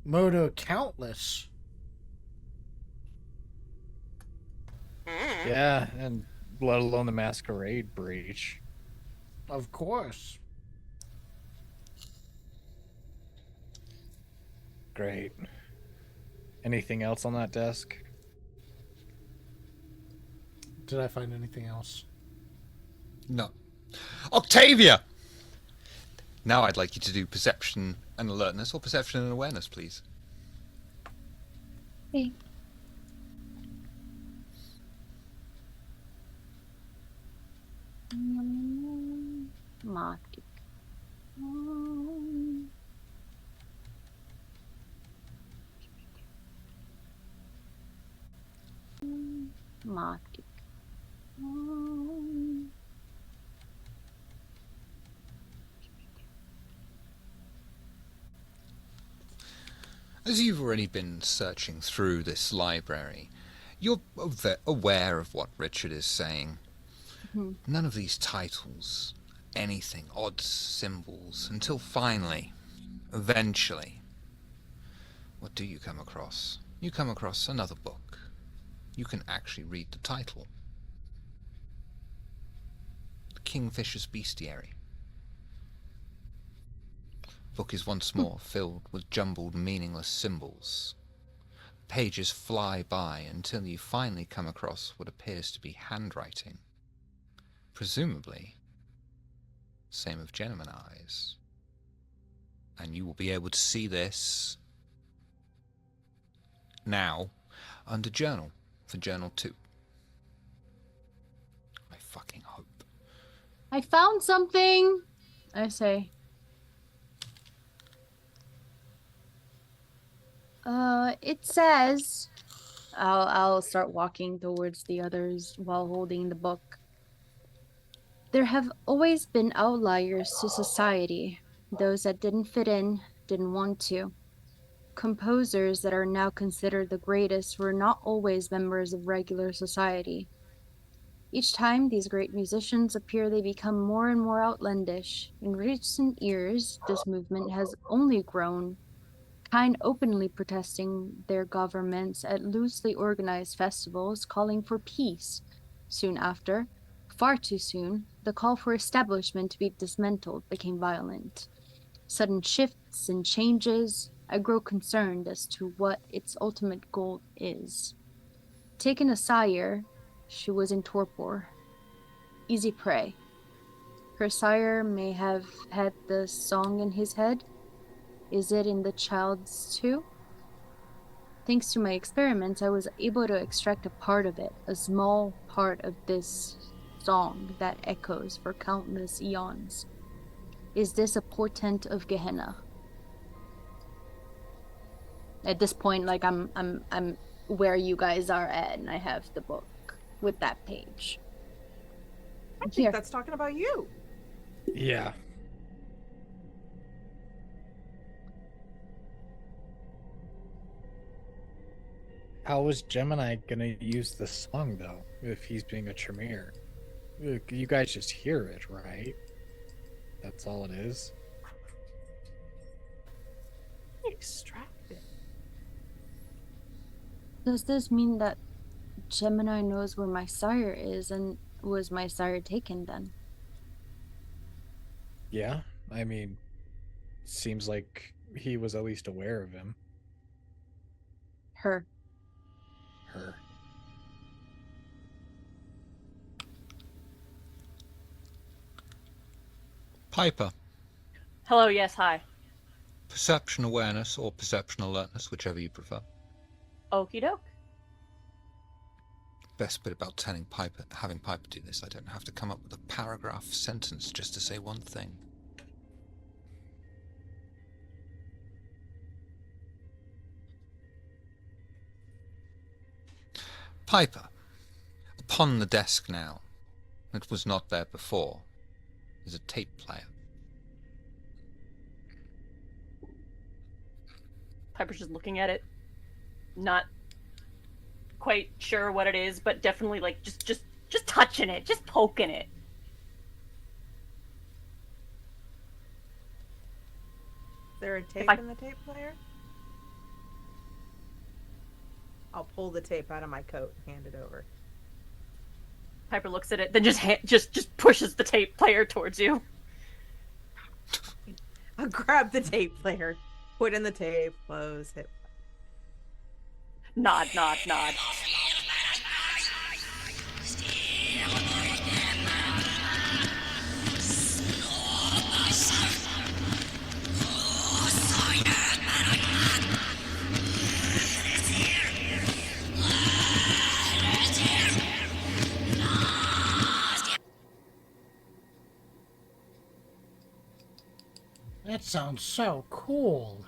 Murder countless. Yeah, and let alone the masquerade breach. Of course. Great. Anything else on that desk? Did I find anything else? No. Octavia! Now I'd like you to do perception and alertness, or perception and awareness, please. Okay. Mark. Mark. As you've already been searching through this library, you're aware of what Richard is saying. None of these titles, anything, odd symbols, until finally, eventually, what do you come across? You come across another book. You can actually read the title. The Kingfisher's Bestiary. The book is once more filled with jumbled, meaningless symbols. Pages fly by until you finally come across what appears to be handwriting. Presumably, same of Gemini's. And you will be able to see this now under Journal, for Journal 2. I fucking hope. I found something, I say. It says, I'll start walking towards the others while holding the book. There have always been outliers to society, those that didn't fit in, didn't want to. Composers that are now considered the greatest were not always members of regular society. Each time these great musicians appear, they become more and more outlandish. In recent years, this movement has only grown, kind openly protesting their governments at loosely organized festivals calling for peace. Soon after, far too soon, the call for establishment to be dismantled became violent. Sudden shifts and changes, I grow concerned as to what its ultimate goal is. Taken a sire, she was in torpor, easy prey. Her sire may have had the song in his head. Is it in the child's too? Thanks to my experiments, I was able to extract a part of it, a small part of this song that echoes for countless eons. Is this a portent of Gehenna? At this point, like I'm where you guys are at, and I have the book with that page. I think that's talking about you. Yeah. How is Gemini gonna use the song though, if he's being a Tremere? You guys just hear it, right? That's all it is. Extract it. Does this mean that Gemini knows where my sire is, and was my sire taken then? Yeah, I mean, seems like he was at least aware of him. Her. Her. Piper. Hello, yes, hi. Perception awareness or perception alertness, whichever you prefer. Okie doke. Best bit about having Piper do this, I don't have to come up with a paragraph sentence just to say one thing. Piper. Upon the desk now, that was not there before, is a tape player. Piper's just looking at it, not quite sure what it is, but definitely like just touching it, just poking it. Is there a tape I- in the tape player? I'll pull the tape out of my coat, hand it over. Piper looks at it, then just pushes the tape player towards you. I'll grab the tape player, put in the tape, close, hit. Nod, nod, nod. That sounds so cool.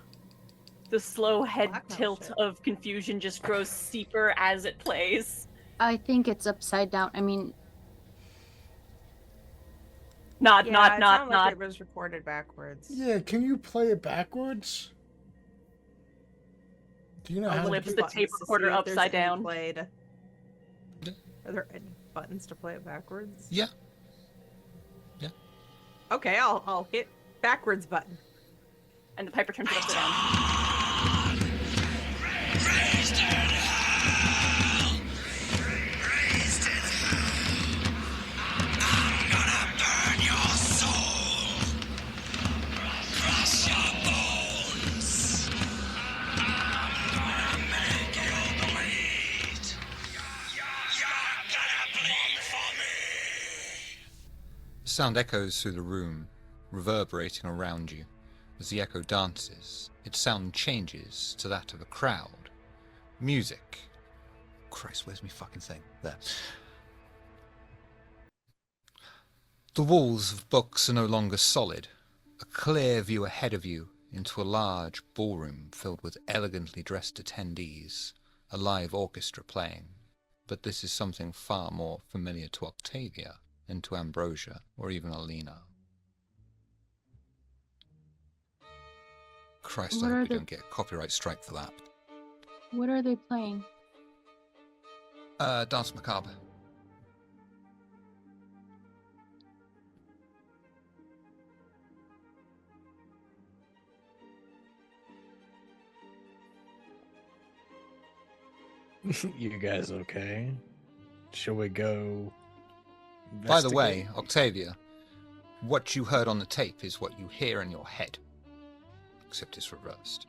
The slow head Black metal tilt shit. of confusion just grows steeper as it plays. I think it's upside down. I mean, Nod, Yeah, nod, it nod, sounded nod. like it was recorded backwards. Yeah, can you play it backwards? Do you know how to flips do the Buttons tape to see recorder if there's upside any down. played. Yeah. Are there any buttons to play it backwards? Yeah. Okay, I'll hit backwards button. And the Piper turns it upside down. The sound echoes through the room, reverberating around you. As the echo dances, its sound changes to that of a crowd. Music. Christ, where's me fucking thing? There. The walls of books are no longer solid. A clear view ahead of you into a large ballroom filled with elegantly dressed attendees, a live orchestra playing. But this is something far more familiar to Octavia than to Ambrosia or even Alina. Christ, What I are hope we the- don't get a copyright strike for that. what are they playing? Dance Macabre. You guys okay? Shall we go? By the investigate? way, Octavia, what you heard on the tape is what you hear in your head. Except it's reversed.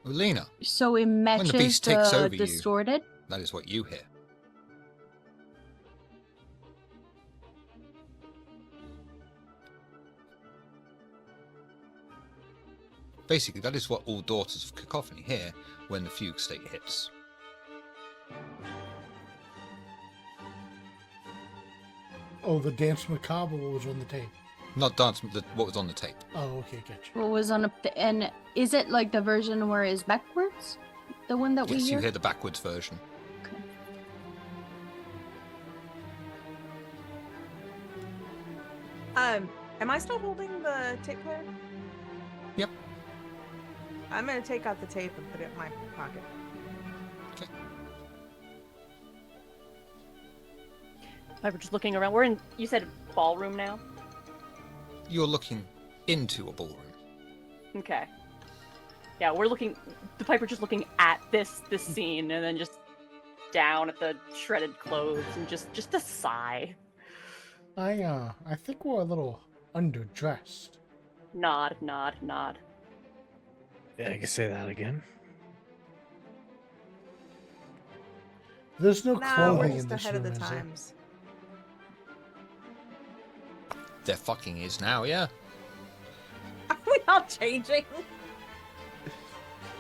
Alina, So it matches beast takes the over you. distorted. that is what you hear. Basically, that is what all Daughters of Cacophony hear when the fugue state hits. Oh, the Dance Macabre was on the tape. Not dance, what was on the tape. Oh, okay, gotcha. What was on and is it like the version where it's backwards? The one that we Yes, hear? you hear the backwards version. Okay. Am I still holding the tape player? Yep. I'm gonna take out the tape and put it in my pocket. Okay. Piper just looking around. We're in, you said ballroom now? You're looking into a ballroom. Okay. Yeah, we're looking, the Piper just looking at this scene and then just down at the shredded clothes and just a sigh. I think we're a little underdressed. Nod, nod, nod. Yeah, I can say that again. There's no Nah, we're clothing just in this ahead of room, the is there? times. There fucking is now, yeah. Are we all changing?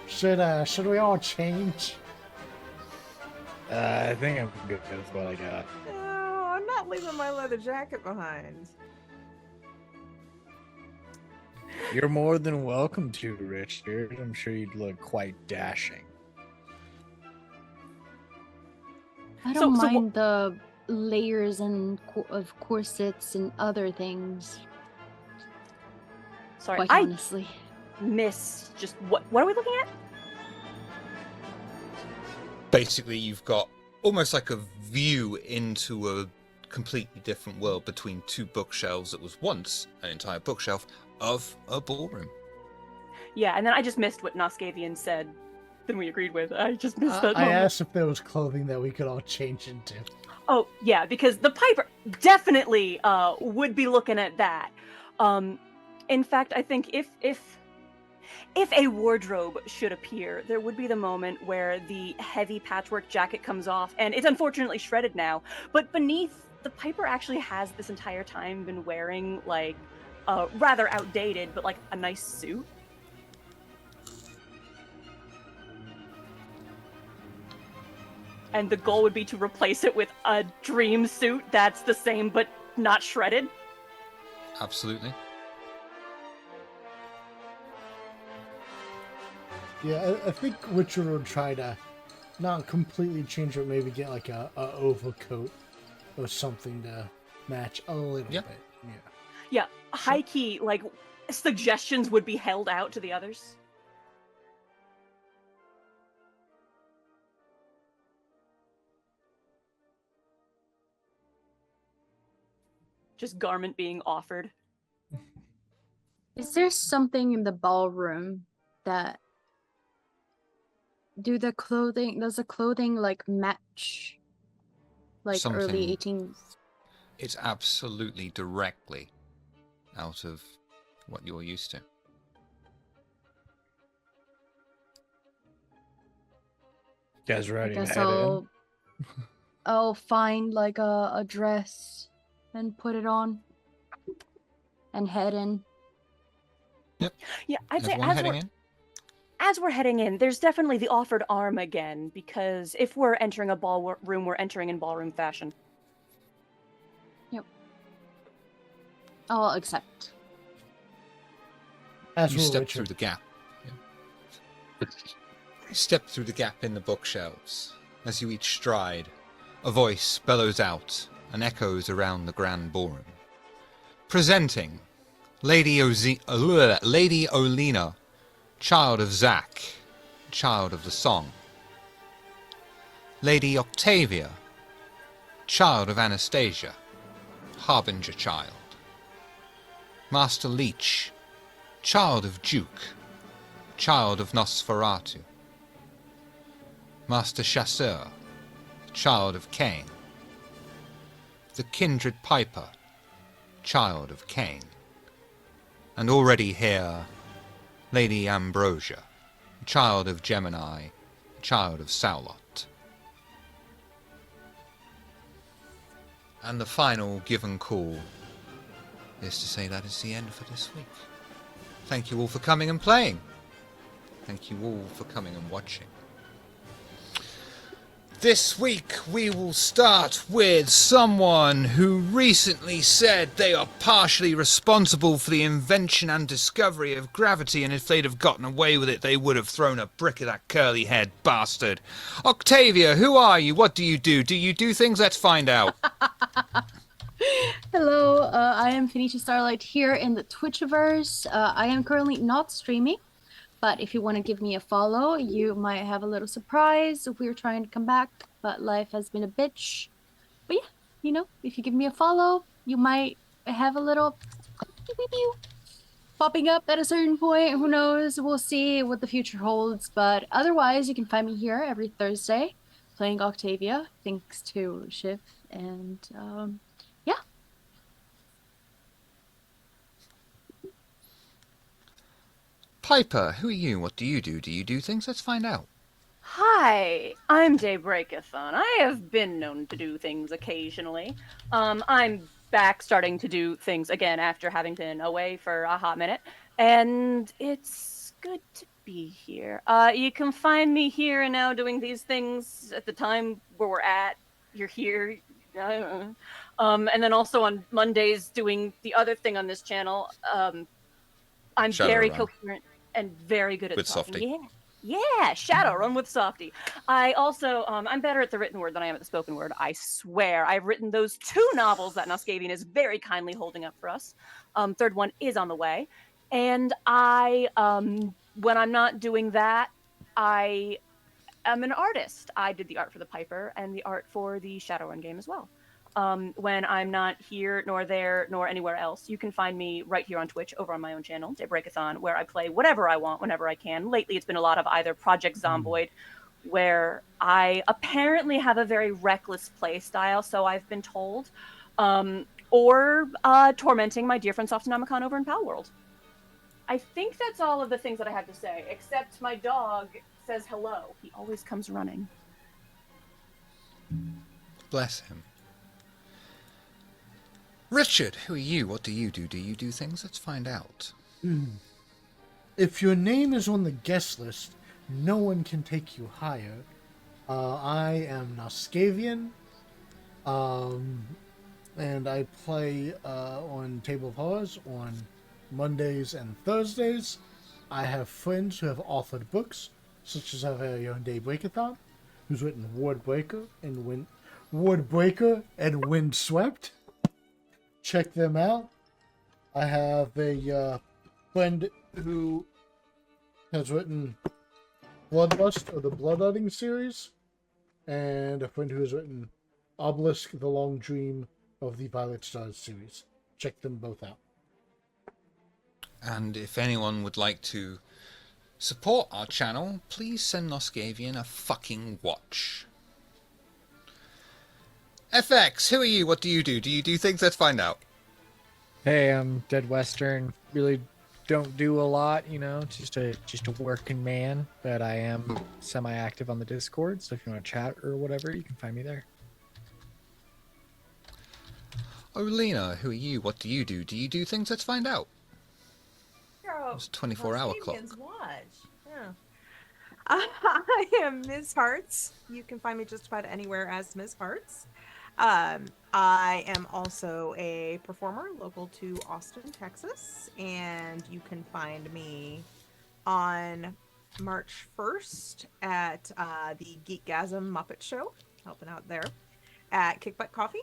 Should we all change? I think I'm good with what I got. No, I'm not leaving my leather jacket behind. You're more than welcome to, Richard. I'm sure you'd look quite dashing. I So- don't so mind the layers and of corsets and other things. Sorry, Quite I honestly, missed just, what are we looking at? Basically, you've got almost like a view into a completely different world between two bookshelves that was once an entire bookshelf of a ballroom. Yeah, and then I just missed what Noskavian said than we agreed with. I just missed that I moment. asked if there was clothing that we could all change into. Oh, yeah, because the Piper definitely would be looking at that. In fact, I think if a wardrobe should appear, there would be the moment where the heavy patchwork jacket comes off, and it's unfortunately shredded now, but beneath, the Piper actually has this entire time been wearing, like, rather outdated, but, like, a nice suit. And the goal would be to replace it with a dream suit that's the same but not shredded. Absolutely. Yeah, I think Richard would try to not completely change it, maybe get like a overcoat or something to match a little Yep. bit. Yeah. Yeah, high key, like, suggestions would be held out to the others. Just garment being offered. Is there something in the ballroom that does the clothing like match like early Something- 18s? It's absolutely directly out of what you're used to. You guys I ready to guess head in? I'll find like a dress and put it on and head in. Yeah, I'd say Everyone heading in? as we're heading in, there's definitely the offered arm again, because if we're entering a ballroom, we're entering in ballroom fashion. I'll accept. As You will step Richard. through the gap. You step through the gap in the bookshelves. As you each stride, a voice bellows out and echoes around the grand ballroom. Presenting Lady Olena, child of Zack, child of the song. Lady Octavia, child of Anastasia, harbinger child. Master Leech, child of Duke, child of Nosferatu. Master Chasseur, child of Cain. The kindred piper, child of Cain. And already here, Lady Ambrosia, child of Gemini, child of Saulot. And the final given call is to say that is the end for this week. Thank you all for coming and playing. Thank you all for coming and watching. This week we will start with someone who recently said they are partially responsible for the invention and discovery of gravity, and if they'd have gotten away with it, they would have thrown a brick at that curly-haired bastard. Octavia, who are you? What do you do? Do you do things? Let's find out. Hello, I am Phoenicia Starlight here in the Twitchiverse. I am currently not streaming, but if you want to give me a follow, you might have a little surprise. We're trying to come back, but life has been a bitch. But yeah, you know, if you give me a follow, you might have a little popping up at a certain point. Who knows? We'll see what the future holds. But otherwise, you can find me here every Thursday playing Octavia, thanks to Shiv. And yeah. Piper, who are you? What do you do? Do you do things? Let's find out. Hi, I'm Daybreakathon. I have been known to do things occasionally. I'm back starting to do things again after having been away for a hot minute, and it's good to be here. You can find me here and now doing these things at the time where we're at. You're here. And then also on Mondays doing the other thing on this channel. I'm very Shadowrun. coherent and very good at With talking. Softy. Yeah, Shadowrun with Softy. I also, I'm better at the written word than I am at the spoken word. I swear. I've written those 2 novels that Noskavian is very kindly holding up for us. Third one is on the way. And I, when I'm not doing that, I am an artist. I did the art for the Piper and the art for the Shadowrun game as well. when I'm not here, nor there, nor anywhere else. You can find me right here on Twitch over on my own channel, Daybreakathon, where I play whatever I want whenever I can. Lately, it's been a lot of either Project Zomboid, where I apparently have a very reckless play style, so I've been told, or tormenting my dear friend Softenomicon over in Pal World. I think that's all of the things that I had to say, except my dog says hello. He always comes running. Bless him. Richard, who are you? What do you do? Do you do things? Let's find out. If your name is on the guest list, no one can take you higher. I am Noskavian, and I play on Table of Horrors on Mondays and Thursdays. I have friends who have authored books, such as our very own Daybreakathon, who's written Wardbreaker and Windswept. Check them out. I have a friend who has written Bloodlust, or the Bloodletting series, and a friend who has written Obelisk, the Long Dream of the Violet Stars series. Check them both out. And if anyone would like to support our channel, please send Noskavian a fucking watch. FX, who are you? What do you do? Do you do things? Let's find out. Hey, I'm Dead Western. Really don't do a lot, you know, just a working man, but I am semi-active on the Discord, so if you want to chat or whatever, you can find me there. Olena, who are you? What do you do? Do you do things? Let's find out. It's a 24-hour clock. Watch. Yeah. I am Ms. Hearts. You can find me just about anywhere as Ms. Hearts. I am also a performer local to Austin, Texas, and you can find me on March 1st at the Geekgasm Muppet Show, helping out there at Kickbutt Coffee,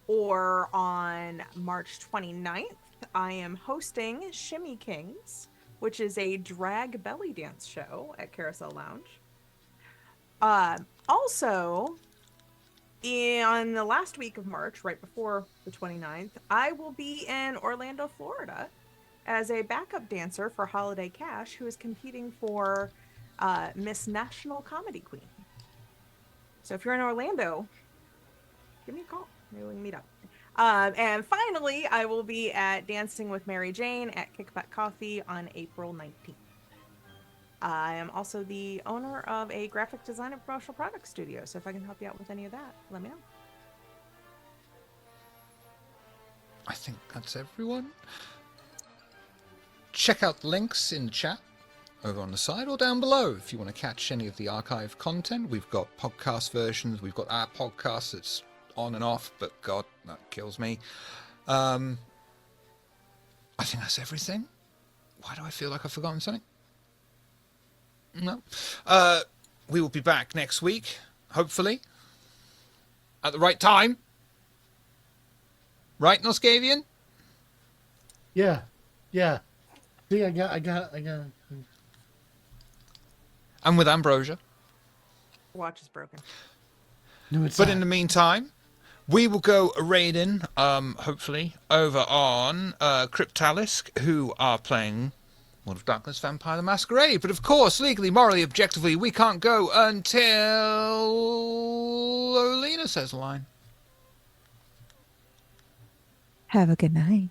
or on March 29th, I am hosting Shimmy Kings, which is a drag belly dance show at Carousel Lounge. Also, on the last week of March, right before the 29th, I will be in Orlando, Florida as a backup dancer for Holiday Cash, who is competing for Miss National Comedy Queen. So if you're in Orlando, give me a call. Maybe we can meet up. And finally, I will be at Dancing with Mary Jane at Kickback Coffee on April 19th. I am also the owner of a graphic design and promotional product studio, so if I can help you out with any of that, let me know. I think that's everyone. Check out the links in the chat over on the side or down below if you want to catch any of the archive content. We've got podcast versions. We've got our podcast that's on and off, but God, that kills me. I think that's everything. Why do I feel like I've forgotten something? No. We will be back next week, hopefully, at the right time. Right, Noskavian? Yeah. See, I got. And with Ambrosia. Watch is broken. No, it's But not. in the meantime, we will go raiding, hopefully, over on Cryptalisk, who are playing World of Darkness Vampire the Masquerade. But of course, legally, morally, objectively, we can't go until Olena says a line. Have a good night.